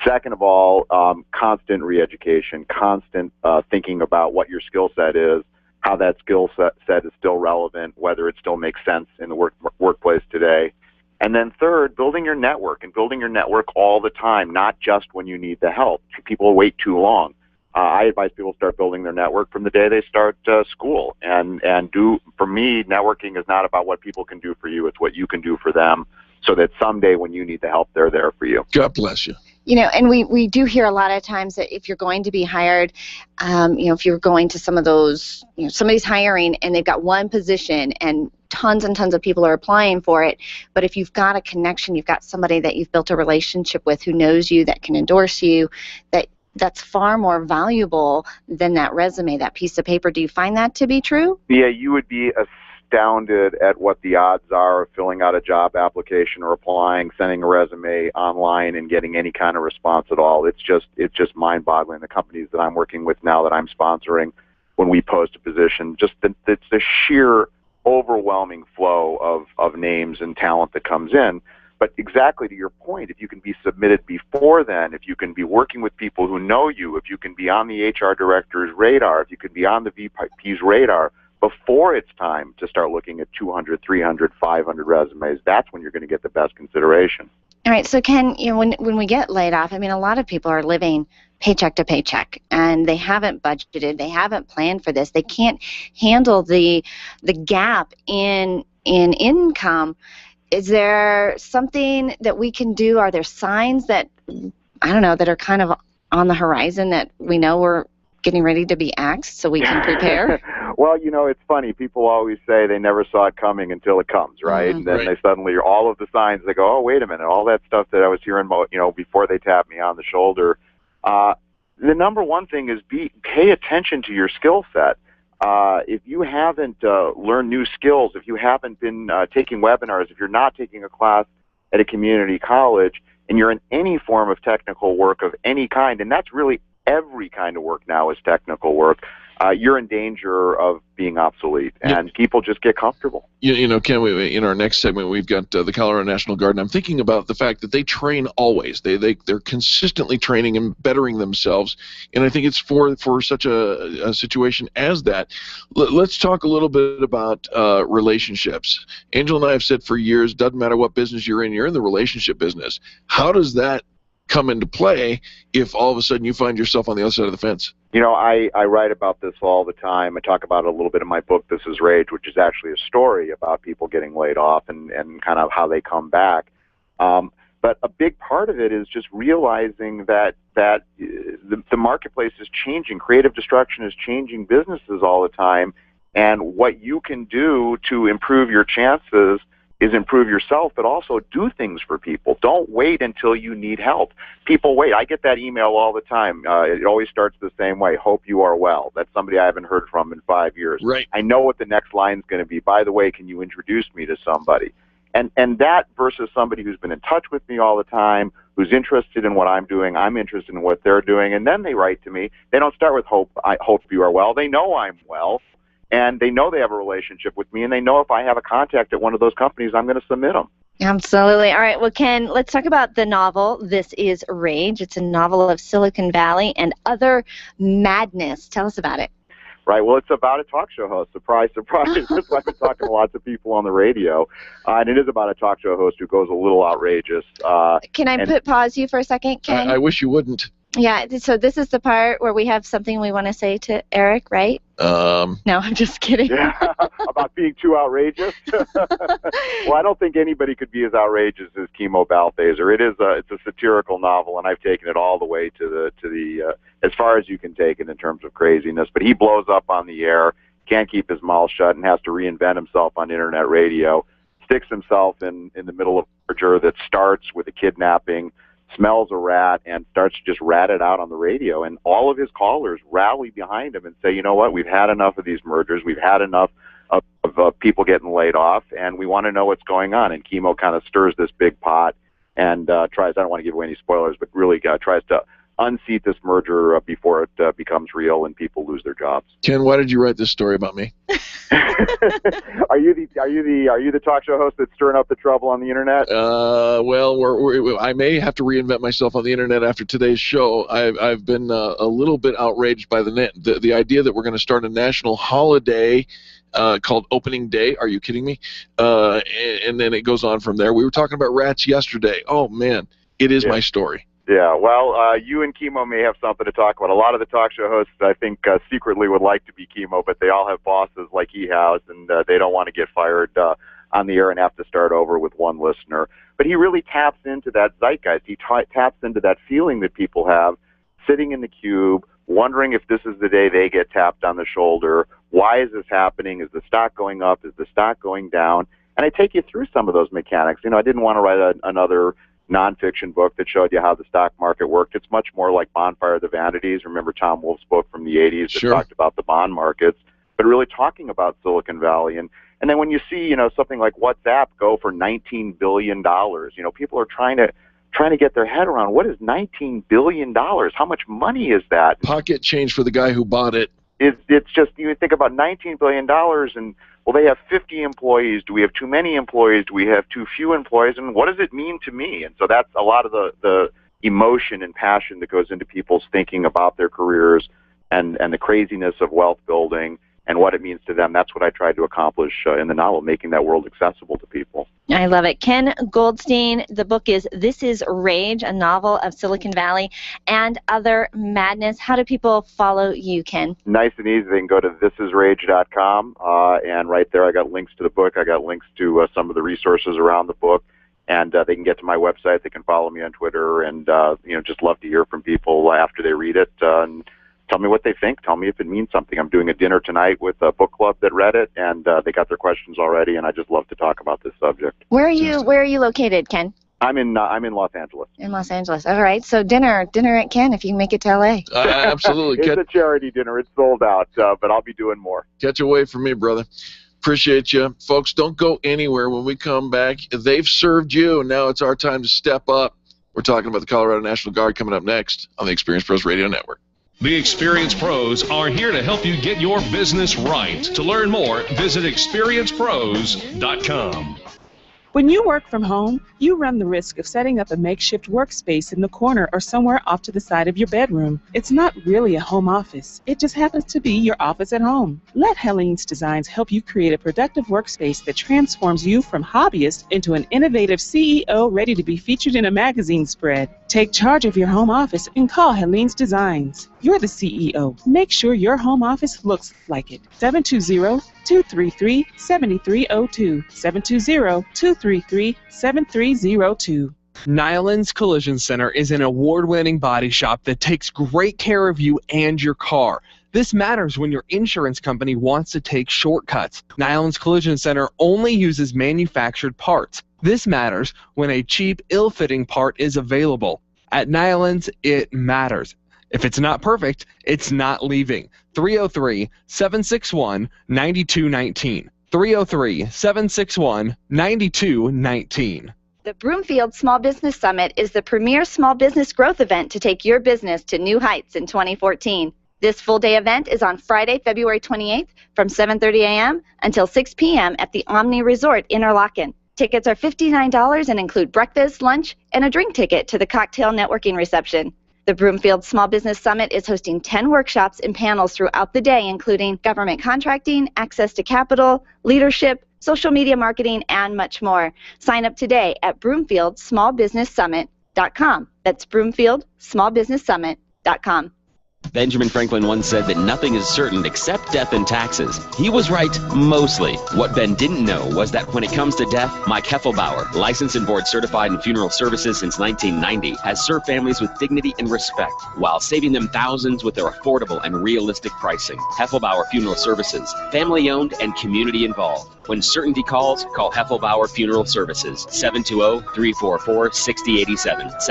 Speaker 22: Second of all, constant re-education, constant thinking about what your skill set is, how that skill set is still relevant, whether it still makes sense in the workplace today. And then third, building your network, and building your network all the time, not just when you need the help. People wait too long. I advise people start building their network from the day they start school. For me, networking is not about what people can do for you. It's what you can do for them, so that someday when you need the help, they're there for you.
Speaker 2: God bless you.
Speaker 3: You know, and we do hear a lot of times that if you're going to be hired, if you're going to some of those, somebody's hiring and they've got one position and tons and tons of people are applying for it, but if you've got a connection, you've got somebody that you've built a relationship with who knows you, that can endorse you, that's far more valuable than that resume, that piece of paper. Do you find that to be true?
Speaker 22: Yeah, you would be astounded at what the odds are of filling out a job application or applying, sending a resume online and getting any kind of response at all. It's just mind-boggling. The companies that I'm working with now that I'm sponsoring, when we post a position, just it's the sheer overwhelming flow of names and talent that comes in. But exactly to your point, if you can be submitted before then, if you can be working with people who know you, if you can be on the HR director's radar, if you can be on the VP's radar before it's time to start looking at 200, 300, 500 resumes, that's when you're going to get the best consideration.
Speaker 3: All right, so Ken, when we get laid off, I mean, a lot of people are living paycheck to paycheck, and they haven't budgeted, they haven't planned for this, they can't handle the gap in income. is there something that we can do? Are there signs that, I don't know, that are kind of on the horizon that we know we're getting ready to be axed so we can prepare?
Speaker 22: Well, it's funny. People always say they never saw it coming until it comes, right? And then they suddenly, all of the signs, they go, oh, wait a minute, all that stuff that I was hearing about, before they tapped me on the shoulder. The number one thing is pay attention to your skill set. If you haven't learned new skills, if you haven't been taking webinars, if you're not taking a class at a community college, and you're in any form of technical work of any kind, and that's really every kind of work now is technical work, you're in danger of being obsolete, and people just get comfortable.
Speaker 2: Ken, in our next segment, we've got the Colorado National Guard, and I'm thinking about the fact that they train always. They're consistently training and bettering themselves, and I think it's for such a situation as that. Let's talk a little bit about relationships. Angel and I have said for years, doesn't matter what business you're in the relationship business. How does that come into play if all of a sudden you find yourself on the other side of the fence?
Speaker 22: I write about this all the time. I talk about it a little bit in my book, This Is Rage, which is actually a story about people getting laid off and kind of how they come back. But a big part of it is just realizing that the marketplace is changing. Creative destruction is changing businesses all the time. And what you can do to improve your chances is improve yourself, but also do things for people. Don't wait until you need help. People wait. I get that email all the time. It always starts the same way. Hope you are well. That's somebody I haven't heard from in 5 years.
Speaker 2: Right.
Speaker 22: I know what the next line is going to be. By the way, can you introduce me to somebody? And that versus somebody who's been in touch with me all the time, who's interested in what I'm doing, I'm interested in what they're doing, and then they write to me. They don't start with hope you are well. They know I'm well. And they know they have a relationship with me, and they know if I have a contact at one of those companies, I'm going to submit them.
Speaker 4: Absolutely. All right. Well, Ken, let's talk about the novel, This Is Rage. It's a novel of Silicon Valley and other madness. Tell us about it.
Speaker 22: Right. Well, it's about a talk show host. Surprise, surprise. That's why I've been talking to lots of people on the radio. And it is about a talk show host who goes a little outrageous.
Speaker 4: Can I pause you for a second, Ken?
Speaker 2: I wish you wouldn't.
Speaker 4: Yeah, so this is the part where we have something we want to say to Eric, right? No, I'm just kidding.
Speaker 22: Yeah, about being too outrageous. Well, I don't think anybody could be as outrageous as Chemo Balthaser. It's a satirical novel, and I've taken it all the way to the as far as you can take it in terms of craziness. But he blows up on the air, can't keep his mouth shut, and has to reinvent himself on internet radio. Sticks himself in the middle of a merger that starts with a kidnapping, smells a rat, and starts to just rat it out on the radio. And all of his callers rally behind him and say, you know what, we've had enough of these mergers. We've had enough of people getting laid off, and we want to know what's going on. And Chemo kind of stirs this big pot and tries, I don't want to give away any spoilers, but really tries to unseat this merger before it becomes real and people lose their jobs.
Speaker 2: Ken, why did you write this story about me?
Speaker 22: Are you the talk show host that's stirring up the trouble on the internet?
Speaker 2: Well, I may have to reinvent myself on the internet after today's show. I've been a little bit outraged by the idea that we're going to start a national holiday called Opening Day. Are you kidding me? And then it goes on from there. We were talking about rats yesterday. Oh man, it is my story.
Speaker 22: Yeah, well, you and Chemo may have something to talk about. A lot of the talk show hosts, I think, secretly would like to be Chemo, but they all have bosses like he has, and they don't want to get fired on the air and have to start over with one listener. But he really taps into that zeitgeist. He taps into that feeling that people have sitting in the cube, wondering if this is the day they get tapped on the shoulder. Why is this happening? Is the stock going up? Is the stock going down? And I take you through some of those mechanics. I didn't want to write another nonfiction book that showed you how the stock market worked. It's much more like Bonfire of the Vanities. Remember Tom Wolfe's book from the 80s that talked about the bond markets, but really talking about Silicon Valley. And then when you see, something like WhatsApp go for $19 billion, people are trying to get their head around, what is $19 billion? How much money is that?
Speaker 2: Pocket change for the guy who bought it.
Speaker 22: It's just, you think about $19 billion and, well, they have 50 employees. Do we have too many employees? Do we have too few employees? And what does it mean to me? And so that's a lot of the emotion and passion that goes into people's thinking about their careers and the craziness of wealth building. and what it means to them. That's what I tried to accomplish in the novel, making that world accessible to people.
Speaker 4: I love it. Ken Goldstein, the book is This Is Rage, a novel of Silicon Valley and other madness. How do people follow you, Ken?
Speaker 22: Nice and easy. They can go to thisisrage.com, and right there I got links to the book. I got links to some of the resources around the book, and they can get to my website. They can follow me on Twitter, and just love to hear from people after they read it. And tell me what they think. Tell me if it means something. I'm doing a dinner tonight with a book club that read it, and they got their questions already, and I just love to talk about this subject.
Speaker 4: Where are you located, Ken?
Speaker 22: I'm in Los Angeles.
Speaker 4: In Los Angeles. All right. So dinner at Ken if you can make it to L.A.
Speaker 2: Absolutely.
Speaker 22: It's a charity dinner. It's sold out, but I'll be doing more.
Speaker 2: Catch a wave from me, brother. Appreciate you. Folks, don't go anywhere. When we come back, they've served you. Now it's our time to step up. We're talking about the Colorado National Guard coming up next on the Experience Pros Radio Network.
Speaker 1: The Experience Pros are here to help you get your business right. To learn more, visit experiencepros.com.
Speaker 7: When you work from home, you run the risk of setting up a makeshift workspace in the corner or somewhere off to the side of your bedroom. It's not really a home office. It just happens to be your office at home. Let Helene's Designs help you create a productive workspace that transforms you from hobbyist into an innovative CEO ready to be featured in a magazine spread. Take charge of your home office and call Helene's Designs. You're the CEO. Make sure your home office looks like it. 720-233-7302. 720-233-7302.
Speaker 9: Nyland's Collision Center is an award-winning body shop that takes great care of you and your car. This matters when your insurance company wants to take shortcuts. Nyland's Collision Center only uses manufactured parts. This matters when a cheap, ill-fitting part is available. At Nyland's, it matters. If it's not perfect, it's not leaving. 303-761-9219. 303-761-9219.
Speaker 4: The Broomfield Small Business Summit is the premier small business growth event to take your business to new heights in 2014. This full-day event is on Friday, February 28th from 7:30 a.m. until 6 p.m. at the Omni Resort Interlaken. Tickets are $59 and include breakfast, lunch, and a drink ticket to the cocktail networking reception. The Broomfield Small Business Summit is hosting 10 workshops and panels throughout the day, including government contracting, access to capital, leadership, social media marketing, and much more. Sign up today at BroomfieldSmallBusinessSummit.com. That's BroomfieldSmallBusinessSummit.com.
Speaker 16: Benjamin Franklin once said that nothing is certain except death and taxes. He was right, mostly. What Ben didn't know was that when it comes to death, Mike Heffelbauer, licensed and board certified in funeral services since 1990, has served families with dignity and respect while saving them thousands with their affordable and realistic pricing. Heffelbauer Funeral Services, family-owned and community-involved. When certainty calls, call Heffelbauer Funeral Services, 720-344-6087,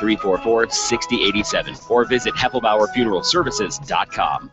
Speaker 16: 720-344-6087, or visit HeffelbauerFuneralServices.com.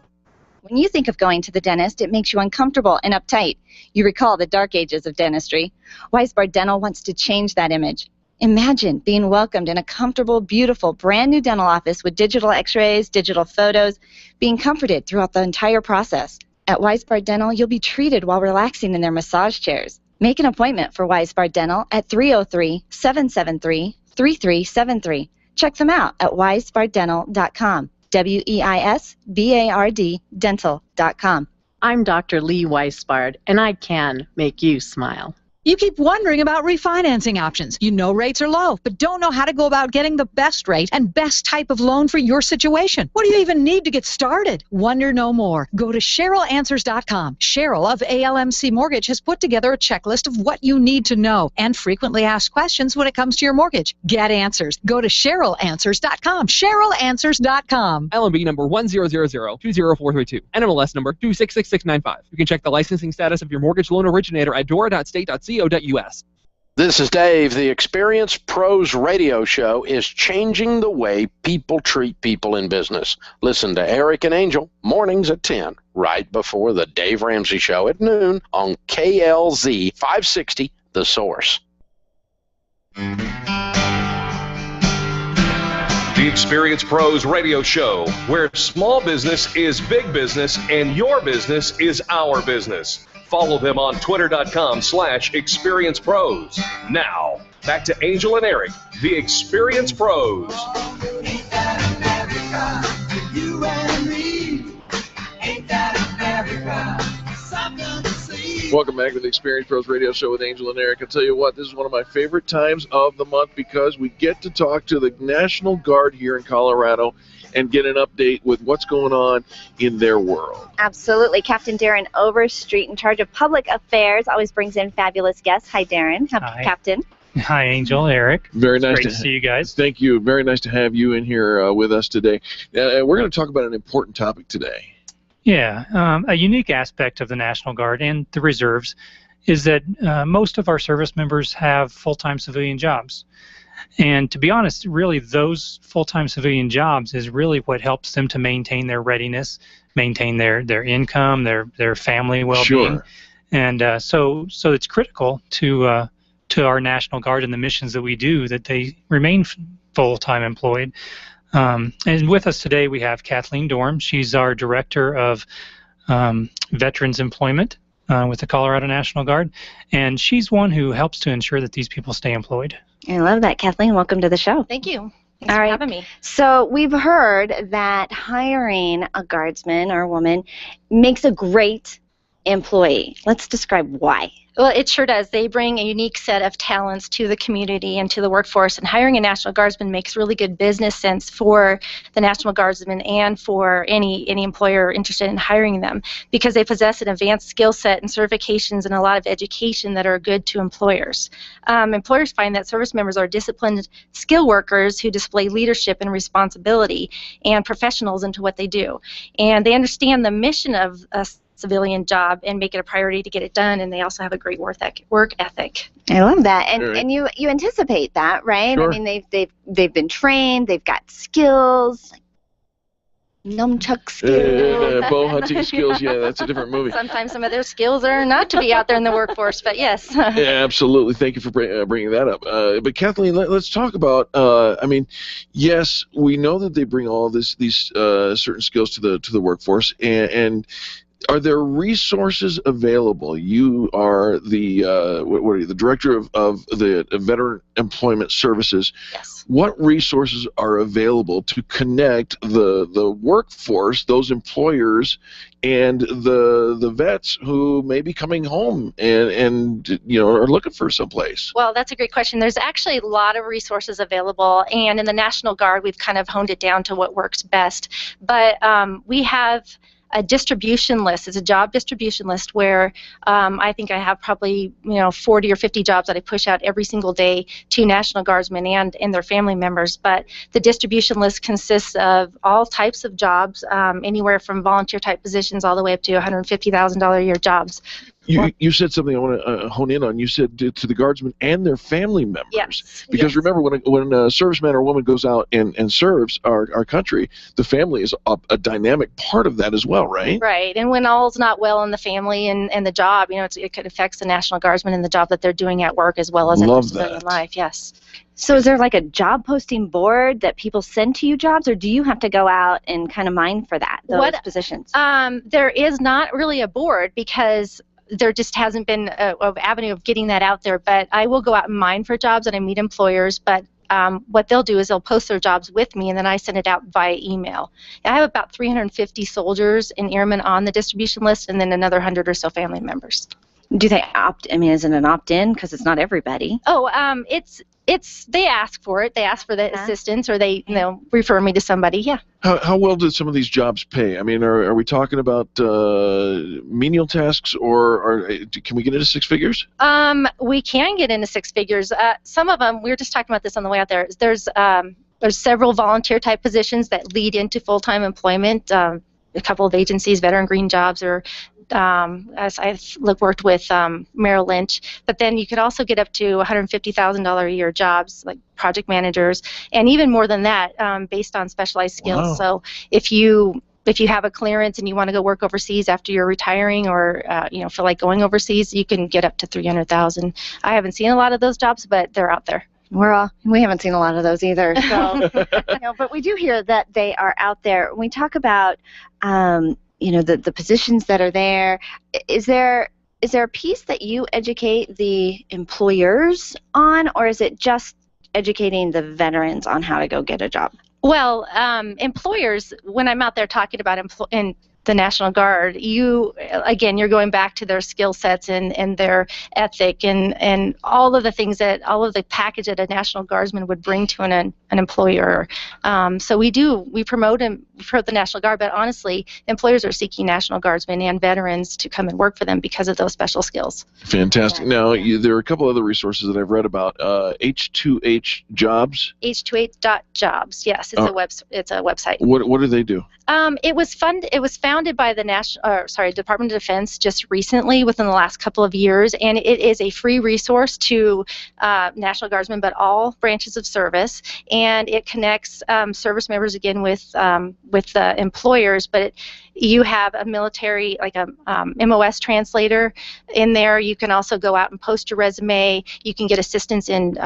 Speaker 4: When you think of going to the dentist, it makes you uncomfortable and uptight. You recall the dark ages of dentistry. Weisbard Dental wants to change that image. Imagine being welcomed in a comfortable, beautiful, brand new dental office with digital x-rays, digital photos, being comforted throughout the entire process. At Weisbard Dental, you'll be treated while relaxing in their massage chairs. Make an appointment for Weisbard Dental at 303-773-3373. Check them out at weisbarddental.com. WEISBARD dental.com.
Speaker 23: I'm Dr. Lee Weisbard, and I can make you smile.
Speaker 24: You keep wondering about refinancing options. You know rates are low, but don't know how to go about getting the best rate and best type of loan for your situation. What do you even need to get started? Wonder no more. Go to CherylAnswers.com. Cheryl of ALMC Mortgage has put together a checklist of what you need to know and frequently asked questions when it comes to your mortgage. Get answers. Go to CherylAnswers.com. CherylAnswers.com.
Speaker 9: LMB number 100020432. NMLS number 266695. You can check the licensing status of your mortgage loan originator at dora.state.ca.
Speaker 11: This is Dave. The Experience Pros radio show is changing the way people treat people in business. Listen to Eric and Angel mornings at 10, right before the Dave Ramsey Show at noon on KLZ 560, The Source.
Speaker 1: The Experience Pros radio show, where small business is big business and your business is our business. Follow them on twitter.com/experiencepros. Now, back to Angel and Eric, the Experience Pros.
Speaker 12: Ain't that America? You and me. Ain't that America?
Speaker 2: Welcome back to the Experience Pros Radio Show with Angel and Eric. I'll tell you what, this is one of my favorite times of the month because we get to talk to the National Guard here in Colorado and get an update with what's going on in their world.
Speaker 4: Absolutely. Captain Darren Overstreet, in charge of public affairs, always brings in fabulous guests. Hi, Darren.
Speaker 8: Hi.
Speaker 4: Captain.
Speaker 8: Hi, Angel, Eric.
Speaker 2: Very nice
Speaker 8: to see you guys.
Speaker 2: Thank you. Very nice to have you in here with us today. We're going to talk about an important topic today.
Speaker 8: Yeah, a unique aspect of the National Guard and the reserves is that most of our service members have full-time civilian jobs. And to be honest, really those full-time civilian jobs is really what helps them to maintain their readiness, maintain their income, their family well-being.
Speaker 2: Sure.
Speaker 8: And so it's critical to our National Guard and the missions that we do that they remain full-time employed. And with us today we have Kathleen Dorm. She's our Director of Veterans Employment with the Colorado National Guard, and she's one who helps to ensure that these people stay employed.
Speaker 4: I love that. Kathleen, welcome to the show.
Speaker 10: Thank you. Thanks for having me.
Speaker 4: So we've heard that hiring a guardsman or a woman makes a great employee. Let's describe why.
Speaker 10: Well, it sure does. They bring a unique set of talents to the community and to the workforce, and hiring a National Guardsman makes really good business sense for the National Guardsman and for any employer interested in hiring them, because they possess an advanced skill set and certifications and a lot of education that are good to employers. Employers find that service members are disciplined, skilled workers who display leadership and responsibility and professionals into what they do, and they understand the mission of a civilian job and make it a priority to get it done, and they also have a great work ethic.
Speaker 4: I love that. And you anticipate that, right?
Speaker 2: Sure.
Speaker 4: I mean, they've been trained, they've got skills, like nunchuck skills.
Speaker 2: Bow hunting skills, yeah, that's a different movie.
Speaker 10: Sometimes some of their skills are not to be out there in the workforce, but yes.
Speaker 2: Yeah, absolutely. Thank you for bringing that up. But Kathleen, let's talk about. I mean, yes, we know that they bring all these certain skills to the workforce, and are there resources available? You are the what are you, the director of the Veteran Employment Services.
Speaker 10: Yes.
Speaker 2: What resources are available to connect the workforce, those employers, and the vets who may be coming home and are looking for someplace?
Speaker 10: Well, that's a great question. There's actually a lot of resources available, and in the National Guard, we've kind of honed it down to what works best. But we have a distribution list. It's a job distribution list where I think I have probably 40 or 50 jobs that I push out every single day to National Guardsmen and their family members. But the distribution list consists of all types of jobs, anywhere from volunteer type positions all the way up to $150,000 a year jobs.
Speaker 2: You said something I want to hone in on. You said to the guardsmen and their family members.
Speaker 10: Yes.
Speaker 2: Because remember, when a serviceman or woman goes out and serves our country, the family is a dynamic part of that as well, right?
Speaker 10: Right. And when all's not well in the family and the job, it could affect the National Guardsmen and the job that they're doing at work as well as in their civilian life. Yes.
Speaker 4: So is there like a job posting board that people send to you jobs, or do you have to go out and kind of mine for those positions?
Speaker 10: There is not really a board because there just hasn't been an avenue of getting that out there, but I will go out and mine for jobs and I meet employers, but what they'll do is they'll post their jobs with me and then I send it out via email. I have about 350 soldiers and airmen on the distribution list and then another 100 or so family members.
Speaker 4: Do they is it an opt-in? Because it's not everybody.
Speaker 10: Oh, they ask for it. They ask for the assistance, or they refer me to somebody. Yeah.
Speaker 2: How well do some of these jobs pay? I mean, are we talking about menial tasks, or can we get into six figures?
Speaker 10: We can get into six figures. Some of them, we were just talking about this on the way out there. There's several volunteer type positions that lead into full-time employment. A couple of agencies, Veteran Green Jobs, or as I've worked with Merrill Lynch, but then you could also get up to $150,000 a year jobs like project managers, and even more than that based on specialized skills.
Speaker 2: Wow.
Speaker 10: So if you have a clearance and you want to go work overseas after you're retiring, or feel like going overseas, you can get up to $300,000. I haven't seen a lot of those jobs, but they're out there.
Speaker 4: We haven't seen a lot of those either. So, but we do hear that they are out there. When we talk about the positions that are there, is there a piece that you educate the employers on, or is it just educating the veterans on how to go get a job?
Speaker 10: Well, employers, when I'm out there talking about the National Guard, you're going back to their skill sets and their ethic and all of the things all of the package that a National Guardsman would bring to an employer. So we promote the National Guard, but honestly, employers are seeking National Guardsmen and veterans to come and work for them because of those special skills.
Speaker 2: Fantastic. Now, there are a couple other resources that I've read about. H2H Jobs.
Speaker 10: H2H.jobs. Yes, it's a website.
Speaker 2: What do they do?
Speaker 10: It was founded by the Department of Defense just recently, within the last couple of years, and it is a free resource to National Guardsmen, but all branches of service, and it connects service members again with the employers. But you have a military, like a MOS translator in there. You can also go out and post your resume. You can get assistance in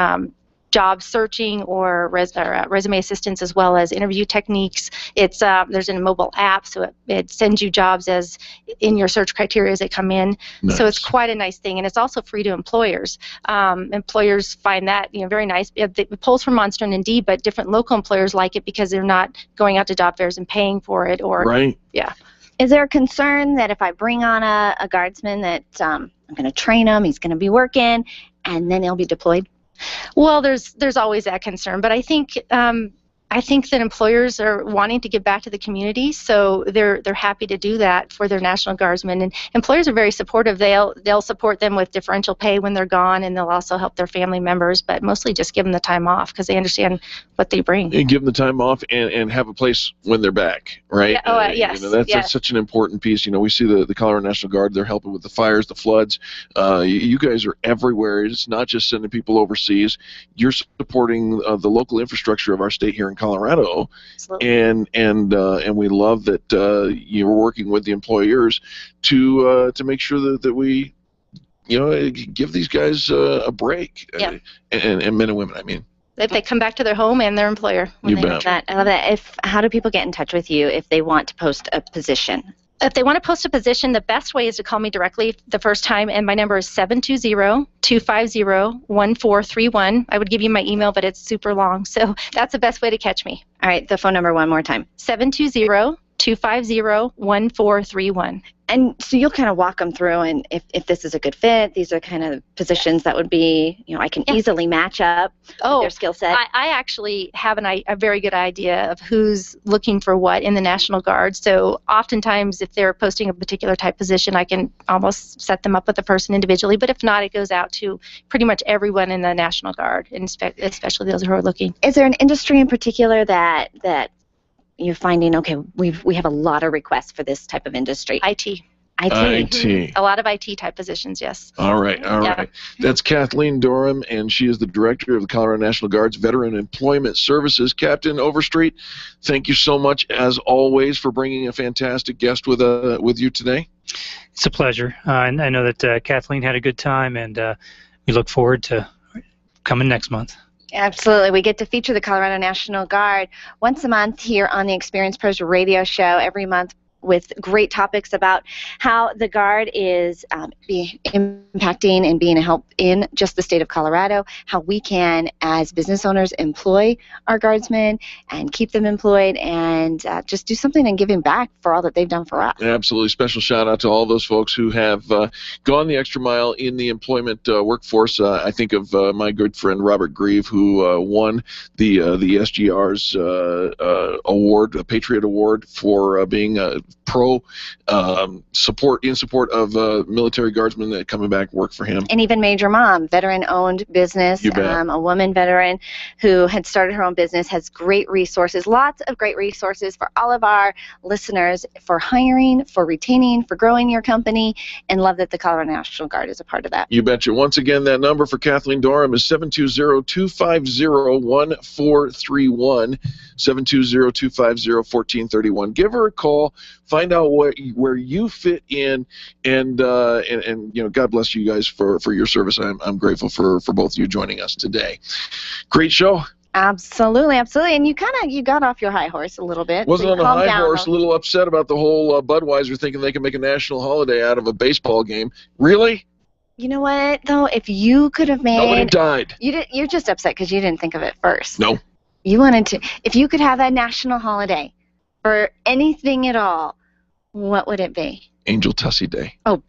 Speaker 10: job searching or resume assistance, as well as interview techniques. There's a mobile app, so it sends you jobs as in your search criteria as they come in.
Speaker 2: Nice.
Speaker 10: So it's quite a nice thing, and it's also free to employers. Employers find that very nice. It pulls from Monster and Indeed, but different local employers like it because they're not going out to job fairs and paying for it.
Speaker 2: Right.
Speaker 10: Yeah.
Speaker 3: Is there a concern that if I bring on a guardsman that I'm going to train him, he's going to be working, and then he'll be deployed?
Speaker 10: Well, there's always that concern, but I think that employers are wanting to give back to the community, so they're happy to do that for their National Guardsmen. And employers are very supportive. They'll support them with differential pay when they're gone, and they'll also help their family members, but mostly just give them the time off because they understand what they bring.
Speaker 2: And give them the time off and have a place when they're back, right?
Speaker 10: Yeah, yes.
Speaker 2: That's such an important piece. We see the Colorado National Guard. They're helping with the fires, the floods. You guys are everywhere. It's not just sending people overseas. You're supporting the local infrastructure of our state here in Colorado. Absolutely. And we love that you're working with the employers to make sure that we give these guys a break.
Speaker 10: Yeah.
Speaker 2: And men and women, I mean.
Speaker 10: If they come back to their home and their employer.
Speaker 2: You bet.
Speaker 3: I love that. How do people get in touch with you if they want to post a position?
Speaker 10: If they want to post a position, the best way is to call me directly the first time, and my number is 720-250-1431. I would give you my email, but it's super long, so that's the best way to catch me.
Speaker 3: All right, the phone number one more time.
Speaker 10: 720-250-1431.
Speaker 3: And so you'll kind of walk them through, and if this is a good fit, these are kind of positions that would be, I can easily match up with their skill set.
Speaker 10: I actually have a very good idea of who's looking for what in the National Guard. So oftentimes, if they're posting a particular type position, I can almost set them up with a person individually. But if not, it goes out to pretty much everyone in the National Guard, and especially those who are looking.
Speaker 3: Is there an industry in particular that you're finding, okay, we have a lot of requests for this type of industry?
Speaker 10: IT.
Speaker 2: IT.
Speaker 10: A lot of IT type positions, yes.
Speaker 2: All right. That's Kathleen Dorham, and she is the director of the Colorado National Guard's Veteran Employment Services. Captain Overstreet, thank you so much, as always, for bringing a fantastic guest with you today.
Speaker 8: It's a pleasure. I know that Kathleen had a good time, and we look forward to coming next month.
Speaker 3: Absolutely. We get to feature the Colorado National Guard once a month here on the Experience Pros radio show, every month, with great topics about how the Guard is impacting and being a help in just the state of Colorado, how we can, as business owners, employ our Guardsmen and keep them employed, and just do something and give him back for all that they've done for us.
Speaker 2: Absolutely. Special shout out to all those folks who have gone the extra mile in the employment workforce. I think of my good friend Robert Grieve, who won the SGR's award, a Patriot Award, for being pro support of military guardsmen that coming back work for him.
Speaker 3: And even Major Mom, veteran-owned business, a woman veteran who had started her own business, has great resources, lots of great resources for all of our listeners for hiring, for retaining, for growing your company, and love that the Colorado National Guard is a part of that.
Speaker 2: You betcha. Once again, that number for Kathleen Dorham is 720-250-1431, 720-250-1431. Give her a call. Find out where you fit in, and God bless you guys for your service. I'm grateful for both of you joining us today. Great show.
Speaker 3: Absolutely. And you got off your high horse a little bit.
Speaker 2: Wasn't on a high horse, a little upset about the whole Budweiser thinking they can make a national holiday out of a baseball game. Really?
Speaker 3: You know what, though? If you could have made...
Speaker 2: Nobody died.
Speaker 3: You're just upset because you didn't think of it first.
Speaker 2: No.
Speaker 3: You wanted to... If you could have a national holiday for anything at all,
Speaker 4: What would it be?
Speaker 2: Angel Tussey Day.
Speaker 4: Oh.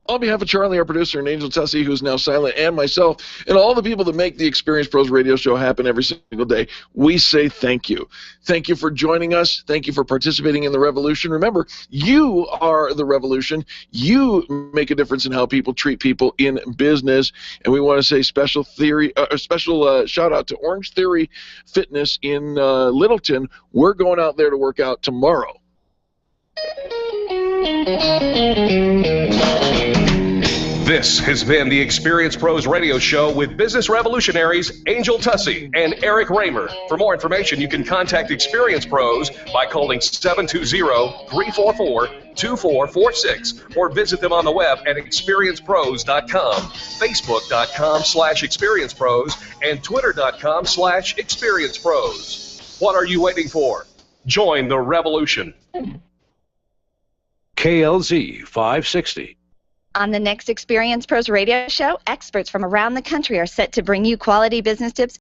Speaker 2: On behalf of Charlie, our producer, and Angel Tussey, who's now silent, and myself, and all the people that make the Experience Pros radio show happen every single day, we say thank you. Thank you for joining us. Thank you for participating in the revolution. Remember, you are the revolution. You make a difference in how people treat people in business. And we want to say special shout out to Orange Theory Fitness in Littleton. We're going out there to work out tomorrow.
Speaker 1: This has been the Experience Pros radio show with business revolutionaries Angel Tussey and Eric Raymer. For more information, you can contact Experience Pros by calling 720-344-2446 or visit them on the web at experiencepros.com, facebook.com/experiencepros, and twitter.com/experiencepros. What are you waiting for? Join the revolution.
Speaker 6: KLZ 560.
Speaker 4: On the next Experience Pros radio show, experts from around the country are set to bring you quality business tips